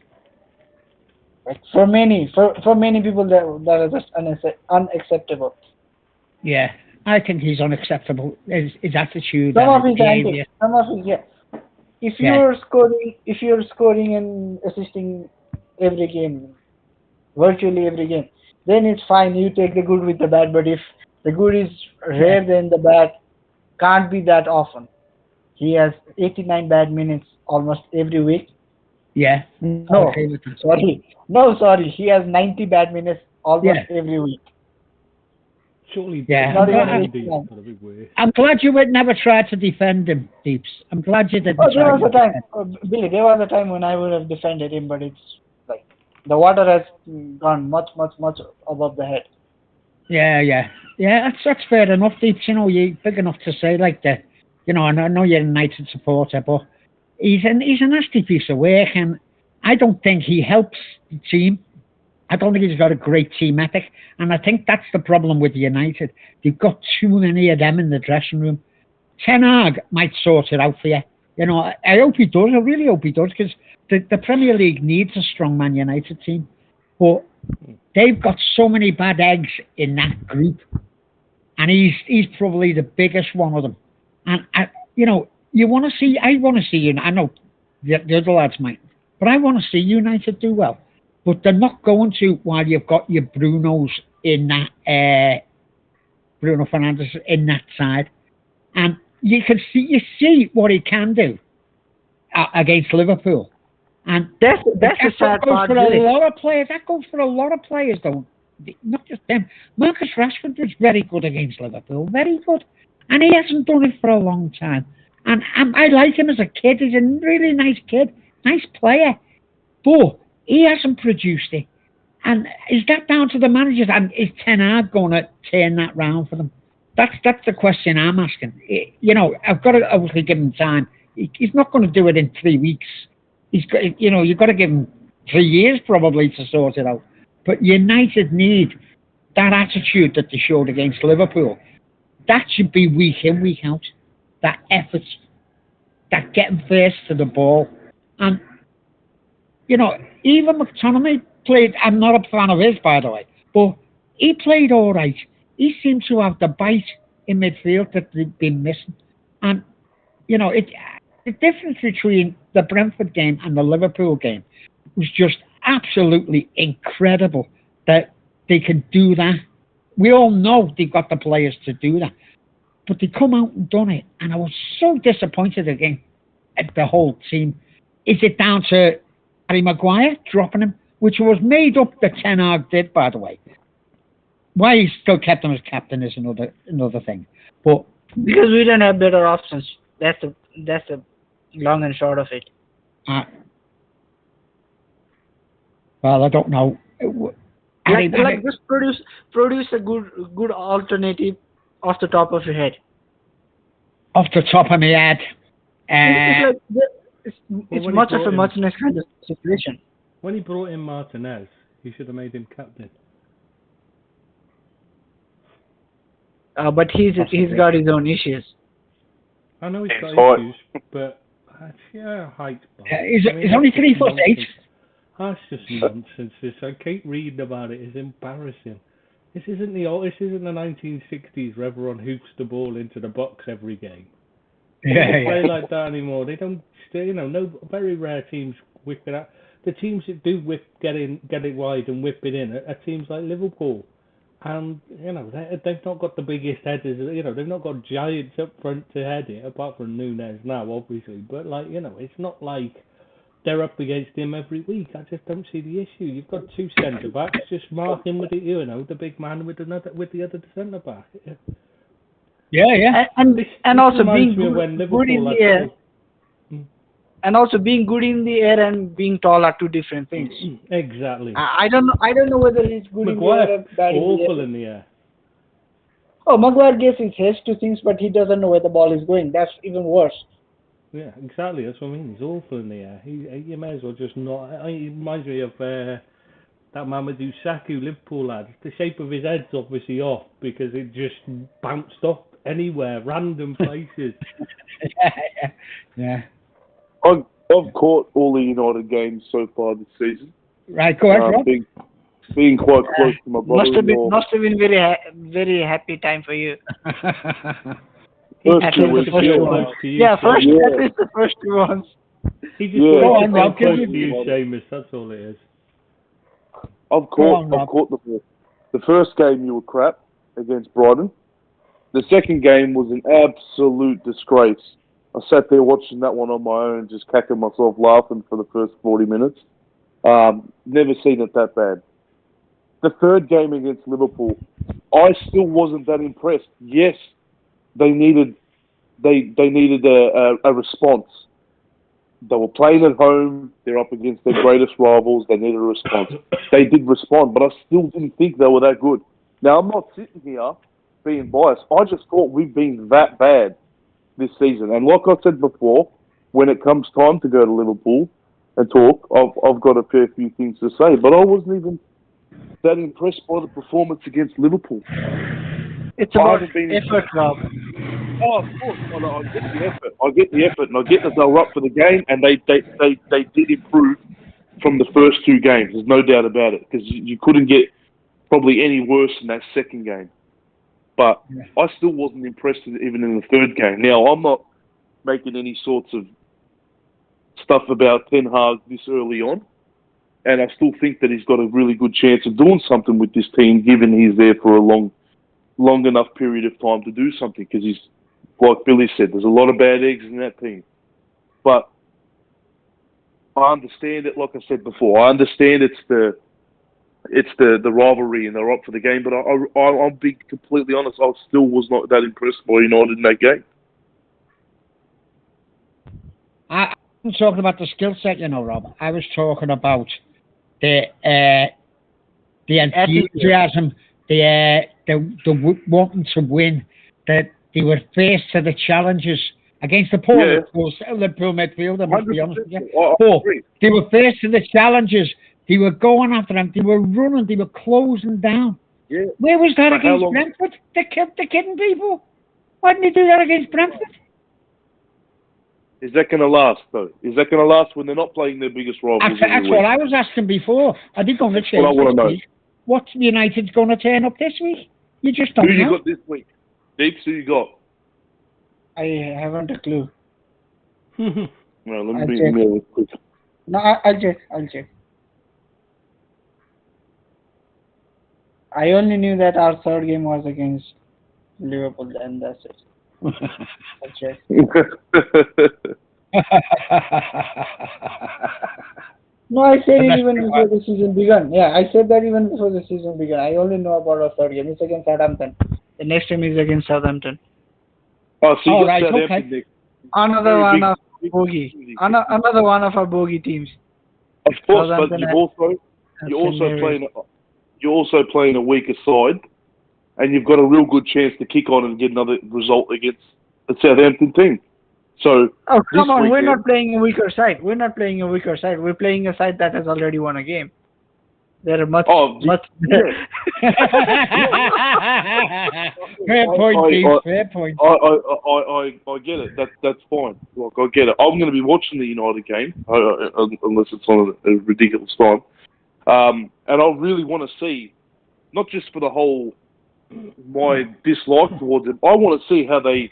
like, for many people that are just unacceptable. Yeah, I think he's unacceptable. His attitude, some of his If you're scoring and assisting every game, virtually every game, then it's fine. You take the good with the bad. But if the good is rare, then the bad can't be that often. He has 89 bad minutes almost every week. Yeah. No, sorry. He has 90 bad minutes almost every week. Surely, I'm glad you would never try to defend him, Deeps. I'm glad you didn't. There was a time when I would have defended him, but it's like the water has gone much above the head. Yeah. That's fair enough, Deeps. You know, you're big enough to say like that. You know, and I know you're a United supporter, but he's a nasty piece of work, and I don't think he helps the team. I don't think he's got a great team ethic, and I think that's the problem with United. They've got too many of them in the dressing room. Ten Hag might sort it out for you. You know, I hope he does. I really hope he does, because the Premier League needs a strong Man United team. But they've got so many bad eggs in that group, and he's probably the biggest one of them. And I want to see. I know the other lads might, but I want to see United do well. but they're not going to while you've got your Brunos in that, Bruno Fernandes in that side. And you see what he can do against Liverpool. And that's the sad part. For a lot of players. That goes for a lot of players, though. Not just them. Marcus Rashford was very good against Liverpool. Very good. And he hasn't done it for a long time. And I like him as a kid. He's a really nice kid. Nice player. But he hasn't produced it. And is that down to the managers? And is Ten Hag going to turn that round for them? That's the question I'm asking. I've got to obviously give him time. He's not going to do it in 3 weeks. You've got to give him 3 years probably to sort it out. But United need that attitude that they showed against Liverpool. That should be week in, week out. That effort, that getting first to the ball. And, even McTominay played, I'm not a fan of his, by the way, but he played all right. He seemed to have the bite in midfield that they'd been missing. And, the difference between the Brentford game and the Liverpool game was just absolutely incredible that they can do that. We all know they've got the players to do that. But they come out and done it. And I was so disappointed again at the whole team. Is it down to Harry Maguire dropping him? Which was made up that Ten Hag did, by the way. Why he still kept him as captain is another thing. But because we don't have better options. That's the long and short of it. Well, I don't know. Just produce a good alternative off the top of your head. Off the top of my head. It's much of a muchness kind of situation. When he brought in Martinez, he should have made him captain. But he's got his own issues. I know he's got issues, but height. He's only 3'8". That's just nonsense. I keep reading about it. It's embarrassing. This isn't the 1960s where everyone hoops the ball into the box every game. They don't play like that anymore. They don't. No, very rare teams whip it out. The teams that do get it wide and whip it in are teams like Liverpool. And, they've not got the biggest headers, they've not got giants up front to head it, apart from Núñez now, obviously. But, it's not like they're up against him every week. I just don't see the issue. You've got two centre-backs, just mark him with the big man with the other centre-back. Yeah. And also being good in the air. And also being good in the air and being tall are two different things. Exactly. I don't know whether he's good Maguire, in the air or bad awful in the air. Oh, Maguire gets his head to things, but he doesn't know where the ball is going. That's even worse. Yeah, exactly. That's what I mean. He's awful in the air. He may as well just not. It reminds me of that Mamadou Sakho Liverpool lad. The shape of his head's obviously off because it just bounced off anywhere, random places. Yeah. I've caught all the United games so far this season. Right, go ahead, Rob. Being quite close to my brother. Must have been very happy time for you. First two weeks. At least the first 2 ones. He just wants to be close to you, Seamus. That's all it is. I've caught the first game you were crap against Brighton. The second game was an absolute disgrace. I sat there watching that one on my own, just cacking myself laughing for the first 40 minutes. Never seen it that bad. The third game against Liverpool, I still wasn't that impressed. Yes, they needed a response. They were playing at home. They're up against their greatest rivals. They needed a response. They did respond, but I still didn't think they were that good. Now, I'm not sitting here being biased. I just thought we've been that bad this season. And like I said before, when it comes time to go to Liverpool and talk, I've got a fair few things to say. But I wasn't even that impressed by the performance against Liverpool. It's about effort, Rob. Oh, of course. I get the effort. And I get that they were up for the game, and they did improve from the first 2 games. There's no doubt about it, because you couldn't get probably any worse in that second game. But I still wasn't impressed even in the third game. Now, I'm not making any sorts of stuff about Ten Hag this early on. And I still think that he's got a really good chance of doing something with this team, given he's there for a long enough period of time to do something. Because he's, like Billy said, there's a lot of bad eggs in that team. But I understand it. Like I said before, I understand it's the rivalry and they're up for the game. But I'll be completely honest. I still was not that impressed by United in that game. I wasn't talking about the skill set, you know, Rob. I was talking about the enthusiasm, the wanting to win, that they were faced to the challenges against the poor Liverpool midfielder, must be honest with you. They were faced to the challenges. They were going after them. They were running. They were closing down. Yeah. Where was that against Brentford? They kept kidding people. Why didn't they do that against Brentford? Is that going to last, though? Is that going to last when they're not playing their biggest rivals? That's what I was asking before. Are they going to change this week? What's United's going to turn up this week? You just don't know. Who you got this week? Deeps, who you got? I haven't a clue. No, let me bring them in quick. No, I'll check. I only knew that our third game was against Liverpool, and that's it. I'll check. No, I said it even before the season began. Yeah, I said that even before the season began. I only know about our third game. It's against Southampton. The next game is against Southampton. Oh, so you got right, Southampton okay. Another one of bogey. Another one of our bogey teams. Of course, but you're also playing a weaker side, and you've got a real good chance to kick on and get another result against the Southampton team. So, come on, we're not playing a weaker side. We're playing a side that has already won a game. They're much better. Fair point, Steve. Fair point. I get it. That's fine. Look, I get it. I'm going to be watching the United game, unless it's on a ridiculous time. And I really want to see, not just for the whole, my dislike towards them, I want to see how they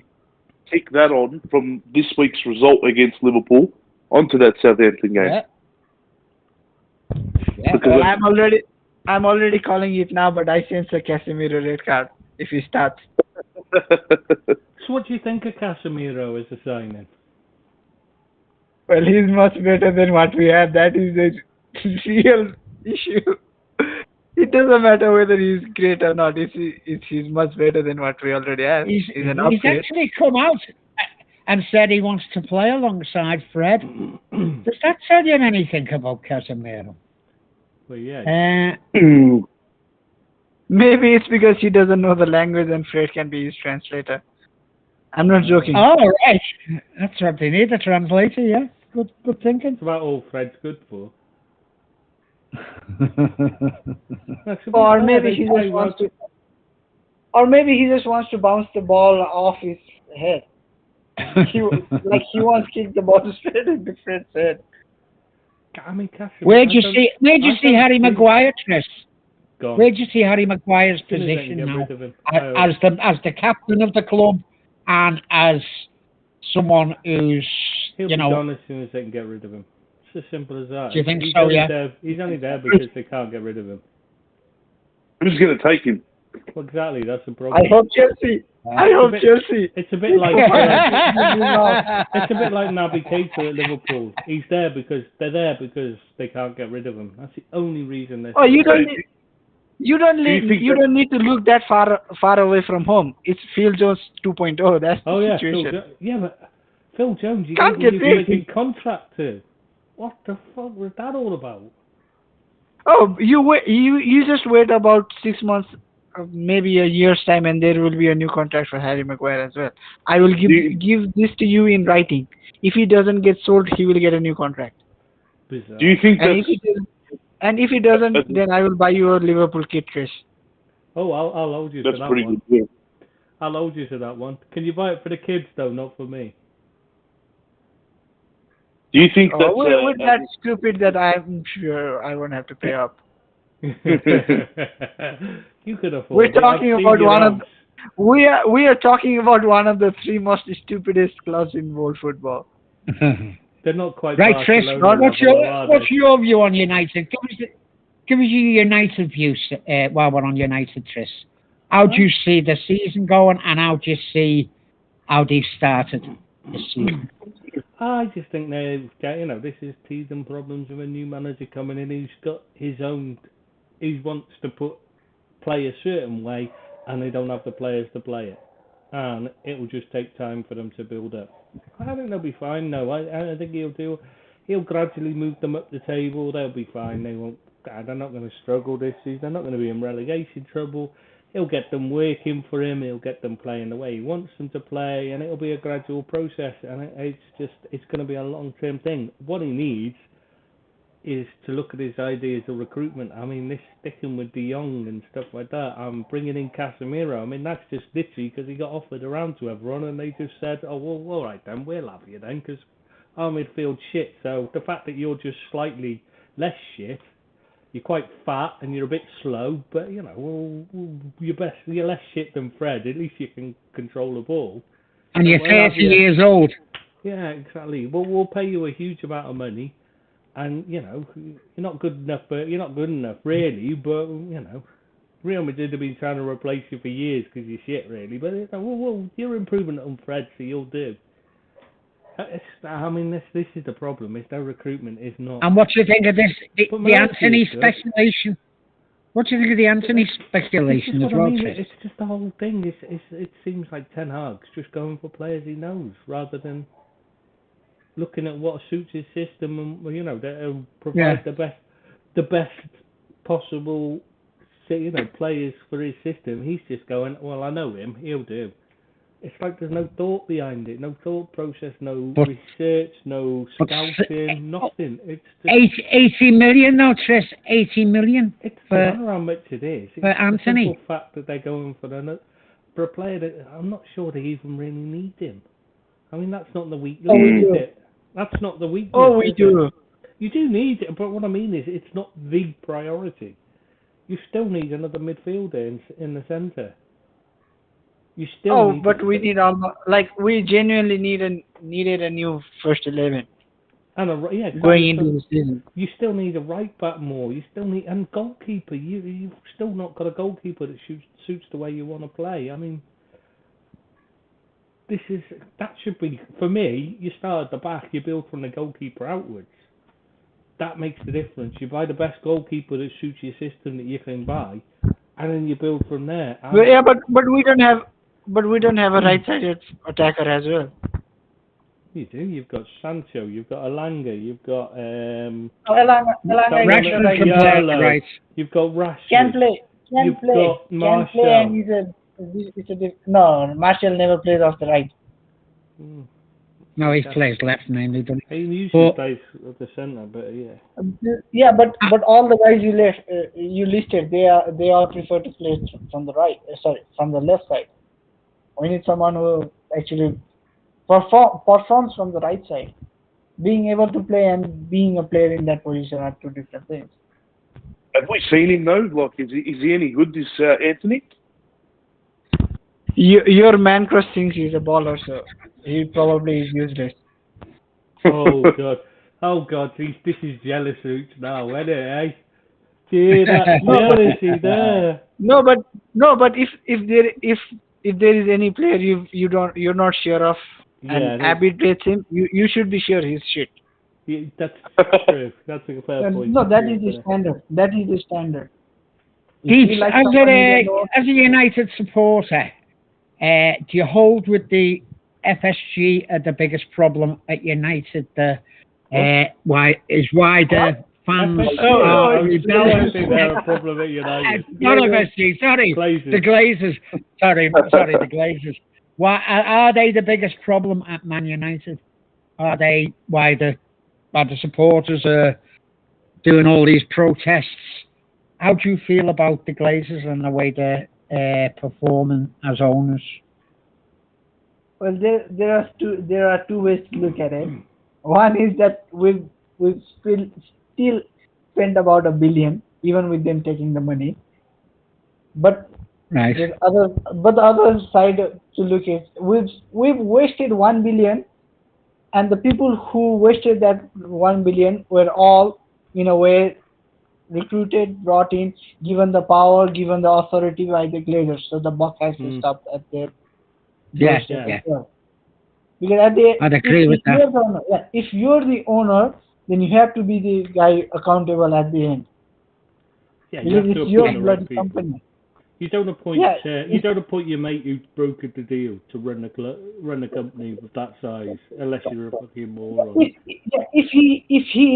take that on from this week's result against Liverpool onto that Southampton game. Yeah. Well, I'm already calling it now, but I sense a Casemiro red card if he starts. So what do you think of Casemiro as a signing? Well, he's much better than what we have. That is the real issue. It doesn't matter whether he's great or not. He's much better than what we already have. He's actually come out and said he wants to play alongside Fred. Does that tell you anything about Casemiro? Well, yeah. Maybe it's because he doesn't know the language and Fred can be his translator. I'm not joking. Oh, right. That's what they need, a translator, yeah. Good thinking. That's about all Fred's good for. Or maybe he just wants to bounce the ball off his head. He wants to kick the ball straight into Fred's head. I mean, where'd you see Harry Maguire, Chris? Where'd you see Harry Maguire's position now as the captain of the club and as someone who's He'll be gone as soon as they can get rid of him. It's as simple as that. Do you think so? Yeah. He's only there because they can't get rid of him. Who's going to take him? Well, exactly, that's the problem. I hope Chelsea. It's a bit like Naby Keita at Liverpool. He's there because they can't get rid of him. That's the only reason they're. Oh, you don't need to look that far away from home. It's Phil Jones 2.0. That's the situation. But Phil Jones, you can't get a contract to. What the fuck was that all about? Oh, you just wait about 6 months, maybe a year's time, and there will be a new contract for Harry Maguire as well. I will give this to you in writing. If he doesn't get sold, he will get a new contract. Bizarre. Do you think and if he doesn't, then I will buy you a Liverpool kit, Chris. Oh, I'll hold you to that one. That's pretty good. Yeah. I'll hold you to that one. Can you buy it for the kids though, not for me? Do you think that we're that stupid that I'm sure I won't have to pay up? You could afford. We're talking about we are talking about one of the three most stupidest clubs in world football. They're not quite. Right, Tris. Barcelona What's your view on United? Give us your United view while we're on United, Tris. How do you see the season going, and how do you see how they've started this season? I just think this is teething problems with a new manager coming in. He's got his own. He wants to play a certain way, and they don't have the players to play it, and it will just take time for them to build up. I think they'll be fine. No, I think he'll gradually move them up the table. They'll be fine. They won't. They're not going to struggle this season. They're not going to be in relegation trouble. He'll get them working for him. He'll get them playing the way he wants them to play, and it'll be a gradual process. And it's going to be a long-term thing. What he needs is to look at his ideas of recruitment. I mean, this sticking with De Jong and stuff like that. Bringing in Casemiro. I mean, that's just literally because he got offered around to everyone, and they just said, "Oh, well, all right then, we'll have you then," because our midfield shit. So the fact that you're just slightly less shit. You're quite fat and you're a bit slow, but you're less shit than Fred. At least you can control the ball. And you're 30 years old. Yeah, exactly. Well, we'll pay you a huge amount of money, and you're not good enough. But you're not good enough, really. But Real Madrid have been trying to replace you for years because you're shit, really. But you're improving on Fred, so you'll do. This is the problem. It's their recruitment is not. And what do you think of this? The Anthony speculation. What do you think of the Anthony speculation as well? It's just the whole thing. It seems like Ten Hag's just going for players he knows rather than looking at what suits his system and that provide the best possible players for his system. He's just going, well, I know him. He'll do. It's like there's no thought behind it, no thought process, no research, no scouting, nothing. It's just 80 million, though, Tris. 80 million. It's not how much it is. It's for Anthony. The simple fact that they're going for a player that I'm not sure they even really need him. I mean, that's not the weakness, is it? That's not the weakness. Oh, we do. You do need it, but what I mean is, it's not the priority. You still need another midfielder in the centre. You still but we need we genuinely needed a new first 11. And going into the season. You still need a right back more. You still need goalkeeper. You've still not got a goalkeeper that suits the way you want to play. I mean, that should be for me. You start at the back. You build from the goalkeeper outwards. That makes the difference. You buy the best goalkeeper that suits your system that you can buy, and then you build from there. But we don't have. But we don't have a right-sided attacker as well. You do. You've got Sancho. You've got Elanga. You've got Rashford can play right. You've got Rashford. Can play. Got Martial. No, Martial never plays off the right. No, he plays left mainly, doesn't he? He usually plays at the centre, but yeah. Yeah, but all the guys you listed, they all prefer to play from the right. From the left side. We need someone who actually performs from the right side. Being able to play and being a player in that position are two different things. Have we seen him though? Like, is he any good, this Anthony? Your man crush thinks he's a baller, so he probably is useless. Oh God! This is jealous roots now, isn't it? Eh? See that jealousy there. No, but if there is any player you're not sure of and Abid plays him, you should be sure he's shit. Yeah, that's true. That's a fair point. No, that is the standard. That is the standard. Pete, as a United supporter, do you hold with the FSG the biggest problem at United? Why the fans are rebelling? They're a problem at United. Not FSG, sorry. Glazers. The Glazers. Sorry, the Glazers. Why are they the biggest problem at Man United? Are they why the supporters are doing all these protests? How do you feel about the Glazers and the way they're performing as owners? Well, there are two ways to look at it. One is that we've still spent about $1 billion, even with them taking the money. But right. the other side to look at, we've wasted $1 billion, and the people who wasted that 1 billion were all, in a way, recruited, brought in, given the power, given the authority by the Glazers. So the buck has to stop at their doorstep as well. Because I'd agree with that. If you're the owner, then you have to be the guy accountable at the end. Yeah, because it's your bloody company. You don't appoint you don't appoint your mate who brokered the deal to run a company of that size unless you're a fucking moron. If he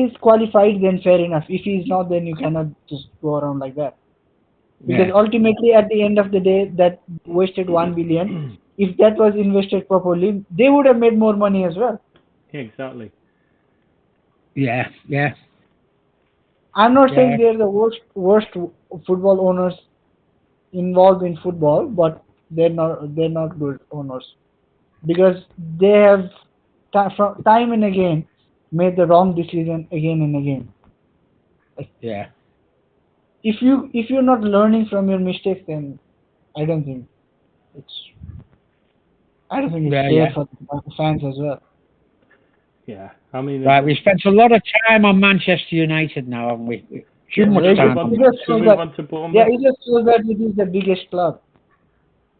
is qualified, then fair enough. If he is not, then you cannot just go around like that. Because ultimately, at the end of the day, that wasted 1 billion. If that was invested properly, they would have made more money as well. Yeah, exactly. Yeah. I'm not saying they're the worst football owners involved in football, but they're not good owners because they have time and again made the wrong decision again and again. Yeah. If you're not learning from your mistakes, then I don't think it's fair for the fans as well. Yeah, I mean, right. We spent a lot of time on Manchester United now, haven't we? Too much time. It just shows that it is the biggest club.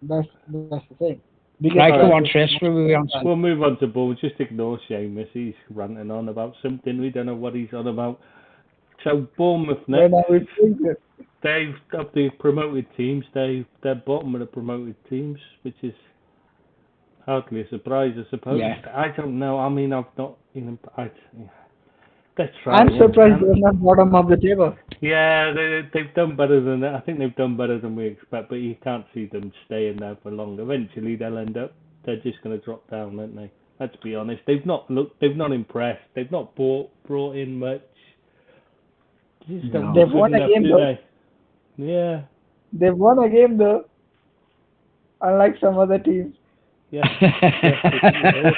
That's the thing. Right, go on, Tris. We'll move on to Bournemouth. Just ignore Seamus. He's ranting on about something. We don't know what he's on about. So Bournemouth next. They've of the promoted teams. They're bottom of the promoted teams, which is hardly a surprise, I suppose. Yeah. I don't know. I mean, I've not. I'm surprised they're not bottom of the table. Yeah, they've done better than that. I think they've done better than we expect, but you can't see them staying there for long. Eventually, they'll end up. They're just going to drop down, aren't they? Let's be honest. They've not impressed. They've not brought in much. They've won a game though. Yeah. They've won a game though. Unlike some other teams. Yeah. I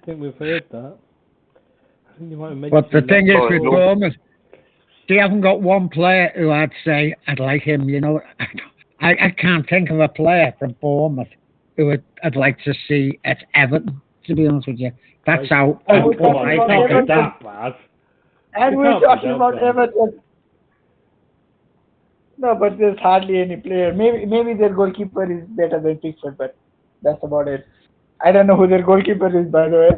think we've heard that. I think you might have mentioned but the thing is with Bournemouth, they haven't got one player who I'd say I'd like him. You know, I can't think of a player from Bournemouth who I'd like to see at Everton. To be honest with you, that's how. Come on, it's not that bad. And we're talking about Everton. No, but there's hardly any player. Maybe their goalkeeper is better than Pickford, but that's about it. I don't know who their goalkeeper is, by the way.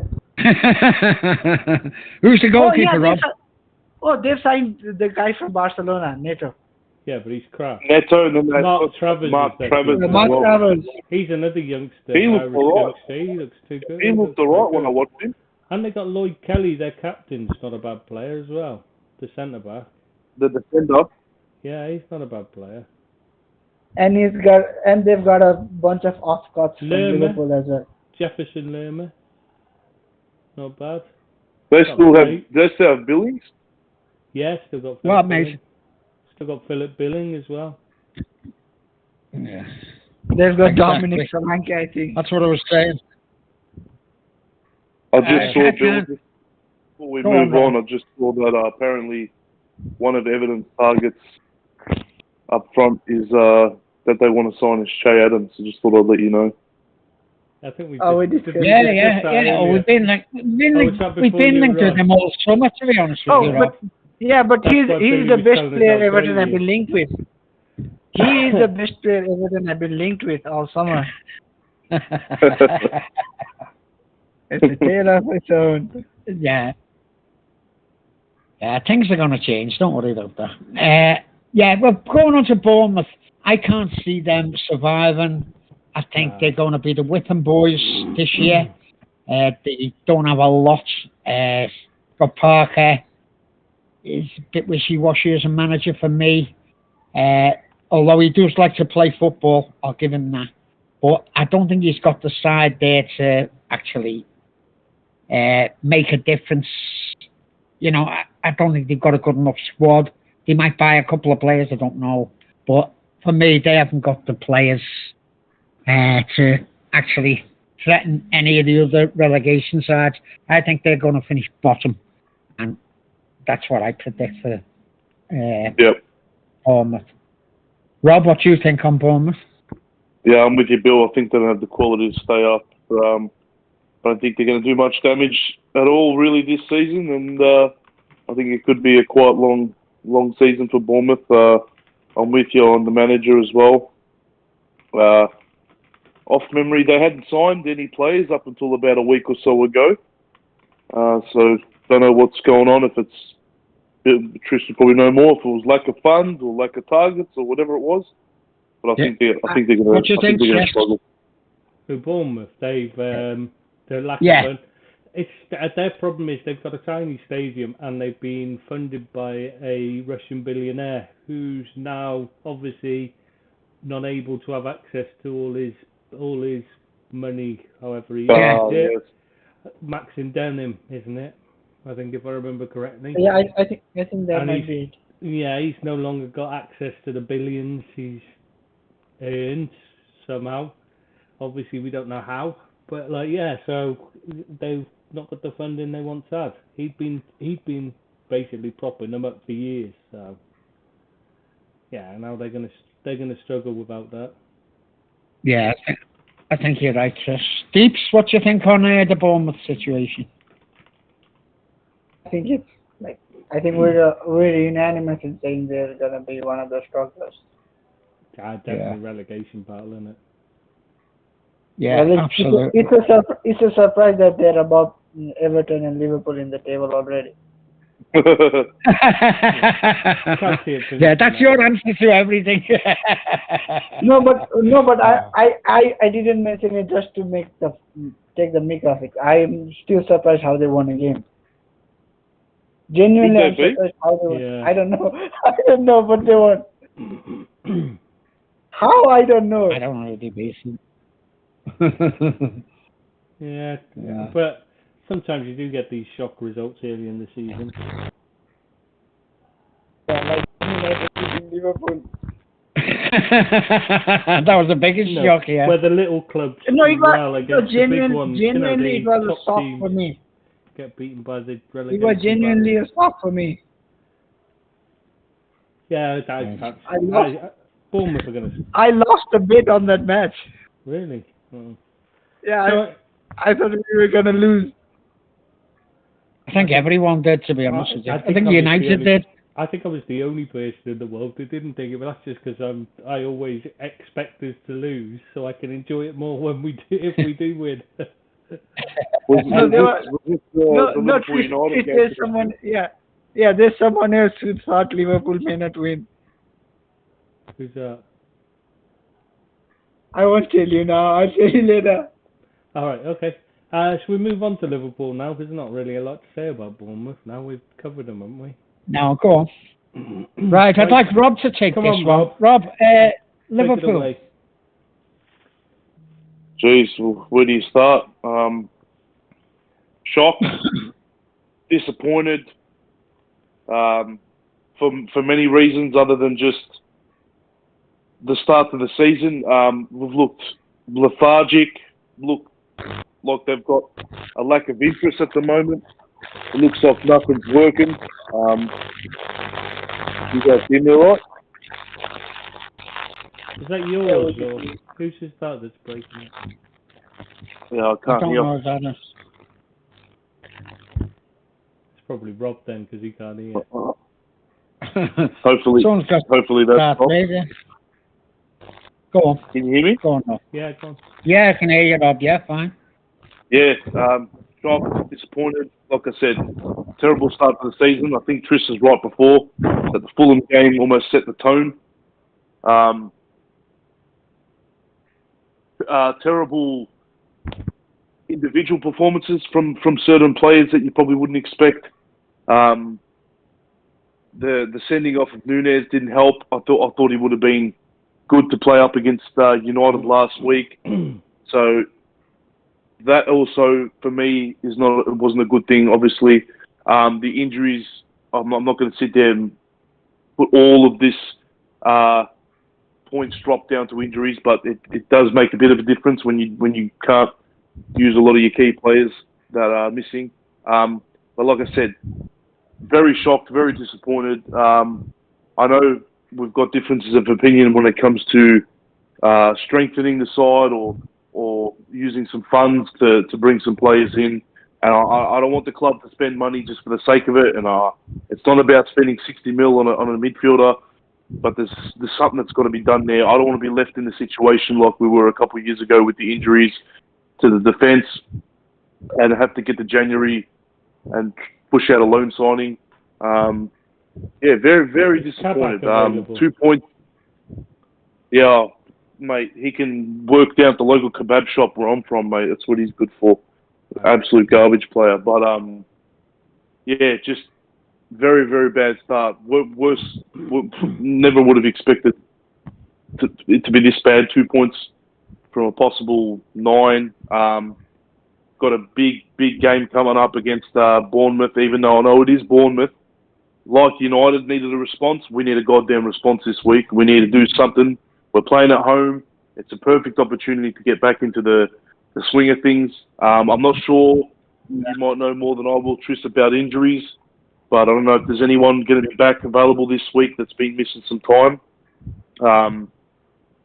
Who's the goalkeeper, Rob? They've signed the guy from Barcelona, Neto. Yeah, but he's crap. Neto, and then Mark Travers. Mark Travers. He's another youngster. He looks alright. He looks too good. He looked alright when I watched him. And they got Lloyd Kelly, their captain's not a bad player as well. The centre back. The defender. Yeah, he's not a bad player. And they've got a bunch of off-cuts from Liverpool as well. Jefferson Lerma. Not bad. They still have Billings? Yeah, still got Philip Billing. Still got Philip Billing as well. Yeah. They've got Dominic Solanke, I think. That's what I was saying. I just saw, Bill, before we move on, I just saw that apparently one of Everton's targets up front is that they want to sign as Che Adams. I just thought I'd let you know. I think we've we've been linked to them all summer, to be honest with you, Rob. But he's the best player Everton have been linked with. He is the best player Everton have been linked with all summer. It's a tale of its own. Yeah. Things are going to change. Don't worry about that. Well, going on to Bournemouth, I can't see them surviving. I think they're going to be the Whipham boys this year. They don't have a lot. But Parker is a bit wishy-washy as a manager for me. Although he does like to play football, I'll give him that. But I don't think he's got the side there to actually make a difference. You know, I don't think they've got a good enough squad. They might buy a couple of players, I don't know. But for me, they haven't got the players to actually threaten any of the other relegation sides. I think they're going to finish bottom. And that's what I predict for Bournemouth. Rob, what do you think on Bournemouth? Yeah, I'm with you, Bill. I think they don't have the quality to stay up. don't think they're going to do much damage at all, really, this season. And I think it could be a quite long season for Bournemouth. I'm with you on the manager as well. Off memory, they hadn't signed any players up until about a week or so ago. So don't know what's going on. If it's Trish would probably know more if it was lack of funds or lack of targets or whatever it was. But I think they're going to struggle. For Bournemouth, their lack of fund. Their problem is they've got a tiny stadium and they've been funded by a Russian billionaire who's now obviously not able to have access to all his money. However, he uses it. Yes. Maxim Denim, isn't it? I think if I remember correctly. Yeah, I think that might be it. Yeah, he's no longer got access to the billions he's earned somehow. Obviously, we don't know how, but so they've not got the funding they once had. He'd been basically propping them up for years. So yeah, now they're gonna struggle without that. Yeah, I think you're right, Chris. Deeps, what do you think on the Bournemouth situation? I think we're unanimous in saying they're gonna be one of the strugglers. Definitely relegation battle, isn't it? Yeah, absolutely. It's a surprise that they're above Everton and Liverpool in the table already. Yeah, that's your answer to everything. No, but I didn't mention it just to take the mick of it. I'm still surprised how they won a game. Genuinely, I'm surprised how they won. Yeah. I don't know, but they won. How? I don't know. I don't know the basis. Yeah, but sometimes you do get these shock results early in the season. Yeah, like Liverpool. That was the biggest shock, yeah. Where the little clubs genuinely it was a shock for me. Get beaten by the relegation. It was genuinely a shock for me. Yeah, Bournemouth are going to... I lost a bit on that match. Really? Oh. Yeah, so, I thought we were going to lose. I think everyone did, to be honest with you. I think United did. I think I was the only person in the world who didn't think it, but that's just because I always expect us to lose, so I can enjoy it more when we do if we do win. There's someone else who thought Liverpool may not win. Who's that? I won't tell you now. I'll tell you later. All right, okay. Shall we move on to Liverpool now? Because there's not really a lot to say about Bournemouth now. We've covered them, haven't we? No, go on. Right, I'd like Rob to take this one. Rob, Liverpool. Jeez, where do you start? Shocked, disappointed, for many reasons other than just the start of the season. We've looked lethargic, looked like they've got a lack of interest at the moment. It looks like nothing's working. You guys hear me all right? Is that yours or who's that that's breaking it? Yeah, I can't hear. It's probably Rob then because he can't hear. Hopefully that's Rob. Go on. Can you hear me? Go on, Rob. Yeah, go on. Yeah, I can hear you, Rob. Yeah, fine. Yeah, shocked, disappointed. Like I said, terrible start to the season. I think Trish was right before that the Fulham game almost set the tone. Terrible individual performances from certain players that you probably wouldn't expect. The sending off of Nunez didn't help. I thought he would have been good to play up against United last week. So that also for me wasn't a good thing. Obviously, the injuries. I'm not going to sit there and put all of this points drop down to injuries, but it does make a bit of a difference when you can't use a lot of your key players that are missing. But like I said, very shocked, very disappointed. I know we've got differences of opinion when it comes to strengthening the side or using some funds to bring some players in. And I don't want the club to spend money just for the sake of it. And it's not about spending 60 mil on a midfielder, but there's something that's got to be done there. I don't want to be left in the situation like we were a couple of years ago with the injuries to the defence and have to get to January and push out a loan signing. Very, very disappointed. 2 points. Yeah, mate, he can work down at the local kebab shop where I'm from, mate. That's what he's good for. Absolute garbage player. But, just very, very bad start. Worse, never would have expected it to be this bad. 2 points from a possible 9. Got a big game coming up against Bournemouth, even though I know it is Bournemouth. Like United needed a response, we need a goddamn response this week. We need to do something. We're playing at home. It's a perfect opportunity to get back into the swing of things. I'm not sure, you might know more than I will, Tris, about injuries, but I don't know if there's anyone going to be back available this week that's been missing some time.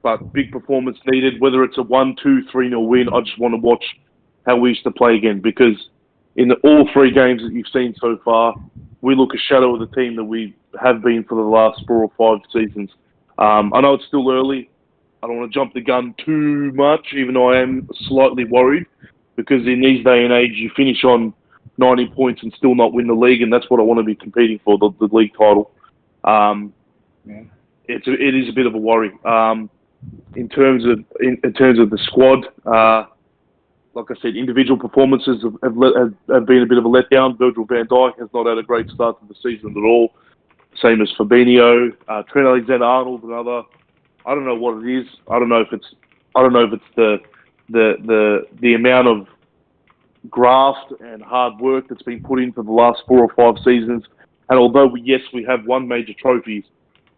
But big performance needed, whether it's a 1-2, 3-0 win. I just want to watch how we used to play again, because in all 3 games that you've seen so far, we look a shadow of the team that we have been for the last 4 or 5 seasons. I know it's still early. I don't want to jump the gun too much, even though I am slightly worried, because in these day and age, you finish on 90 points and still not win the league, and that's what I want to be competing for, the league title. It is a bit of a worry. In terms of the squad, like I said, individual performances have been a bit of a letdown. Virgil van Dijk has not had a great start to the season at all. Same as Fabinho, Trent Alexander-Arnold, another. I don't know what it is. I don't know if it's the amount of graft and hard work that's been put in for the last 4 or 5 seasons. And although we have won major trophies,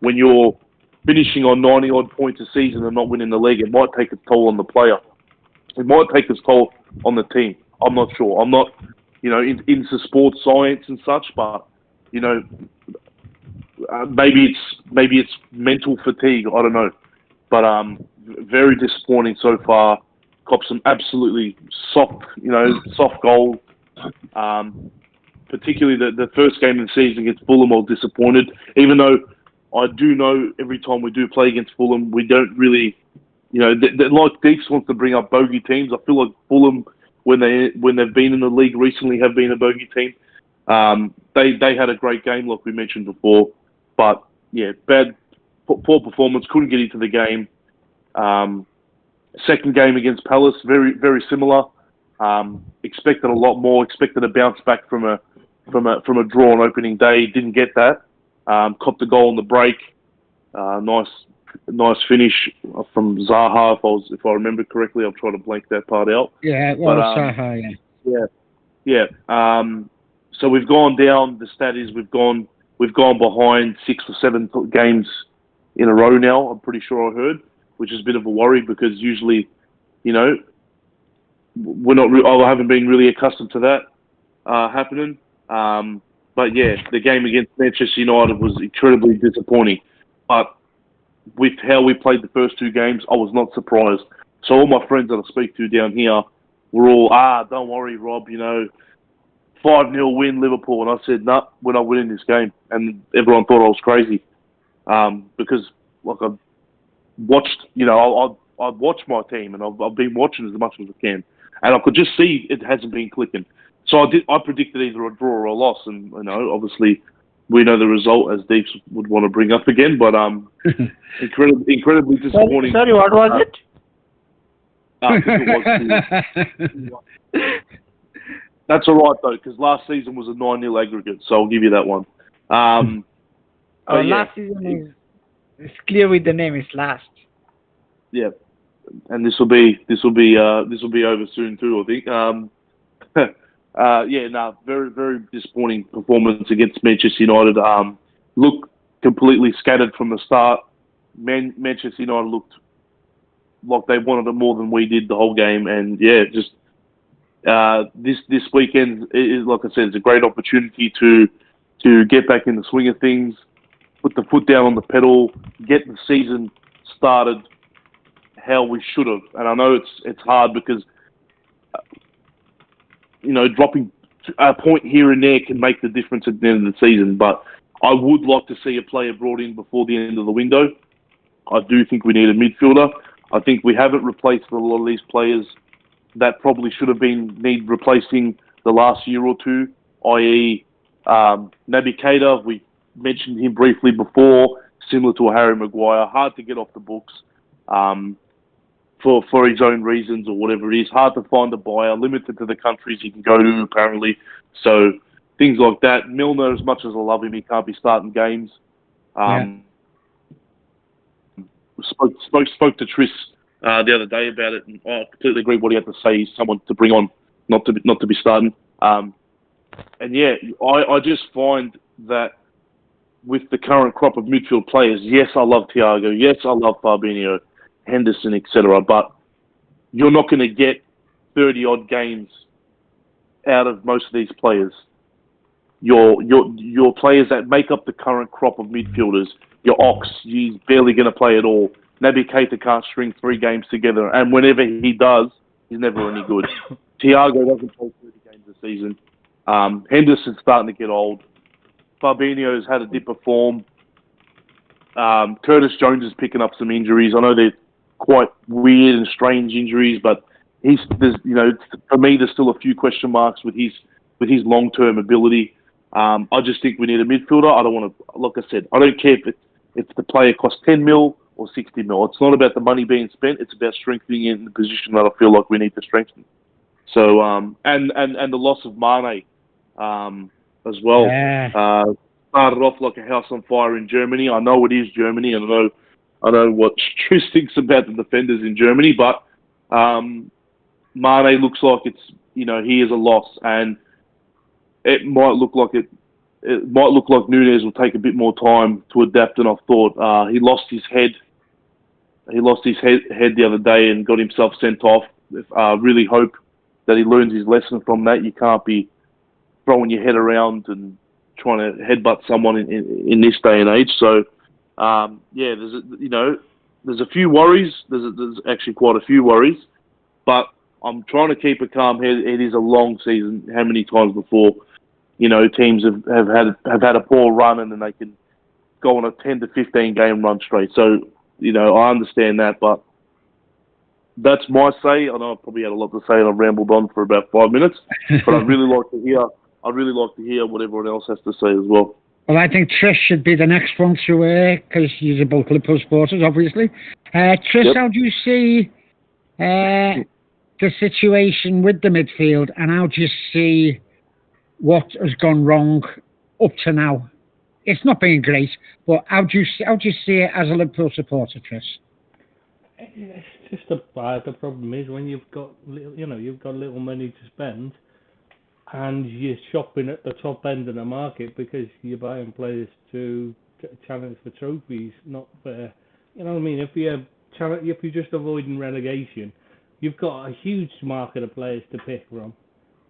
when you're finishing on 90-odd points a season and not winning the league, it might take its toll on the player. It might take its toll on the team. I'm not sure. I'm not, into sports science and such, but, maybe it's mental fatigue. I don't know. But very disappointing so far. Copped some absolutely soft goals. Particularly the first game of the season against Fulham, I was disappointed. Even though I do know every time we do play against Fulham, we don't really, like Deeks wants to bring up bogey teams. I feel like Fulham, when they've been in the league recently, have been a bogey team. They had a great game, like we mentioned before, but poor performance. Couldn't get into the game. Second game against Palace, very very similar. Expected a lot more. Expected a bounce back from a draw on opening day. Didn't get that. Copped the goal on the break. Nice finish from Zaha. If I remember correctly, I'll try to blank that part out. Yeah, well, Zaha. Yeah. So we've gone down. The stat is we've gone behind 6 or 7 games in a row now. I'm pretty sure I heard, which is a bit of a worry because usually, we're not. I haven't been really accustomed to that happening. But yeah, the game against Manchester United was incredibly disappointing. But with how we played the first 2 games, I was not surprised. So all my friends that I speak to down here were all, don't worry, Rob, 5-0 win Liverpool. And I said, no, we're not winning this game. And everyone thought I was crazy. Because I've watched, I've watched my team and I've been watching as much as I can. And I could just see it hasn't been clicking. So I predicted either a draw or a loss, and obviously we know the result, as Deeps would want to bring up again. But incredibly disappointing. Sorry, what was it? That's all right though, because last season was a 9-0 aggregate, so I'll give you that one. Last season it's clear with the name. It's last. Yeah, and this will be over soon too, I think. Very, very disappointing performance against Manchester United. Looked completely scattered from the start. Manchester United looked like they wanted it more than we did the whole game, and this weekend is, like I said, it's a great opportunity to get back in the swing of things, put the foot down on the pedal, get the season started how we should have. And I know it's hard because dropping a point here and there can make the difference at the end of the season. But I would like to see a player brought in before the end of the window. I do think we need a midfielder. I think we haven't replaced a lot of these players that probably should have need replacing the last year or two, i.e. Naby Keita. We mentioned him briefly before, similar to a Harry Maguire, hard to get off the books for his own reasons or whatever it is. Hard to find a buyer, limited to the countries he can go to apparently. So things like that. Milner, as much as I love him, he can't be starting games. Spoke to Tris the other day about it, and I completely agree with what he had to say. He's someone to bring on, not to be starting. And yeah, I just find that with the current crop of midfield players, yes, I love Thiago, yes, I love Fabinho, Henderson, etc. But you're not going to get 30-odd games out of most of these players. Your players that make up the current crop of midfielders, your Ox, he's barely going to play at all. Naby Keita can't string 3 games together, and whenever he does, he's never any good. Thiago doesn't play 30 games a season. Henderson's starting to get old. Fabinho's had a dip of form. Curtis Jones is picking up some injuries. I know they're quite weird and strange injuries, but for me, there's still a few question marks with his long-term ability. I just think we need a midfielder. I don't want to, like I said, I don't care if the player costs 10 mil or 60 mil. It's not about the money being spent. It's about strengthening in the position that I feel like we need to strengthen. So, and the loss of Mane as well. Yeah. Started off like a house on fire in Germany. I know it is Germany, and I know what Tris thinks about the defenders in Germany, but Mane looks like he is a loss, and it might look like Nunez will take a bit more time to adapt than I thought. He lost his head. He lost his head the other day and got himself sent off. I really hope that he learns his lesson from that. You can't be throwing your head around and trying to headbutt someone in this day and age. So, there's a few worries. There's actually quite a few worries, but I'm trying to keep a calm head. It is a long season. How many times before, teams have had a poor run and then they can go on a 10 to 15 game run straight. So, I understand that, but that's my say. I know I probably had a lot to say and I've rambled on for about 5 minutes, but I'd really like to hear what everyone else has to say as well. Well, I think Trish should be the next one to, because he's both Liverpool supporters, obviously. Trish, Yep. How do you see the situation with the midfield, and how do you see what has gone wrong up to now? It's not been great, but how do you see it as a Liverpool supporter, Trish? It's just the problem is when you've got little money to spend, and you're shopping at the top end of the market because you're buying players to challenge for trophies, not for, If you're just avoiding relegation, you've got a huge market of players to pick from,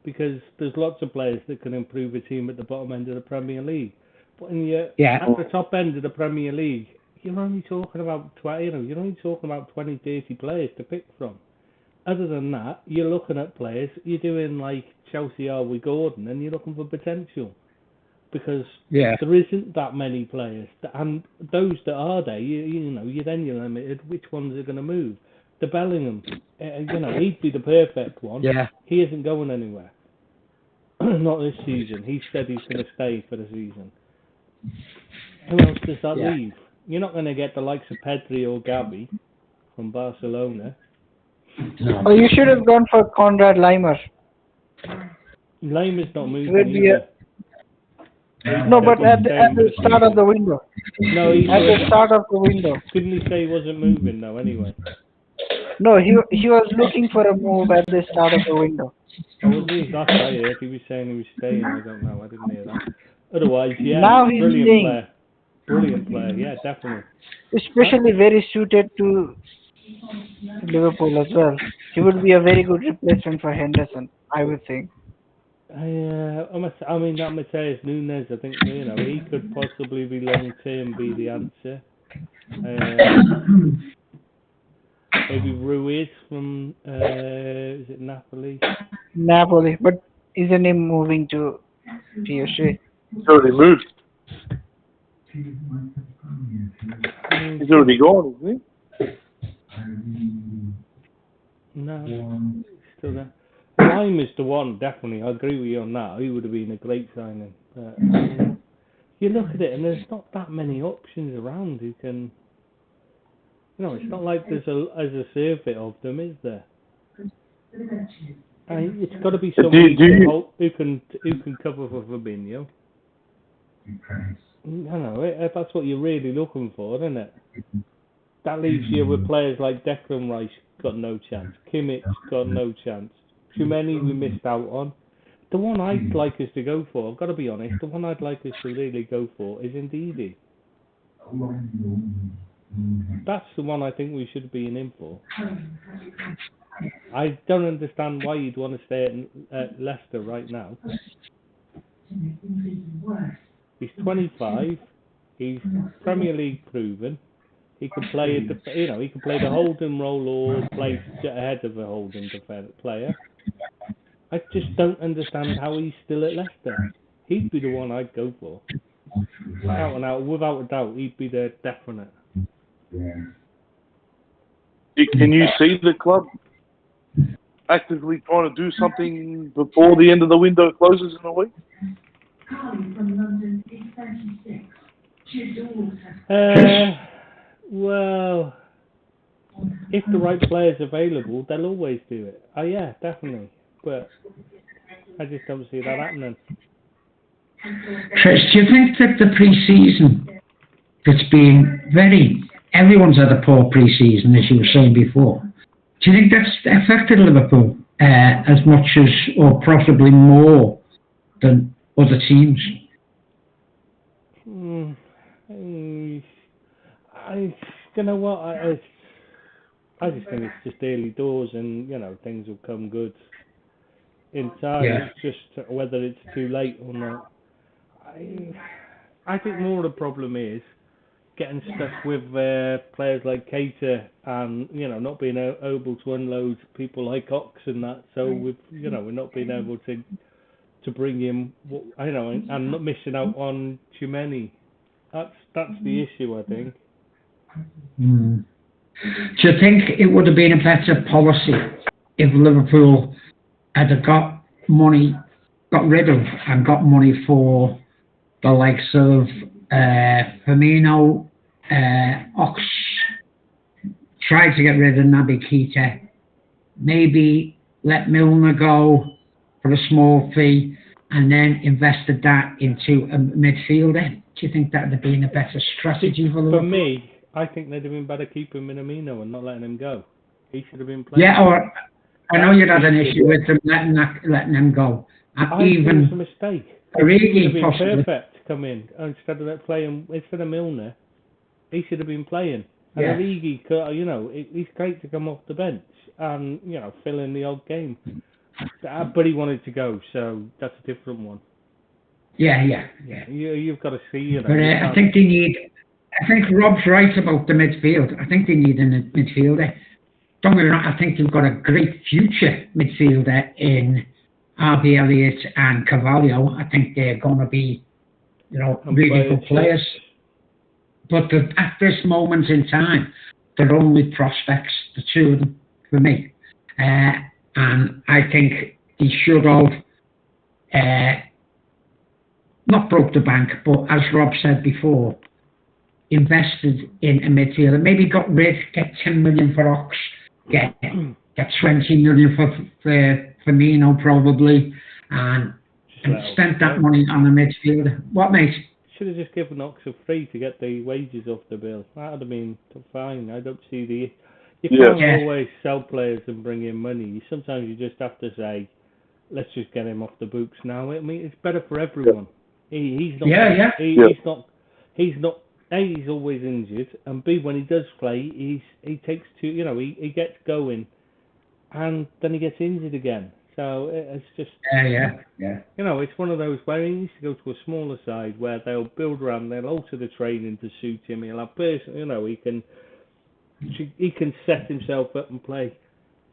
because there's lots of players that can improve a team at the bottom end of the Premier League. But at the top end of the Premier League, you're only talking about 20, you're only talking about 20, 30 players to pick from. Other than that, you're looking at players, you're doing like Chelsea are with Gordon, and you're looking for potential. Because there isn't that many players. And those that are there, you're limited which ones are going to move. The Bellingham, he'd be the perfect one. Yeah. He isn't going anywhere. Not this season. He said he's going to stay for the season. Who else does that leave? You're not going to get the likes of Pedri or Gavi from Barcelona. No. Well, you should have gone for Konrad Laimer. Laimer's not moving. No, but at the start of the window. No, at the start of the window. Couldn't he say he wasn't moving though? Anyway. No, he was looking for a move at the start of the window. Oh, was he? That's right. If he was saying he was staying, I don't know. I didn't hear that. Otherwise, now he's brilliant player. Yeah, definitely. Especially very suited to Liverpool as well. He would be a very good replacement for Henderson, I would think. That Mateus Nunes, I think, he could possibly be long term be the answer. Maybe Ruiz from is it Napoli? Napoli, but isn't he moving to PSG? He's already moved. He's already gone, isn't he? No, still there. Lime is the one, definitely. I agree with you on that. He would have been a great signing. But, you look at it, and there's not that many options around who can. It's not like there's a surfeit of them, is there? It's got to be somebody who can cover for Fabinho. I know, if that's what you're really looking for, isn't it? That leaves you with players like Declan Rice, got no chance. Kimmich, got no chance. Too many we missed out on. The one I'd like us to go for, I've got to be honest, the one I'd like us to really go for is Ndidi. That's the one I think we should be in for. I don't understand why you'd want to stay at Leicester right now. He's 25. He's Premier League proven. He can play he can play the holding role or play ahead of a holding player. I just don't understand how he's still at Leicester. He'd be the one I'd go for. Out and out, without a doubt, he'd be the definite. Can you see the club actively trying to do something before the end of the window closes in a week? Well, if the right player's available, they'll always do it. Oh yeah, definitely. But I just don't see that happening. Chris, do you think that the pre-season that's been everyone's had a poor pre-season, as you were saying before, do you think that's affected Liverpool as much as, or possibly more than other teams? You know what? I just think it's just early doors, and things will come good in time. Yeah. It's just whether it's too late or not. I think more of the problem is getting stuck with players like Keita and not being able to unload people like Ox and that. So we're not being able to bring in and not missing out on Tchouaméni. That's the issue, I think. Mm. Do you think it would have been a better policy if Liverpool had got rid of and got money for the likes of Firmino, Ox, tried to get rid of Naby Keita, maybe let Milner go for a small fee, and then invested that into a midfielder? Do you think that would have been a better strategy for Liverpool? For me, I think they'd have been better keeping Minamino and not letting him go. He should have been playing. Yeah, or I know you'd had an issue with them letting him go. I think it was a mistake. Origi would have been perfect to come in instead of Milner. He should have been playing. And Origi, he's great to come off the bench and fill in the odd game. But he wanted to go, so that's a different one. Yeah. You've got to see. But I think Rob's right about the midfield. I think they need a midfielder. Don't get me wrong, I think they've got a great future midfielder in RB Elliott and Carvalho. I think they're going to be, really good players. But at this moment in time, they're only prospects, the two of them, for me. And I think he should have not broke the bank, but as Rob said before, invested in a midfielder. Maybe get 10 million for Ox, get 20 million for Firmino probably, and spent that money on a midfielder. What, mate? Should have just given Ox a free to get the wages off the bill. That would have been fine. I don't see you can't always sell players and bring in money. Sometimes you just have to say, let's just get him off the books now. I mean, it's better for everyone. He's not. He's not. A, he's always injured, and B, when he does play, he takes he gets going, and then he gets injured again. So it's just it's one of those where he needs to go to a smaller side where they'll build around, they'll alter the training to suit him. He'll have he can set himself up and play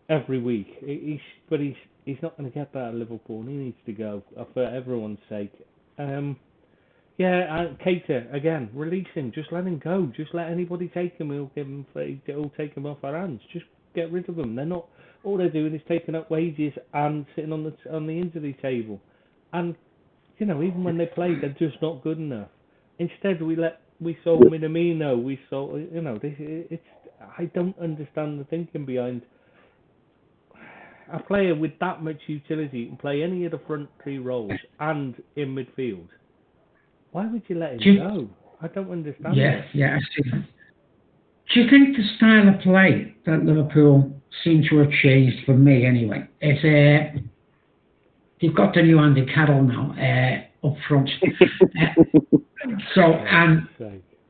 every week. He's he's not going to get that at Liverpool. He needs to go for everyone's sake. Keita again. Release him. Just let him go. Just let anybody take him. He'll take him off our hands. Just get rid of them. They're not. All they're doing is taking up wages and sitting on the injury table. And even when they play, they're just not good enough. Instead, we sold Minamino. We sold. I don't understand the thinking behind a player with that much utility and play any of the front three roles and in midfield. Why would you let him go? I don't understand. Yeah, I see. Do you think the style of play that Liverpool seem to have changed for me anyway? It's you've got the new Andy Carroll now up front.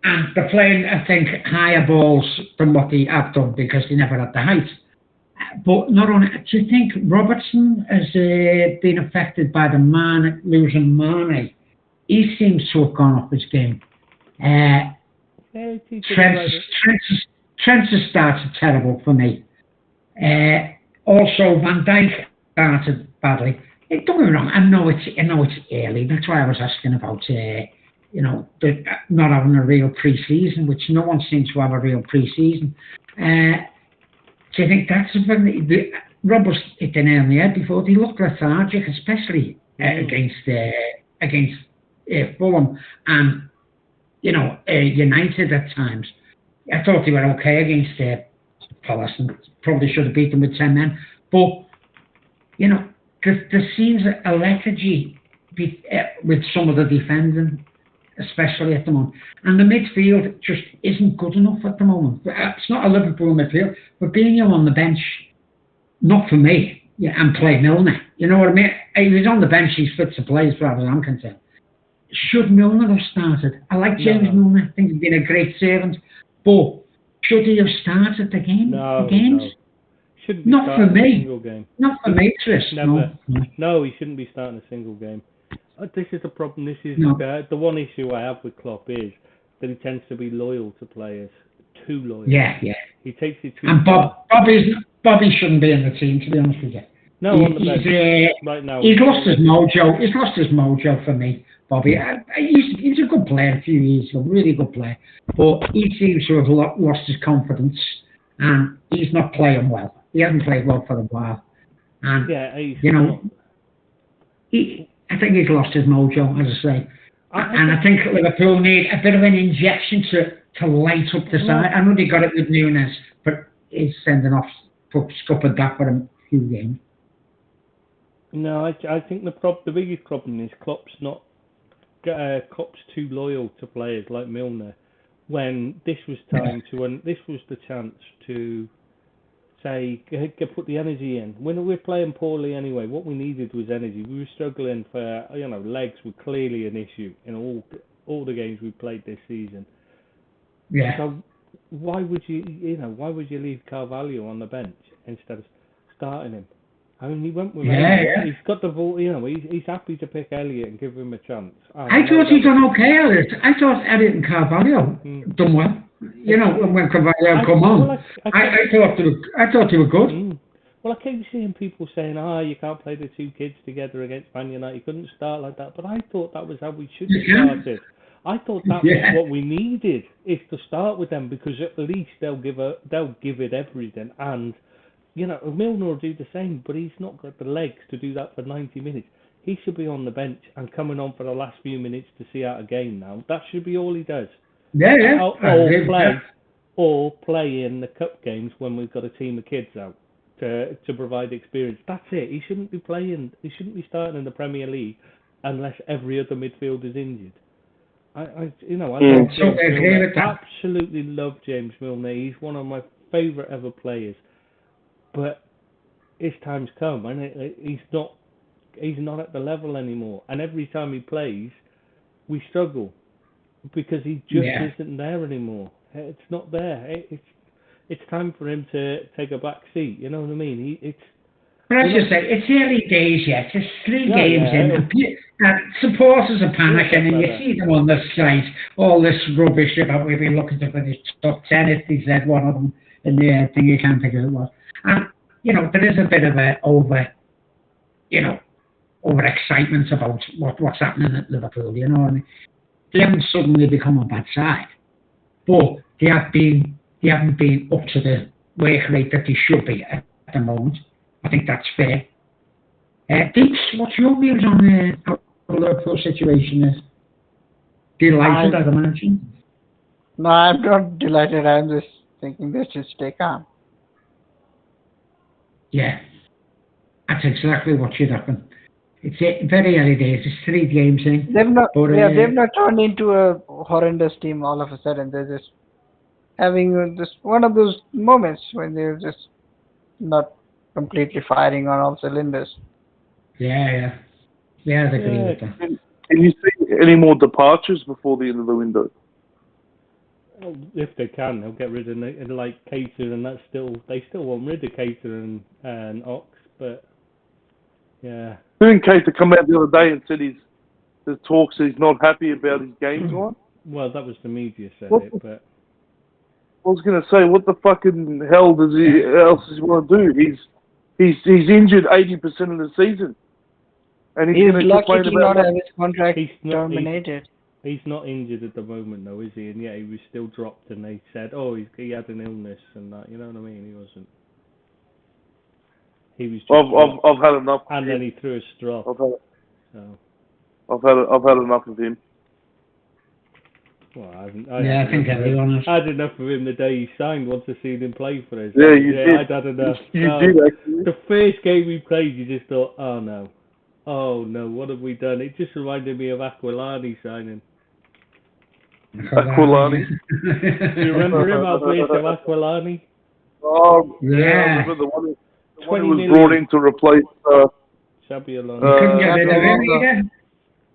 And they're playing, I think, higher balls than what they have done because they never had the height. But not only, do you think Robertson has been affected by the losing Mane? He seems to have gone off his game. Trent has started terrible for me. Also, Van Dijk started badly. Don't get me wrong. I know it's early. That's why I was asking about not having a real pre-season, which no one seems to have a real pre-season. Do you think that's something? Rob was hit the nail on the head before. He looked lethargic, especially against Fulham and United at times. I thought they were okay against Palace and probably should have beat them with 10 men. But there seems a lethargy with some of the defending, especially at the moment. And the midfield just isn't good enough at the moment. It's not a Liverpool midfield, but being on the bench, not for me, and play Milner. You know what I mean? If he's on the bench, he's fit to play as far as I'm concerned. Should Milner have started? I like James Milner. I think he's been a great servant. But should he have started the games? No. Shouldn't be not for me. A single game. Not for me, Chris. Never. No, he shouldn't be starting a single game. This is the problem. This is the one issue I have with Klopp is that he tends to be loyal to players. Too loyal. Yeah. He takes it too and far. Bobby shouldn't be in the team, to be honest with you. No, on the bench right now. He's lost his mojo. He's lost his mojo for me, Bobby. He's a good player a few years ago, really good player. But he seems to have lost his confidence and he's not playing well. He hasn't played well for a while. And, I think he's lost his mojo, as I say. I think Liverpool need a bit of an injection to light up the side. I know they got it with Nunes, but he's sending off scuppered that for a few games. No, I think the biggest problem is Klopp's too loyal to players like Milner. When this was this was the chance to say, put the energy in. When we're playing poorly anyway, what we needed was energy. We were struggling for, legs were clearly an issue in all the games we played this season. Yeah. So why would you leave Carvalho on the bench instead of starting him? I mean, he went with Elliott. He's got the ball, he's happy to pick Elliott and give him a chance. I thought he done okay, Elliott. I thought Elliott and Carvalho done well. When Carvalho come on. I thought they were good. Well, I keep seeing people saying, you can't play the two kids together against Man United. You couldn't start like that. But I thought that was how we should have started. I thought that was what we needed, is to start with them, because at least they'll give it everything. And Milner will do the same, but he's not got the legs to do that for 90 minutes. He should be on the bench and coming on for the last few minutes to see out a game now. That should be all he does. Or play in the cup games when we've got a team of kids out to provide experience. That's it. He shouldn't be playing. He shouldn't be starting in the Premier League unless every other midfield is injured. I absolutely love James Milner. He's one of my favourite ever players. But his time's come, and he's not at the level anymore. And every time he plays, we struggle because he just isn't there anymore. It's not there. It's time for him to take a back seat. You know what I mean? But as you say, it's early days yet. It's 3 games in. Supporters are panicking, and you see them on the site. All this rubbish about we've been looking to finish top 10. If they said one of them in the thing, you can't think of it was. And there is a bit of a overexcitement about what's happening at Liverpool. You know what I mean? They haven't suddenly become a bad side, but they haven't been up to the work rate that they should be at the moment. I think that's fair. Deeks, what's your views on the Liverpool situation? Is delighted, as I mentioned? No, I'm not delighted. I'm just thinking they should stay calm. Yeah, that's exactly what should happen. It's very early days. It's 3 games in. They've not turned into a horrendous team all of a sudden. They're just having just one of those moments when they're just not completely firing on all cylinders. Yeah, I agree with that. Can you see any more departures before the end of the window? Well, if they can, they'll get rid of Keita, and they still want rid of Keita and Ox, but yeah. Didn't Keita come out the other day and said he's not happy about his game time? Well, that was the media said it, but I was going to say, what the fucking hell does he want to do? He's injured 80% of the season, and he's going to complain about not have his contract terminated. He's not injured at the moment, though, is he? And yet he was still dropped, and they said, "Oh, he had an illness and that." You know what I mean? He wasn't. He was. Just I've had enough. And then he threw a straw. I've had enough of him. Well, I think everyone has. I had enough of him the day he signed. Once I seen him play for us. Yeah, you did. I'd had enough. You did, actually. The first game we played, you just thought, "Oh no, what have we done?" It just reminded me of Aquilani signing. Aquilani. Do you remember him, Alberto Aquilani? Oh, yeah. I remember the one who was brought in to replace Xabi Alonso. You couldn't get rid of him either.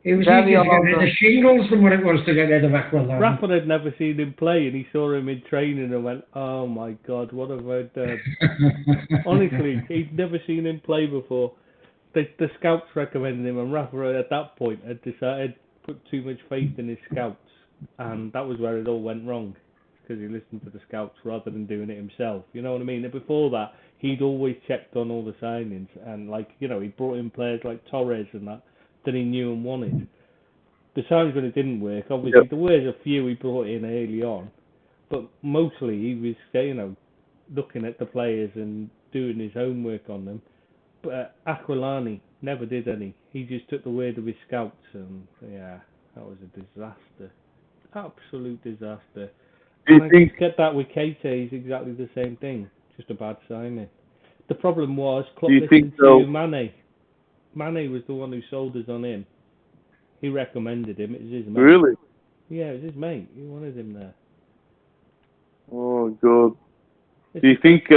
It was easier to get rid of shingles than what it was to get rid of Aquilani. Rafa had never seen him play, and he saw him in training and went, "Oh my God, what have I done?" Honestly, he'd never seen him play before. The scouts recommended him, and Rafa at that point had decided to put too much faith in his scouts, and that was where it all went wrong, because he listened to the scouts rather than doing it himself. You know what I mean? And before that, he'd always checked on all the signings, and he brought in players like Torres and that he knew and wanted. The times when it didn't work, obviously there was a few he brought in early on, but mostly he was, looking at the players and doing his homework on them. But Aquilani never did any. He just took the word of his scouts, and yeah, that was a disaster. Absolute disaster. Do you think get that with Keita? He's exactly the same thing. Just a bad signing. The problem was Klopp listened to Mane. Mane was the one who sold us on him. He recommended him. It was his mate. Really? Yeah, it was his mate. He wanted him there. Oh God. Do you think?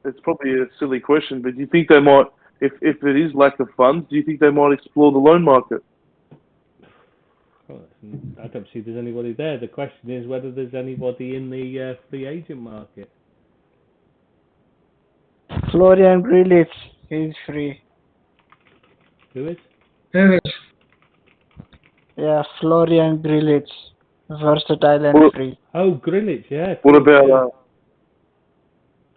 It's probably a silly question, but do you think they might, if it is lack of funds, do you think they might explore the loan market? Well, I don't see there's anybody there. The question is whether there's anybody in the free agent market. Florian Grillitsch, he's free. Who is? Yeah, Florian Grillitsch, versatile and free. Oh, Grillitsch, yeah. What about?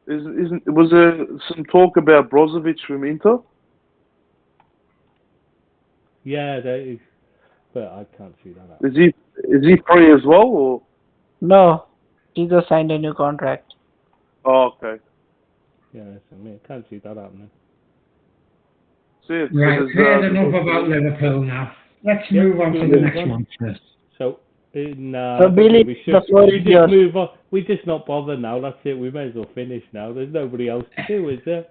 Was there some talk about Brozovic from Inter? Yeah, but I can't see that. Is he free as well, or? No, he just signed a new contract. Oh, okay. Yeah, I can't see that happening. Right, here's enough about Liverpool now. Let's move on to the next one first. So Billy, we just move on. We just not bother now. That's it. We may as well finish now. There's nobody else to do, is there?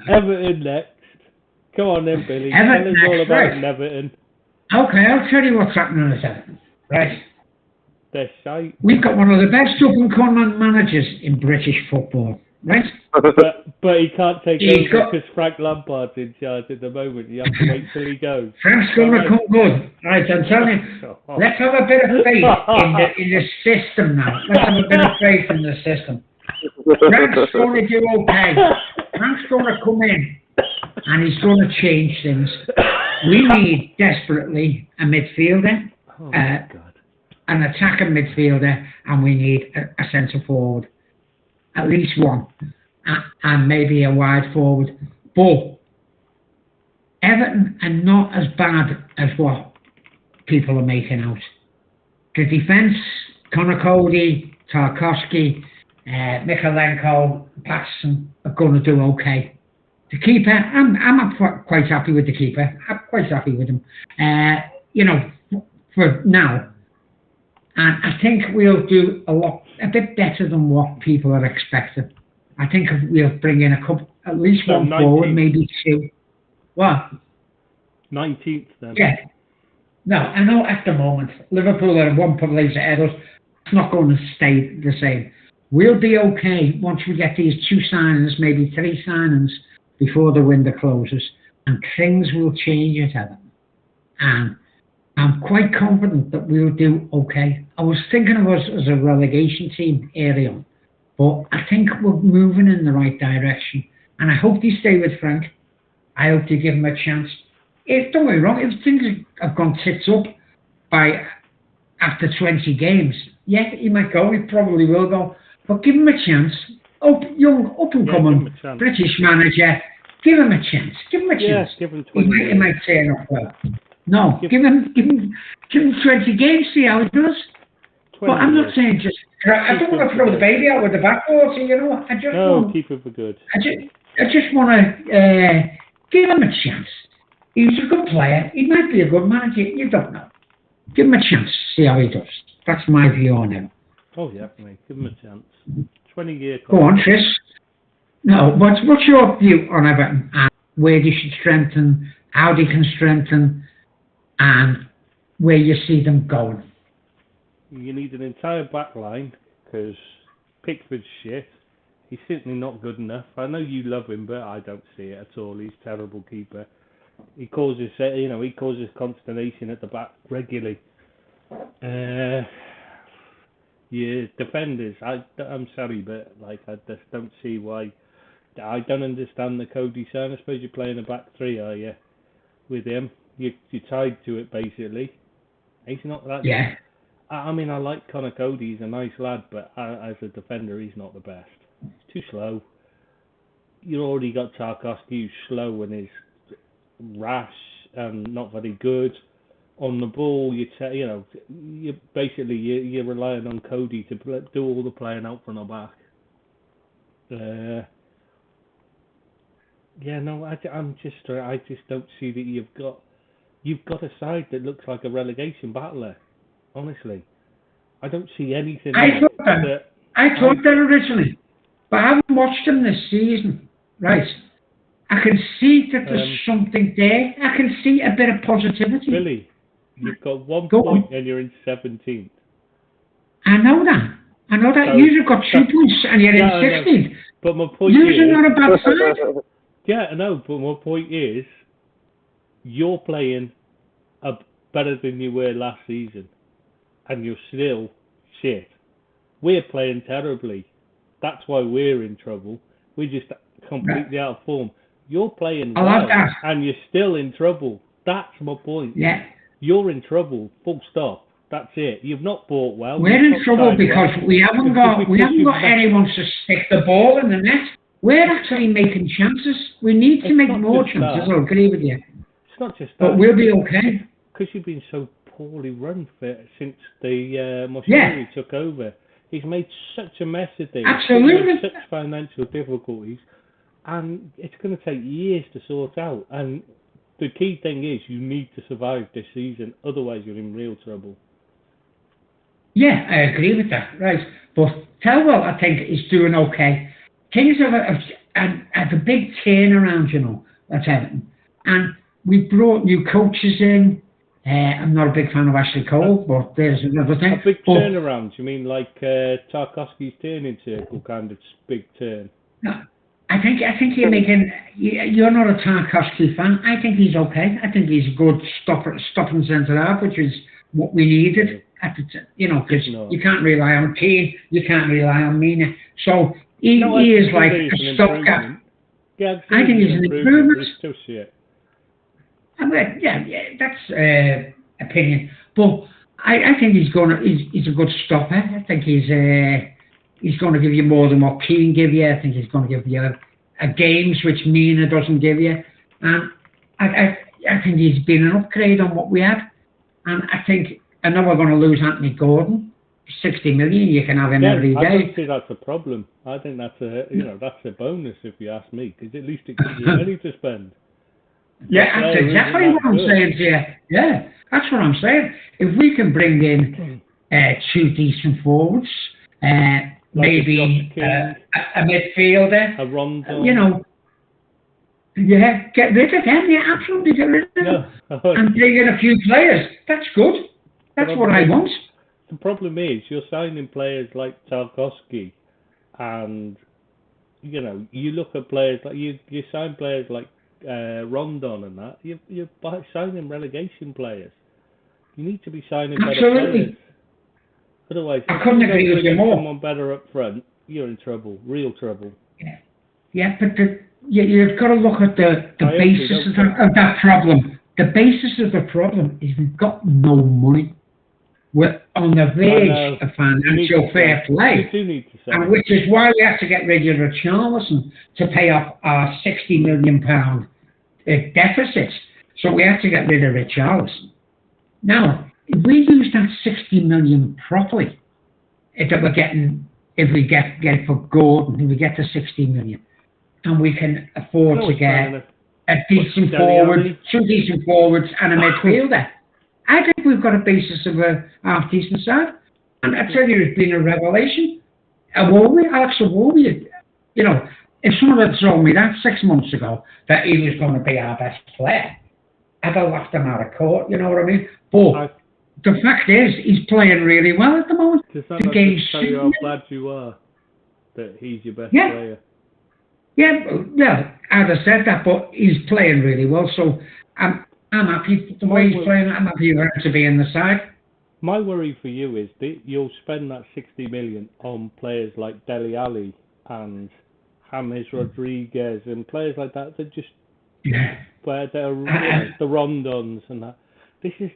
Everton next. Come on then, Billy. Tell us all about Everton. Okay, I'll tell you what's happening at Everton. Right. They're shite. We've got one of the best up-and-coming managers in British football. Right? But he can't take over because Frank Lampard's in charge at the moment. You have to wait till he goes. Frank's going to come good. Right, I'm telling you. Let's have a bit of faith in the system now. Let's have a bit of faith in the system. Frank's going to do okay. Frank's going to come in and he's going to change things. We need desperately a midfielder, an attacking midfielder, and we need a centre forward. At least one. and maybe a wide forward. But Everton are not as bad as what people are making out. The defence, Conor Cody, Tarkowski, Mikalenko, Patterson are going to do okay. The keeper, I'm quite happy with the keeper. I'm quite happy with him. For now. And I think we'll do a bit better than what people are expecting. I think we'll bring in at least one 19th. Forward, maybe two. What? 19th then. Yeah. No, I know at the moment Liverpool are 1 place ahead of us. It's not going to stay the same. We'll be okay once we get these 2 signings, maybe 3 signings before the window closes, and things will change at Everton. And I'm quite confident that we'll do okay. I was thinking of us as a relegation team early on, but I think we're moving in the right direction. And I hope they stay with Frank. I hope they give him a chance. Don't get me wrong, if things have gone tits up after 20 games, yeah, he might go, he probably will go. But give him a chance. Young, up-and-coming British manager, give him a chance. Give him a chance. Give him 20 he might turn up well. No, give him 20 games, see how he does. But I'm not saying just... I don't want to throw the baby out with the bathwater, you know. I just keep it for good. I just want to give him a chance. He's a good player. He might be a good manager. You don't know. Give him a chance, see how he does. That's my view on him. Oh, yeah, mate. Give him a chance. 20-year contract. Go on, Chris. No, what's your view on Everton and where they should strengthen, how they can strengthen, and where you see them going? You need an entire back line because Pickford's shit. He's simply not good enough. I know you love him, but I don't see it at all. He's a terrible keeper. He causes consternation at the back regularly. Defenders. I'm sorry, but I just don't see why. I don't understand the Cody sign. I suppose you're playing a back 3, are you? With him, you're tied to it basically. He's not that. Yeah. I mean, I like Conor Cody. He's a nice lad, but as a defender, he's not the best. He's too slow. You already got Tarkowski, who's slow and is rash and not very good on the ball. You're relying on Cody to do all the playing out from the back. I just don't see that you've got a side that looks like a relegation battler. Honestly, I don't see anything. I thought that originally, but I haven't watched them this season. Right. I can see that there's something there. I can see a bit of positivity. Billy, you've got 1 point and you're in 17th. I know that. So, you've got 2 points and you're in 16th. But my point you're not a bad side. Yeah, I know, but my point is, you're playing better than you were last season, and you're still shit. We're playing terribly. That's why we're in trouble. We're just completely out of form. You're playing well, and you're still in trouble. That's my point. Yeah. You're in trouble, full stop. That's it. You've not bought well. We're in trouble because we haven't got anyone to stick the ball in the net. We're actually making chances. We need to make more chances. I'll agree with you. It's not just that. But we'll be okay. Because you've been so poorly run since the Moshiri took over. He's made such a mess of things. Absolutely. Such financial difficulties. And it's going to take years to sort out. And the key thing is you need to survive this season. Otherwise, you're in real trouble. Yeah, I agree with that. Right. But Thelwell, I think, is doing okay. Things have a big turnaround, at Everton. And we brought new coaches in. I'm not a big fan of Ashley Cole, but there's another thing. A big turnaround? You mean like Tarkowski's turning circle kind of big turn? No. I think you're making... You're not a Tarkowski fan. I think he's okay. I think he's a good stopping centre-half, which is what we needed. Because you can't rely on Keane, you can't rely on Mina. So he is like a stopgap. Yeah, I think he's an improvement. He's still shit. Yeah, that's opinion. But I think he's a good stopper. I think he's he's going to give you more than what Keane give you. I think he's going to give you a games which Mina doesn't give you. And I think he's been an upgrade on what we had. And I know we're going to lose Anthony Gordon. 60 million, you can have him every day. I don't think that's a problem. I think that's that's a bonus if you ask me, because at least it gives you money to spend. Yeah, that's exactly what I'm saying to you. Yeah, that's what I'm saying. If we can bring in 2 decent forwards, maybe a midfielder, a Rondo, get rid of them. Yeah, absolutely get rid of them, and bring in a few players. That's good. That's what I want. The problem is you're signing players like Tarkowski, and you look at players like you sign players like Rondon and that. You're signing relegation players. You need to be signing better players. Otherwise, I couldn't agree with you more. Someone better up front, you're in trouble, real trouble. Yeah, but you've got to look at the basis of that problem. The basis of the problem is we've got no money. We're on the verge of financial fair play, and which is why we have to get rid of Richarlison to pay off our £60 million deficit. So we have to get rid of Richarlison. Now, if we use that 60 million properly, if we get it for Gordon, if we get to 60 million, and we can afford to get a decent forward, 2 decent forwards, and a midfielder. I think we've got a basis of a half-decent side. And I tell you, it's been a revelation. Alex Iwobi, if someone had told me that 6 months ago, that he was going to be our best player, I'd have laughed him out of court, you know what I mean? But the fact is, he's playing really well at the moment. Does that not tell you how glad you are that he's your best player? Yeah, well, I'd have said that, but he's playing really well, so I'm happy the way he's playing. I'm happy for him to be in the side. My worry for you is that you'll spend that 60 million on players like Dele Alli and James Rodriguez and players like that just where they're the Rondons and that. This is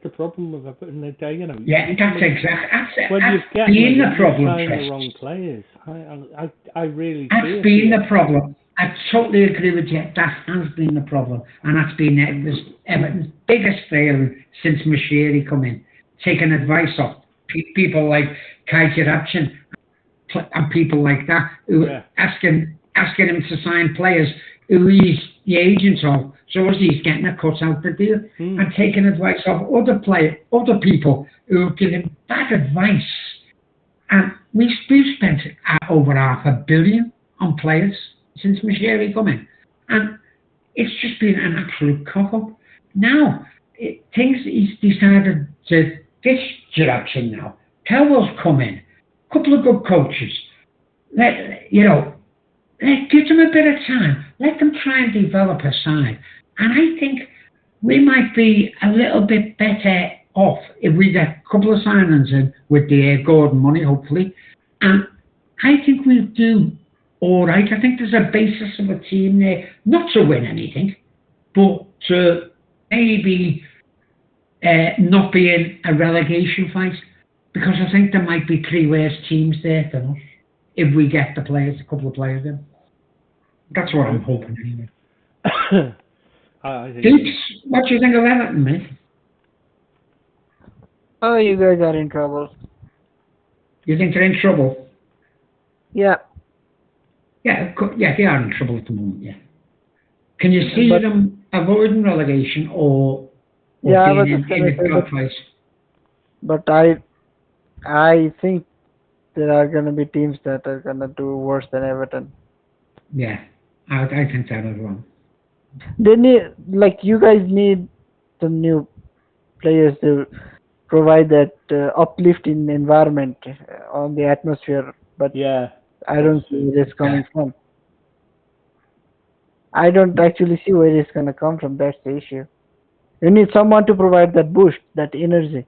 the problem with putting the day. That's exactly. When you get the problem. The wrong players. I really. That's been the problem. I totally agree with you. That has been the problem, and that's been Everton's biggest failure since Moshiri come in, taking advice off people like Kai Jirachin and people like that who asking him to sign players who he's the agent of, so as he's getting a cut out the deal, and taking advice off other people who give him bad advice. And we've spent over $500 million on players since Moshiri come in, and it's just been an absolute cock-up. Now, he's decided to ditch Jirachin now. Telwell's come in, a couple of good coaches. Give them a bit of time. Let them try and develop a side. And I think we might be a little bit better off if we get a couple of signings in with the Gordon money, hopefully. And I think we'll do all right. I think there's a basis of a team there, not to win anything, but to maybe not be in a relegation fight. Because I think there might be 3 worse teams there than us if we get a couple of players in. That's what I'm hoping anyway. Deeps, what do you think of Everton, mate? Oh, you guys are in trouble. You think they're in trouble? Yeah. Yeah, they are in trouble at the moment, yeah. Can you see them avoiding relegation or being in a good place? But I think there are going to be teams that are going to do worse than Everton. Yeah, I think that as well. They need, you guys need some new players to provide that uplifting environment on the atmosphere. But I don't see where it's coming from. I don't actually see where it's going to come from. That's the issue. You need someone to provide that boost, that energy.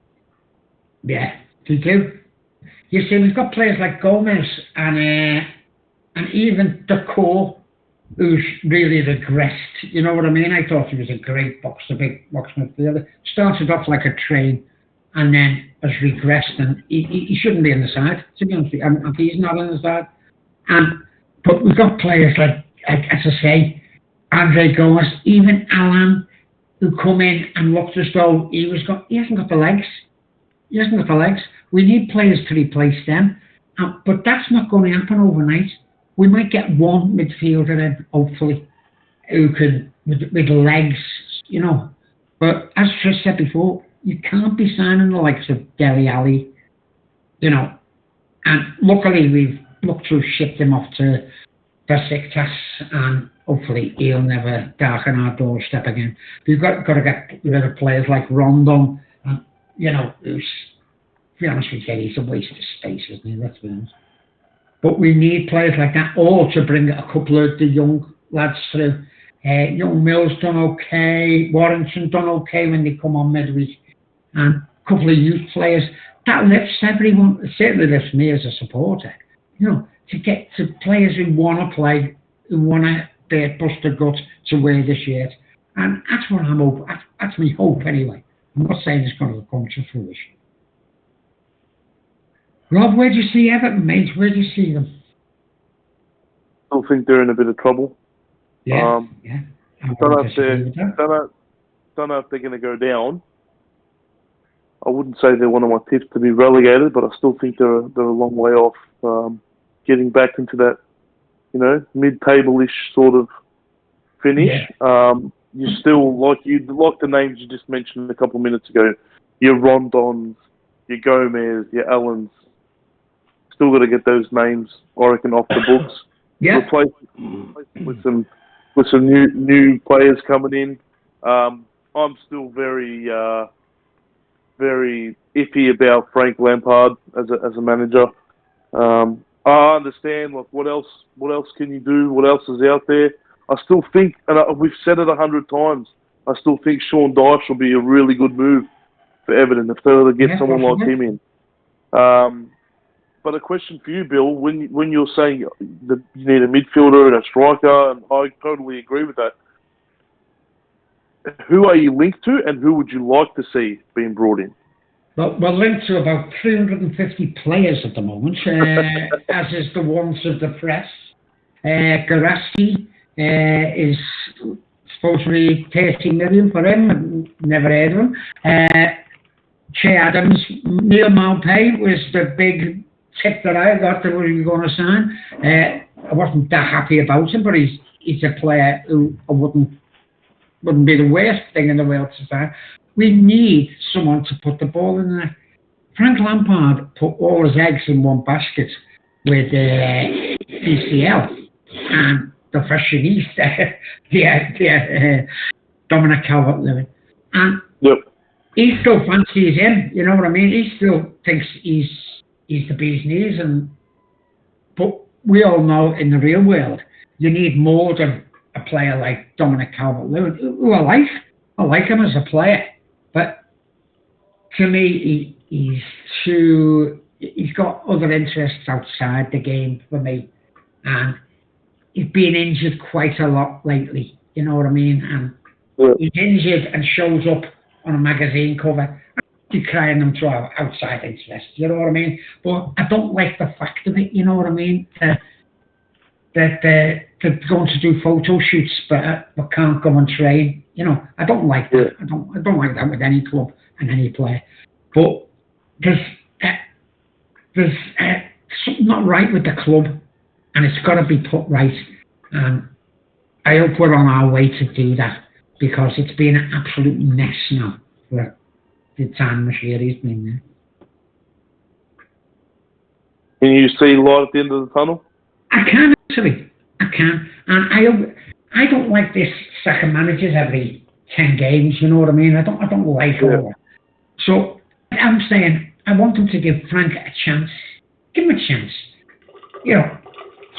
Yeah, they do. You see, we've got players like Gomez and even Decor, who's really regressed. You know what I mean? I thought he was a great big box midfielder. Started off like a train, and then has regressed, and he shouldn't be in the side, to be honest with you. He's not in the side. But we've got players like as I say, Andre Gomes, even Alan, who come in and looked as though he hasn't got the legs. He hasn't got the legs. We need players to replace them, but that's not going to happen overnight. We might get one midfielder in, hopefully, who can with legs, you know. But as Chris said before, you can't be signing the likes of Dele Alli, you know. And luckily, we've looked to ship him off to Besiktas, and hopefully he'll never darken our doorstep again. We've got to get rid of players like Rondon, you know, who's, to be honest with you, he's a waste of space, isn't he? Let's be honest. But we need players like that, or to bring a couple of the young lads through. Young Mills done okay, Warrington done okay when they come on midweek, and a couple of youth players. That lifts everyone. It certainly lifts me as a supporter. You know, to get to players who want to play, who want to bust their guts to wear the shirt, and that's what I'm hoping. That's my hope anyway. I'm not saying it's going to come to fruition. Rob, where do you see Everton, mate? Where do you see them? I still think they're in a bit of trouble. Yeah, Don't know if they're going to go down. I wouldn't say they're one of my tips to be relegated, but I still think they're a long way off getting back into that, you know, mid-table-ish sort of finish. Yeah. You still like the names you just mentioned a couple of minutes ago. Your Rondons, your Gomez, your Allens. Still got to get those names, I reckon, off the books. Yeah. Replace with some new players coming in. I'm still very iffy about Frank Lampard as a manager. I understand, like, what else can you do? What else is out there? I still think, and we've said it 100 times, I still think Sean Dyche will be a really good move for Everton if they were to get someone like him in. But a question for you, Bill, when you're saying that you need a midfielder and a striker, and I totally agree with that, who are you linked to, and who would you like to see being brought in? Well, we're linked to about 350 players at the moment, as is the wont of the press. Garaski is supposed to be 30 million for him. Never heard of him. Che Adams, Neil Maupay was the big tip that I got that we were going to sign. I wasn't that happy about him, but he's a player who I wouldn't be the worst thing in the world to sign. We need someone to put the ball in there. Frank Lampard put all his eggs in one basket with PCL and the fashionista, Dominic Calvert-Lewin. And he still fancies him, you know what I mean? He still thinks he's the bee's knees. But we all know in the real world, you need more than a player like Dominic Calvert-Lewin, who I like him as a player. But to me, he's got other interests outside the game for me. And he's been injured quite a lot lately, you know what I mean? And he's injured and shows up on a magazine cover, decrying them to our outside interests, you know what I mean? But I don't like the fact of it, you know what I mean? That they're going to do photo shoots but can't go and train. You know, I don't like that. I don't like that with any club and any player. But there's something not right with the club, and it's got to be put right. And I hope we're on our way to do that, because it's been an absolute mess now for the time Moshiri's been there. Can you see light at the end of the tunnel? I can, actually. I can. And I don't like this second managers every 10 games, you know what I mean? I don't like all that. So I'm saying I want them to give Frank a chance. Give him a chance. You know,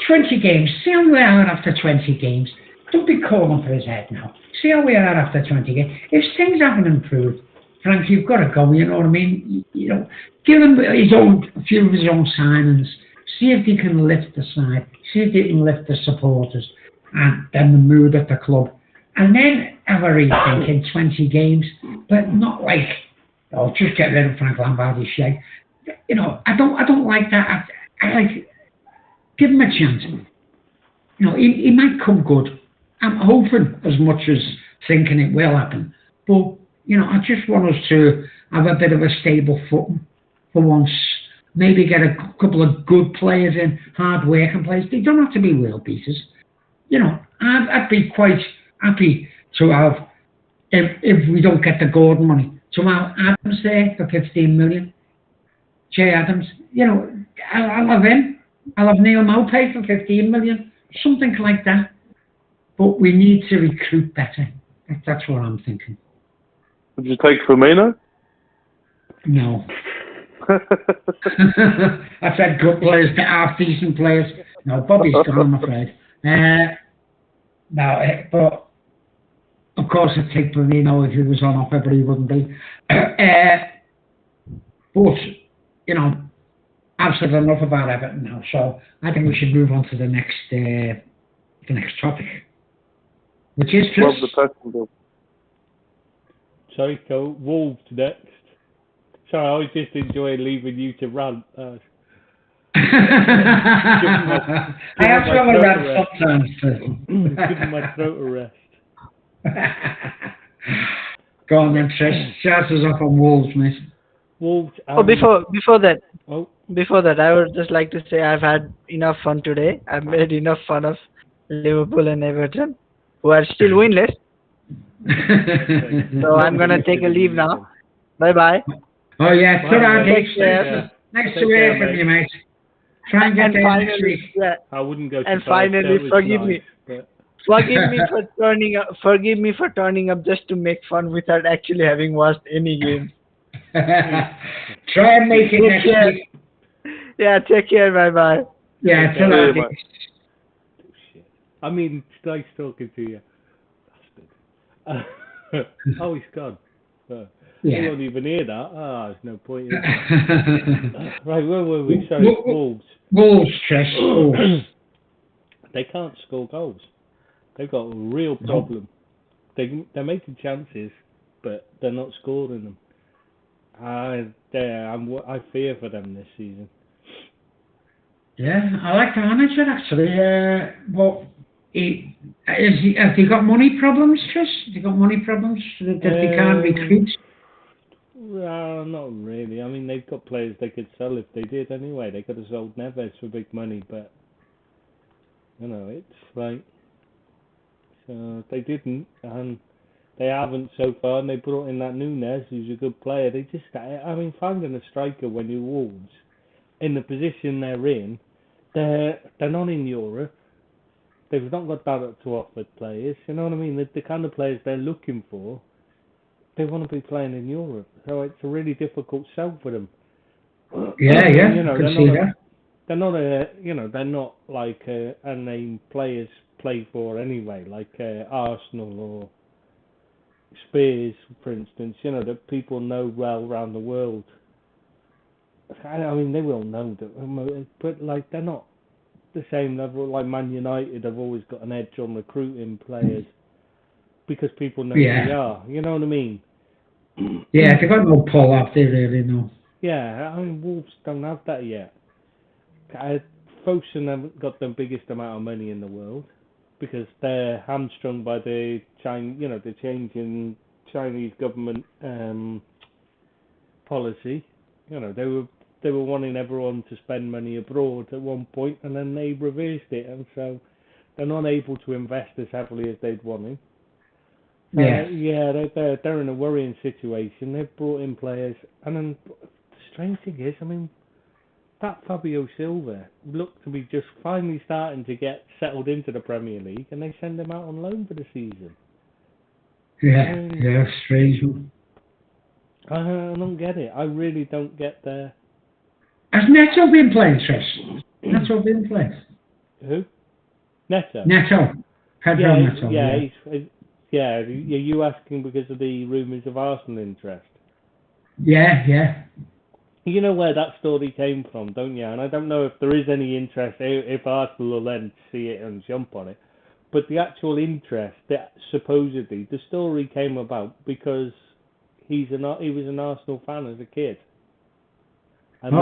20 games. See how we are after 20 games. Don't be calling for his head now. See how we are after 20 games. If things haven't improved, Frank, you've got to go, you know what I mean? You know, give him a few of his own signings. See if he can lift the side. See if he can lift the supporters and then the mood at the club. And then have a rethink in 20 games, but not like Oh, just get rid of Frank Lampard. He's shite. You know, I don't like that. I like give him a chance. You know, he might come good. I'm hoping as much as thinking it will happen. But you know, I just want us to have a bit of a stable footing for once. Maybe get a couple of good players in, hard-working players. They don't have to be world beaters. You know, I'd be quite happy to have, if we don't get the Gordon money, to have Adams there for 15 million. Jay Adams. You know, I'll have him. I'll have Neil Maupay for 15 million. Something like that. But we need to recruit better. That's what I'm thinking. Would you take Firmino? No. I said good players to half-decent players. No, Bobby's gone, I'm afraid. No, but of course I'd take Firmino if he was on offer, but he wouldn't be. But, you know, I've said enough about Everton now, so I think we should move on to the next topic, which is Love the passion, Bill. Sorry, go Wolves next. Sorry, I always just enjoy leaving you to rant. I have to have a rant sometimes. Giving my throat a rest. Go on then, Trish. Shout us off on Wolves, mate. Wolves. Before that, I would just like to say I've had enough fun today. I've made enough fun of Liverpool and Everton, who are still winless. So I'm gonna take a leave now. Bye bye. Oh yeah, take care. Nice to hear from you, mate. Try and get there next week. Yeah. I wouldn't go. And finally, forgive me for turning up just to make fun without actually having watched any game. Try and make it next week. Yeah, take care. Bye bye. Yeah, till I mean, nice talking to you. Oh, he's gone. Yeah. You won't even hear that. There's no point in it. Right, where were we? Sorry, Wolves. Wolves, Trish. They can't score goals. They've got a real problem. They're making chances, but they're not scoring them. I fear for them this season. Yeah, I like the manager actually. But has he got money problems, Chris? Has he got money problems that they can't recruit? Well, not really. I mean, they've got players they could sell if they did anyway. They could have sold Neves for big money, but you know, it's like they didn't, and they haven't so far. And they brought in that Nunes, who's a good player. They just, I mean, finding a striker when you're Wolves in the position they're in, they're not in Europe. They've not got that to offer players. You know what I mean? The kind of players they're looking for, they want to be playing in Europe. So it's a really difficult sell for them. Yeah. You know, they're not like a name players play for anyway, like Arsenal or Spurs, for instance. You know, that people know well around the world. I mean, they will know that, but like they're not the same level. Like Man United have always got an edge on recruiting players because people know who they are. You know what I mean? Yeah, they got no pull up. They really know. Yeah, I mean, Wolves don't have that yet. Fosun haven't got the biggest amount of money in the world because they're hamstrung by the change in Chinese government policy. You know, they were wanting everyone to spend money abroad at one point, and then they reversed it, and so they're not able to invest as heavily as they'd wanted. They're in a worrying situation. They've brought in players, and then the strange thing is, I mean, that Fabio Silva looked to be just finally starting to get settled into the Premier League, and they send him out on loan for the season. Yeah, strange. I don't get it. I really don't get their... Has Neto been playing, Trish? Neto been playing? Who? Neto? Pedro Neto. Yeah, are you asking because of the rumours of Arsenal interest? Yeah. You know where that story came from, don't you? And I don't know if there is any interest, if Arsenal will then see it and jump on it. But the actual interest, that supposedly, the story came about because he was an Arsenal fan as a kid. And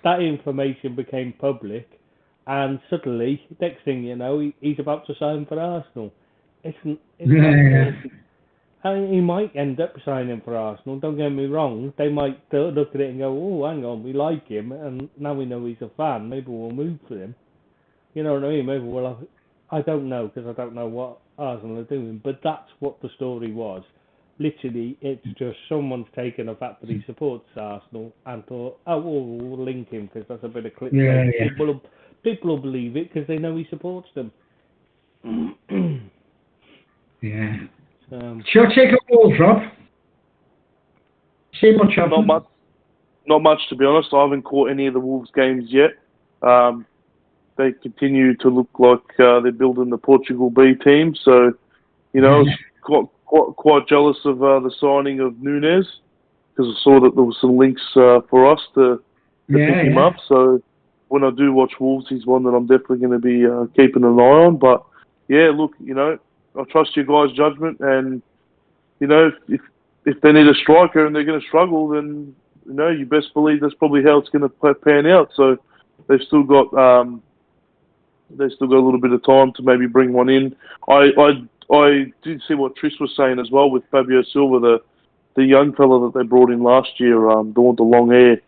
that information became public, and suddenly, next thing you know, he's about to sign for Arsenal. And he might end up signing for Arsenal, don't get me wrong. They might look at it and go, oh, hang on, we like him, and now we know he's a fan, maybe we'll move for him. You know what I mean? Maybe we'll have... I don't know, because I don't know what Arsenal are doing, but that's what the story was. Literally, it's just someone's taken the fact that he supports Arsenal and thought, oh, we'll link him, because that's a bit of clickbait. Yeah. People will believe it, because they know he supports them. Yeah. Shall I take a Wolves, Rob? See much of them? Not much, to be honest. I haven't caught any of the Wolves games yet. They continue to look like they're building the Portugal B team. So, you know, I was quite jealous of the signing of Nunes, because I saw that there was some links for us to pick him up. So when I do watch Wolves, he's one that I'm definitely going to be keeping an eye on. But yeah, look, you know, I trust your guys' judgment, and you know, if they need a striker and they're going to struggle, then you know, you best believe that's probably how it's going to pan out. So they've still got a little bit of time to maybe bring one in. I did see what Tris was saying as well with Fabio Silva, the young fella that they brought in last year, the one with the long hair.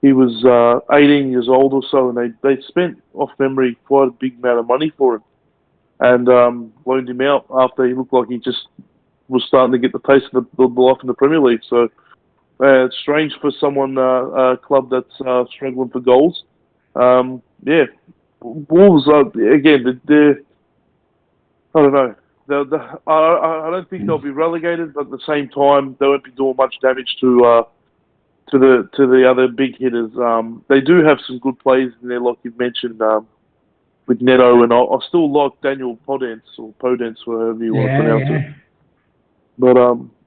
He was 18 years old or so, and they spent, off memory, quite a big amount of money for him, and loaned him out after he looked like he just was starting to get the taste of the life in the Premier League. So it's strange for someone, a club that's struggling for goals. Yeah, Wolves, again, they're, I don't know. I don't think they'll be relegated, but at the same time, they won't be doing much damage to the other big hitters. They do have some good players in there, like you've mentioned, with Neto, and I still like Daniel Podence, or Podence, whatever you want to pronounce it. But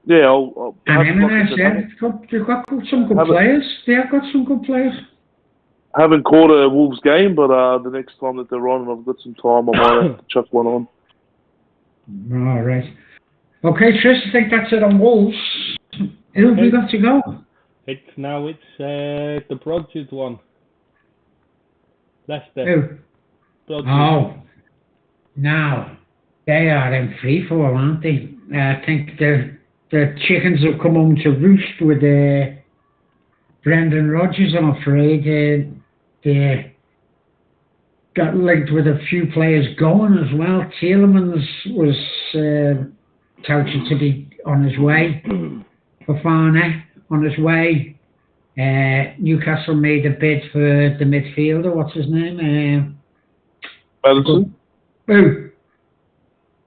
yeah, I'll they've got some good players. They have got some good players. I haven't caught a Wolves game, but the next time that they're on and I've got some time, I might have to chuck one on. All right. Okay, Tris, I think that's it on Wolves. Who have we got to go? It's the Brodgers one. Leicester. Who? Oh. Now, they are in free fall, aren't they? I think the chickens have come home to roost with Brendan Rodgers, I'm afraid. They got linked with a few players going as well. Tielemans was touted to be on his way. Fofana on his way. Newcastle made a bid for the midfielder. What's his name? Maddison? Who?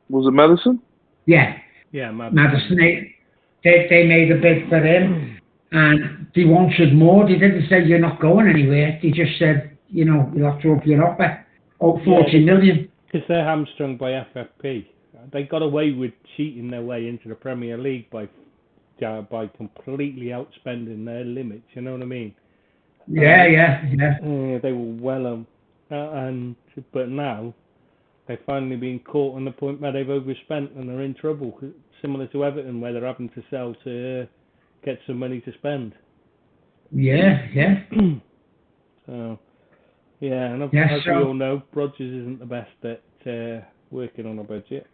Was it Maddison? Yeah. Yeah, Maddison. They made a bid for him, and they wanted more. They didn't say you're not going anywhere. They just said, you know, you'll have to up your offer. 40 million. Because they're hamstrung by FFP. They got away with cheating their way into the Premier League by completely outspending their limits. You know what I mean? Yeah. They were well but now they've finally been caught on the point where they've overspent and they're in trouble. Similar to Everton, where they're having to sell to get some money to spend. Yeah. So, yeah, and as we all know, Brodgers isn't the best at working on a budget.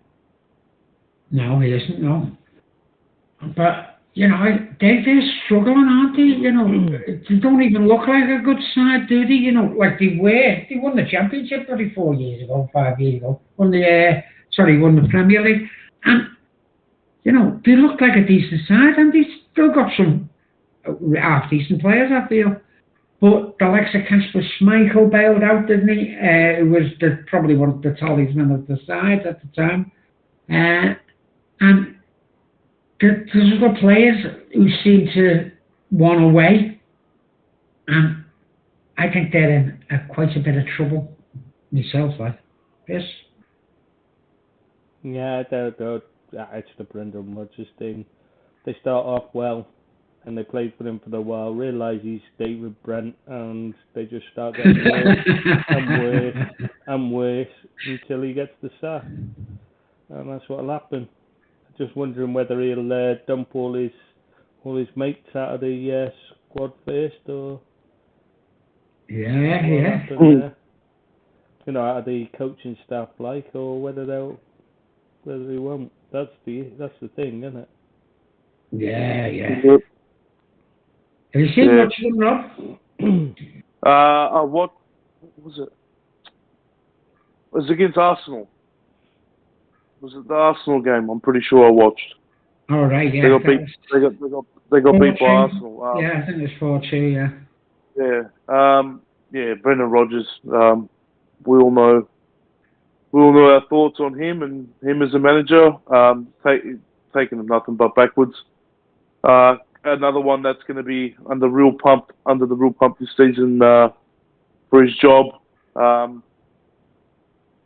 No, he isn't, no. But, you know, they're struggling, aren't they? You know, they don't even look like a good side, do they? You know, like they were. They won the championship 5 years ago. Won the Premier League. And, you know, they look like a decent side, and they still got some half-decent players, I feel. But the likes of Kasper Schmeichel bailed out, didn't he? It was probably one of the talisman of the side at the time. And there's other players who seem to want away. And I think they're in quite a bit of trouble themselves, like. Yes? Yeah, it's the Brendan Rodgers thing. They start off well, and they played for him for a while, realise he's stayed with Brent, and they just start getting worse and worse until he gets the sack. And that's what'll happen. Just wondering whether he'll dump all all his mates out of the squad first, or Yeah. You know, out of the coaching staff, or whether they won't. That's the thing, isn't it? Yeah. Yep. Have you seen much of them, Rob? What was it? It was against Arsenal. Was it the Arsenal game? I'm pretty sure I watched. Oh right, yeah. They got beat. They got beat by Arsenal. Yeah, I think it was 4-2. Yeah. Yeah. Brendan Rodgers. We all know our thoughts on him and him as a manager. Taking him nothing but backwards. Another one that's going to be under the real pump this season for his job.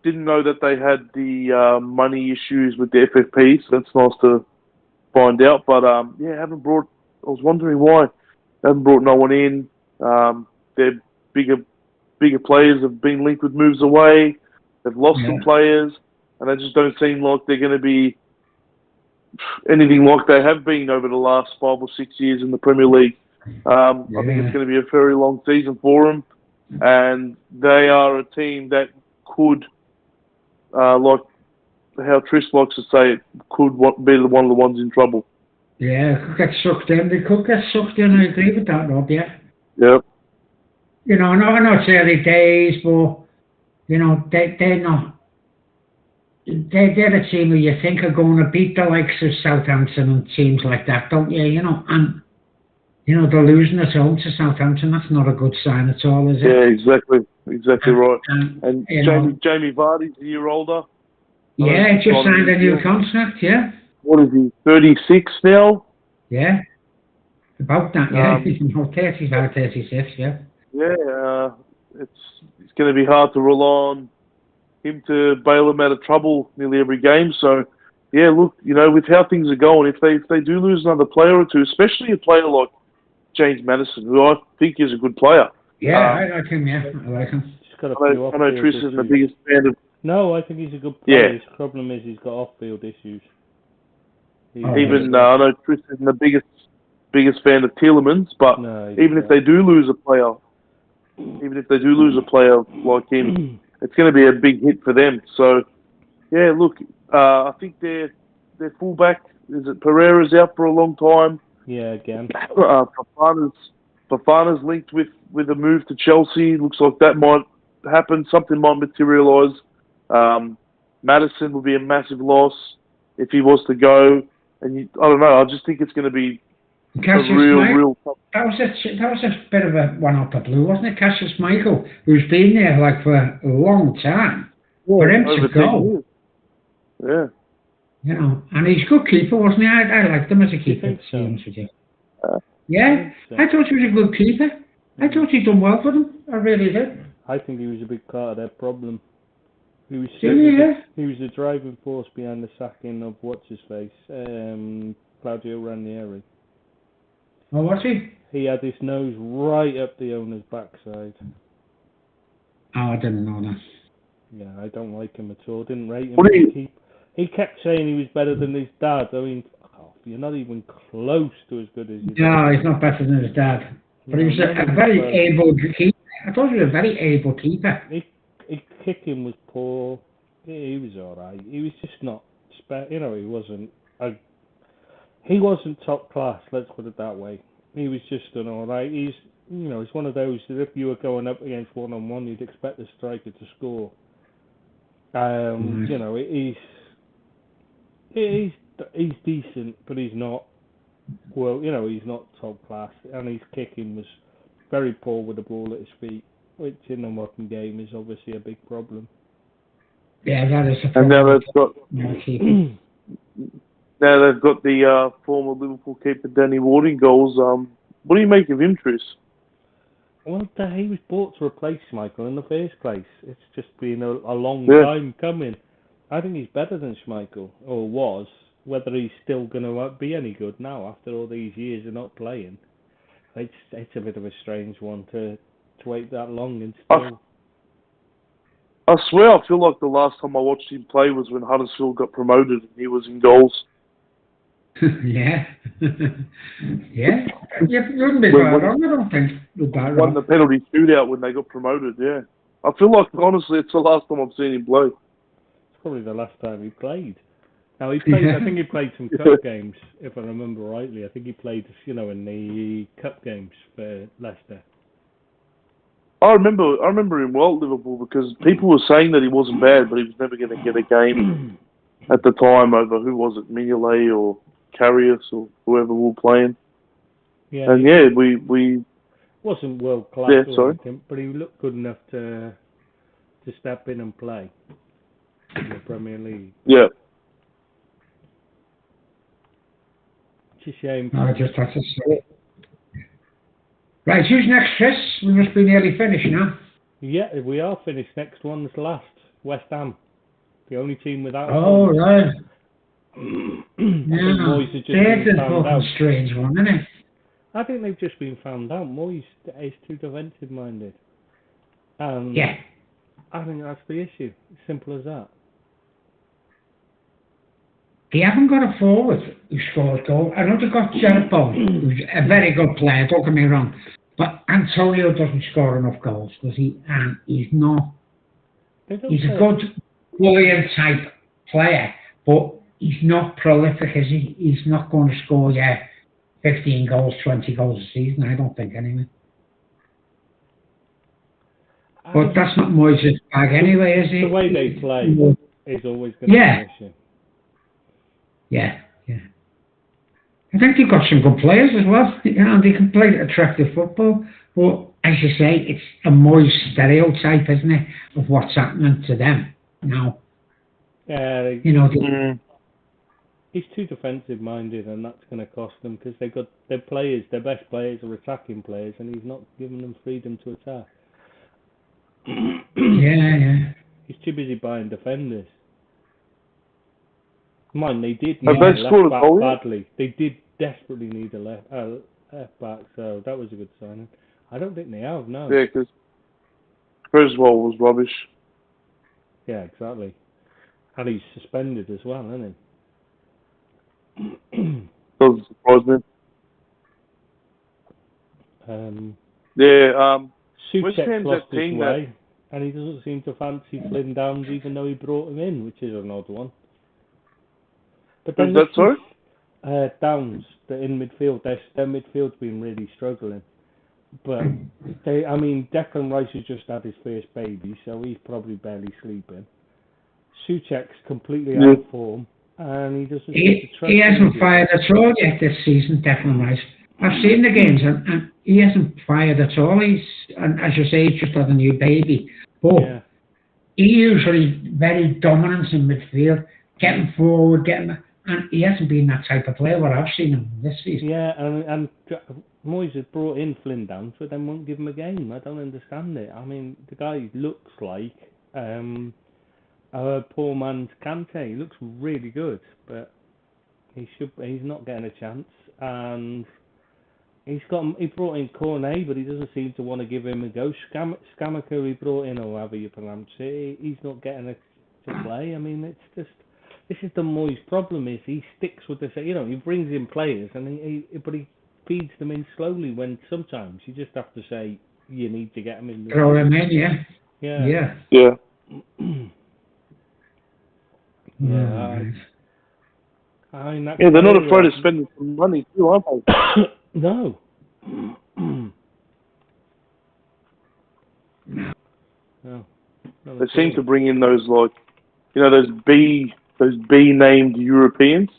Didn't know that they had the money issues with the FFP, so that's nice to find out. But haven't brought. I was wondering why they haven't brought no one in. Their bigger players have been linked with moves away. They've lost some players, and they just don't seem like they're going to be anything like they have been over the last 5 or 6 years in the Premier League. I think it's going to be a very long season for them, and they are a team that could, like how Trish likes to say it, could be one of the ones in trouble. Yeah, could get sucked in. They could get sucked in. I agree with that, Rob. Yeah. Yep. You know, I know it's early days, but you know they're not. They're a team who you think are going to beat the likes of Southampton and teams like that, don't you? You know, and you know they're losing at home to Southampton. That's not a good sign at all, is it? Yeah, exactly right. And Jamie Vardy's a year older. Yeah, just signed a new contract. Yeah. What is he? 36 now. Yeah. About that. Yeah. 35, 36. Yeah. Yeah. It's going to be hard to rely on him to bail them out of trouble nearly every game. So, yeah, look, you know, with how things are going, if they do lose another player or two, especially a player like James Maddison, who I think is a good player. Yeah, I like him. Yeah, I like him. I know Tris isn't the biggest fan of. No, I think he's a good player. His problem is he's got off-field issues. I know Tris isn't the biggest fan of Tielemans, but even if they do lose a player like him, it's going to be a big hit for them. So, yeah, look, I think their fullback, is it Pereira's out for a long time. Yeah, again. Fofana's linked with a move to Chelsea. Looks like that might happen. Something might materialise. Maddison will be a massive loss if he was to go. And I don't know. I just think it's going to be real. That was a bit of a one out the blue, wasn't it? Cassius Michael, who's been there like for a long time. For him to go. Yeah. You know, and he's a good keeper, wasn't he? I liked him as a keeper. Yeah, I thought he was a good keeper. I thought he'd done well for them. I really did. I think he was a big part of their problem. He was the driving force behind the sacking of what's-his-face, Claudio Ranieri. Oh, was he? He had his nose right up the owner's backside. Oh, I didn't know that. Yeah, I don't like him at all. Didn't rate him. He kept saying he was better than his dad. I mean, you're not even close to as good as your dad. No, he's not better than his dad. But he was a very able keeper. I thought he was a very able keeper. His kicking was poor. He was all right. He was just not, he wasn't top class. Let's put it that way. He was just an all right. He's one of those that if you were going up against 1-on-1, you'd expect the striker to score. You know, he's decent, but he's not. Well, you know, he's not top class, and his kicking was very poor with the ball at his feet, which in the modern game is obviously a big problem. Yeah, that is a problem. And now they've got the former Liverpool keeper Danny Ward in goals. What do you make of him, Tris? Well, he was bought to replace Schmeichel in the first place. It's just been a long time coming. I think he's better than Schmeichel, or was. Whether he's still going to be any good now after all these years of not playing, it's a bit of a strange one to wait that long and still. I swear, I feel like the last time I watched him play was when Huddersfield got promoted and he was in goals. Yeah. Yeah. You wouldn't be far wrong, I don't think. Won the penalty shootout when they got promoted, yeah. I feel like, honestly, it's the last time I've seen him play. It's probably the last time he played. Now, he played. I think he played some cup games, if I remember rightly. I think he played, in the cup games for Leicester. I remember him well at Liverpool because people were saying that he wasn't bad, but he was never going to get a game at the time over, who was it, Mignolet or Karius or whoever we were playing. Yeah, and yeah, we wasn't world class, but he looked good enough to step in and play in the Premier League. Yeah. It's a shame. I just have to say. Right, who's next, Chris? We must be nearly finished now. Yeah, we are finished. Next one's last. West Ham. The only team without. Oh, right. Moyes has just been found out. Strange one, isn't it? I think they've just been found out. Moyes is too defensive minded. Yeah. I think that's the issue. Simple as that. They haven't got a forward who scored goals. I know they've got Jarrod Bowen, who's a very good player, don't get me wrong. But Antonio doesn't score enough goals, does he? And he's not. He's a good William type player, but he's not prolific, is he? He's not going to score, 15 goals, 20 goals a season, I don't think, anyway. But that's not Moyes' bag anyway, is it? The way they play is always going to be an issue. Yeah. I think they've got some good players as well, and they can play attractive football. But as you say, it's a Moyes stereotype, isn't it, of what's happening to them now? Yeah, he's too defensive minded, and that's going to cost them because they've got their best players are attacking players, and he's not giving them freedom to attack. Yeah. He's too busy buying defenders. Mind, they did need a left back badly. They did desperately need a left back, so that was a good signing. I don't think they have, no. Yeah, because Creswell was rubbish. Yeah, exactly. And he's suspended as well, isn't he? Doesn't surprise me. Souček lost his way, and he doesn't seem to fancy Flynn Downs, even though he brought him in, which is an odd one. But then Downs, in midfield, their midfield's been really struggling. But Declan Rice has just had his first baby, so he's probably barely sleeping. Souček's completely out of form, and he doesn't. He hasn't fired at all yet this season, Declan Rice. I've seen the games, and he hasn't fired at all. And as you say, he's just had a new baby. But he's usually very dominant in midfield, getting forward, and he hasn't been that type of player, what I've seen him this season. Yeah, and Moyes has brought in Flynn Downs, but then won't give him a game. I don't understand it. I mean, the guy looks like a poor man's Kante. He looks really good, but he's not getting a chance. And he brought in Cornet, but he doesn't seem to want to give him a go. Scamacca he brought in, or however you pronounce it, he's not getting to play. I mean, it's just. This is the Moyes problem: is he sticks with the he brings in players but he feeds them in slowly. When sometimes you just have to say you need to get them in. Throw them in, yeah. Yeah. They're not afraid of spending some money too, aren't they? No. No. They seem to bring in those those B named Europeans.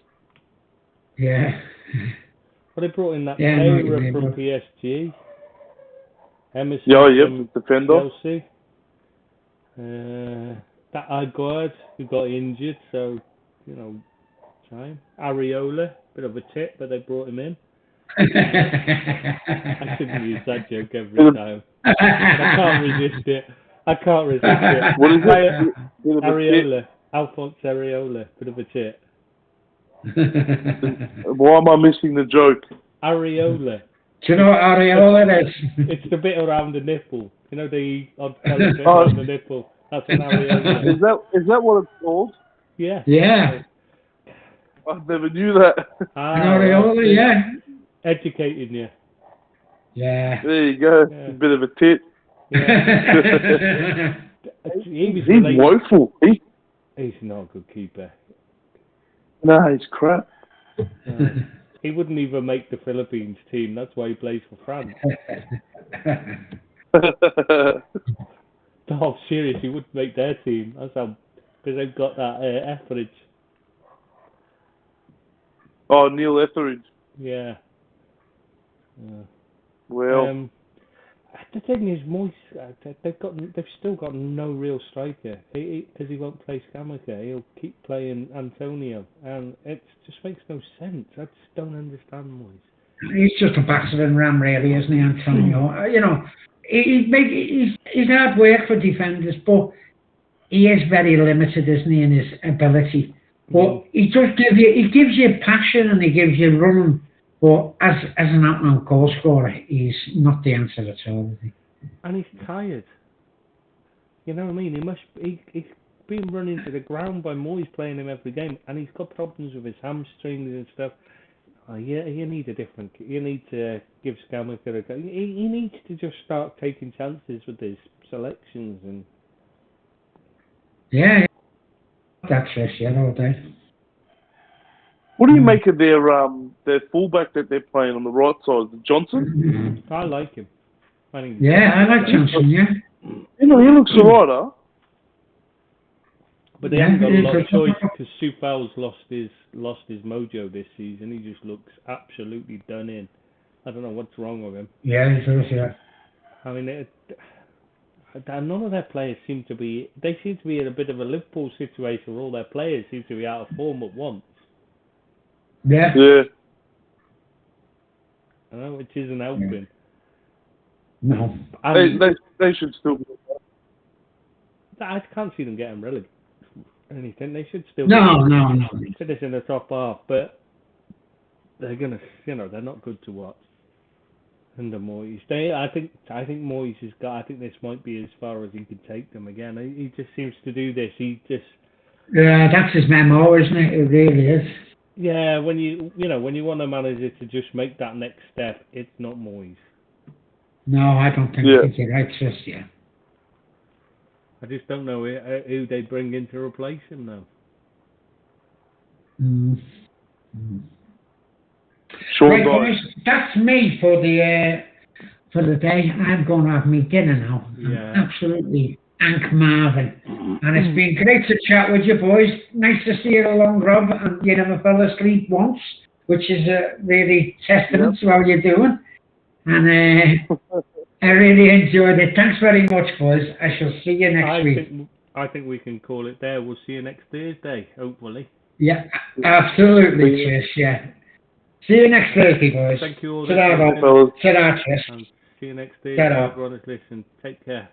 Yeah. Well, they brought in that player from PSG. Emerson defender. Chelsea. That Aguerd who got injured, so time. Areola, bit of a tip, but they brought him in. I shouldn't use that joke every time. I can't resist it. What is it? Areola. Alphonse Areola, bit of a tit. Why am I missing the joke? Areola. Do you know what areola is? It's the bit around the nipple. The odd bit around the nipple. That's an areola. Is that what it's called? Yeah. Yeah. I never knew that. Yeah. Educating you. Yeah. There you go. Yeah. A bit of a tit. Yeah. He's woeful. He's not a good keeper. No, he's crap. He wouldn't even make the Philippines team. That's why he plays for France. Oh, serious, he wouldn't make their team. That's how, because they've got that Etheridge. Oh, Neil Etheridge. Yeah. Well, the thing is, Moyes, they've still got no real striker. Because he won't play Scamacca, he'll keep playing Antonio, and it just makes no sense. I just don't understand Moyes. He's just a battering ram, really, isn't he, Antonio? You know, he's hard work for defenders, but he is very limited, isn't he, in his ability. But he gives you passion and he gives you running. But as an out-and-out goal scorer, he's not the answer at all, is he? And he's tired. You know what I mean? He's been run into the ground by Moyes playing him every game, and he's got problems with his hamstrings and stuff. You need a different. You need to give Scamacca a go. He needs to just start taking chances with his selections and. Yeah, that's it. All day. what do you make of their fullback that they're playing on the right side, Johnson? I like him. I like Johnson. Yeah. You know, he looks alright, huh? But they haven't got a lot of choice because Soufal's lost his mojo this season. He just looks absolutely done in. I don't know what's wrong with him. Yeah, he does. Yeah. I mean, none of their players seem to be. They seem to be in a bit of a Liverpool situation where all their players seem to be out of form at once. Yeah. Yeah. I know, which isn't helping. No. They should still be. I can't see them getting relegated. Anything they should still no. finish in the top half, but they're gonna, they're not good to watch under Moyes. I think Moyes has got. I think this might be as far as he can take them again. He just seems to do this. Yeah, that's his memo, isn't it? It really is. Yeah, when you want a manager to just make that next step, it's not Moyes. No, I don't think you're right, just yeah. I just don't know who they bring in to replace him now. Sure, right, guys, that's me for the day. I'm going to have me dinner now. Yeah. I'm absolutely Ank Marvin. And it's been great to chat with you boys. Nice to see you along, Rob, and you never fell asleep once, which is a really testament to how you're doing. And I really enjoyed it. Thanks very much, boys. I shall see you next week. I think we can call it there. We'll see you next Thursday, hopefully. Yeah, absolutely, Chris. Yeah. See you next Thursday, boys. Thank you all. Ta-da, Rob. Ta-da, Chris. See you next Thursday. Everyone has listened. Take care.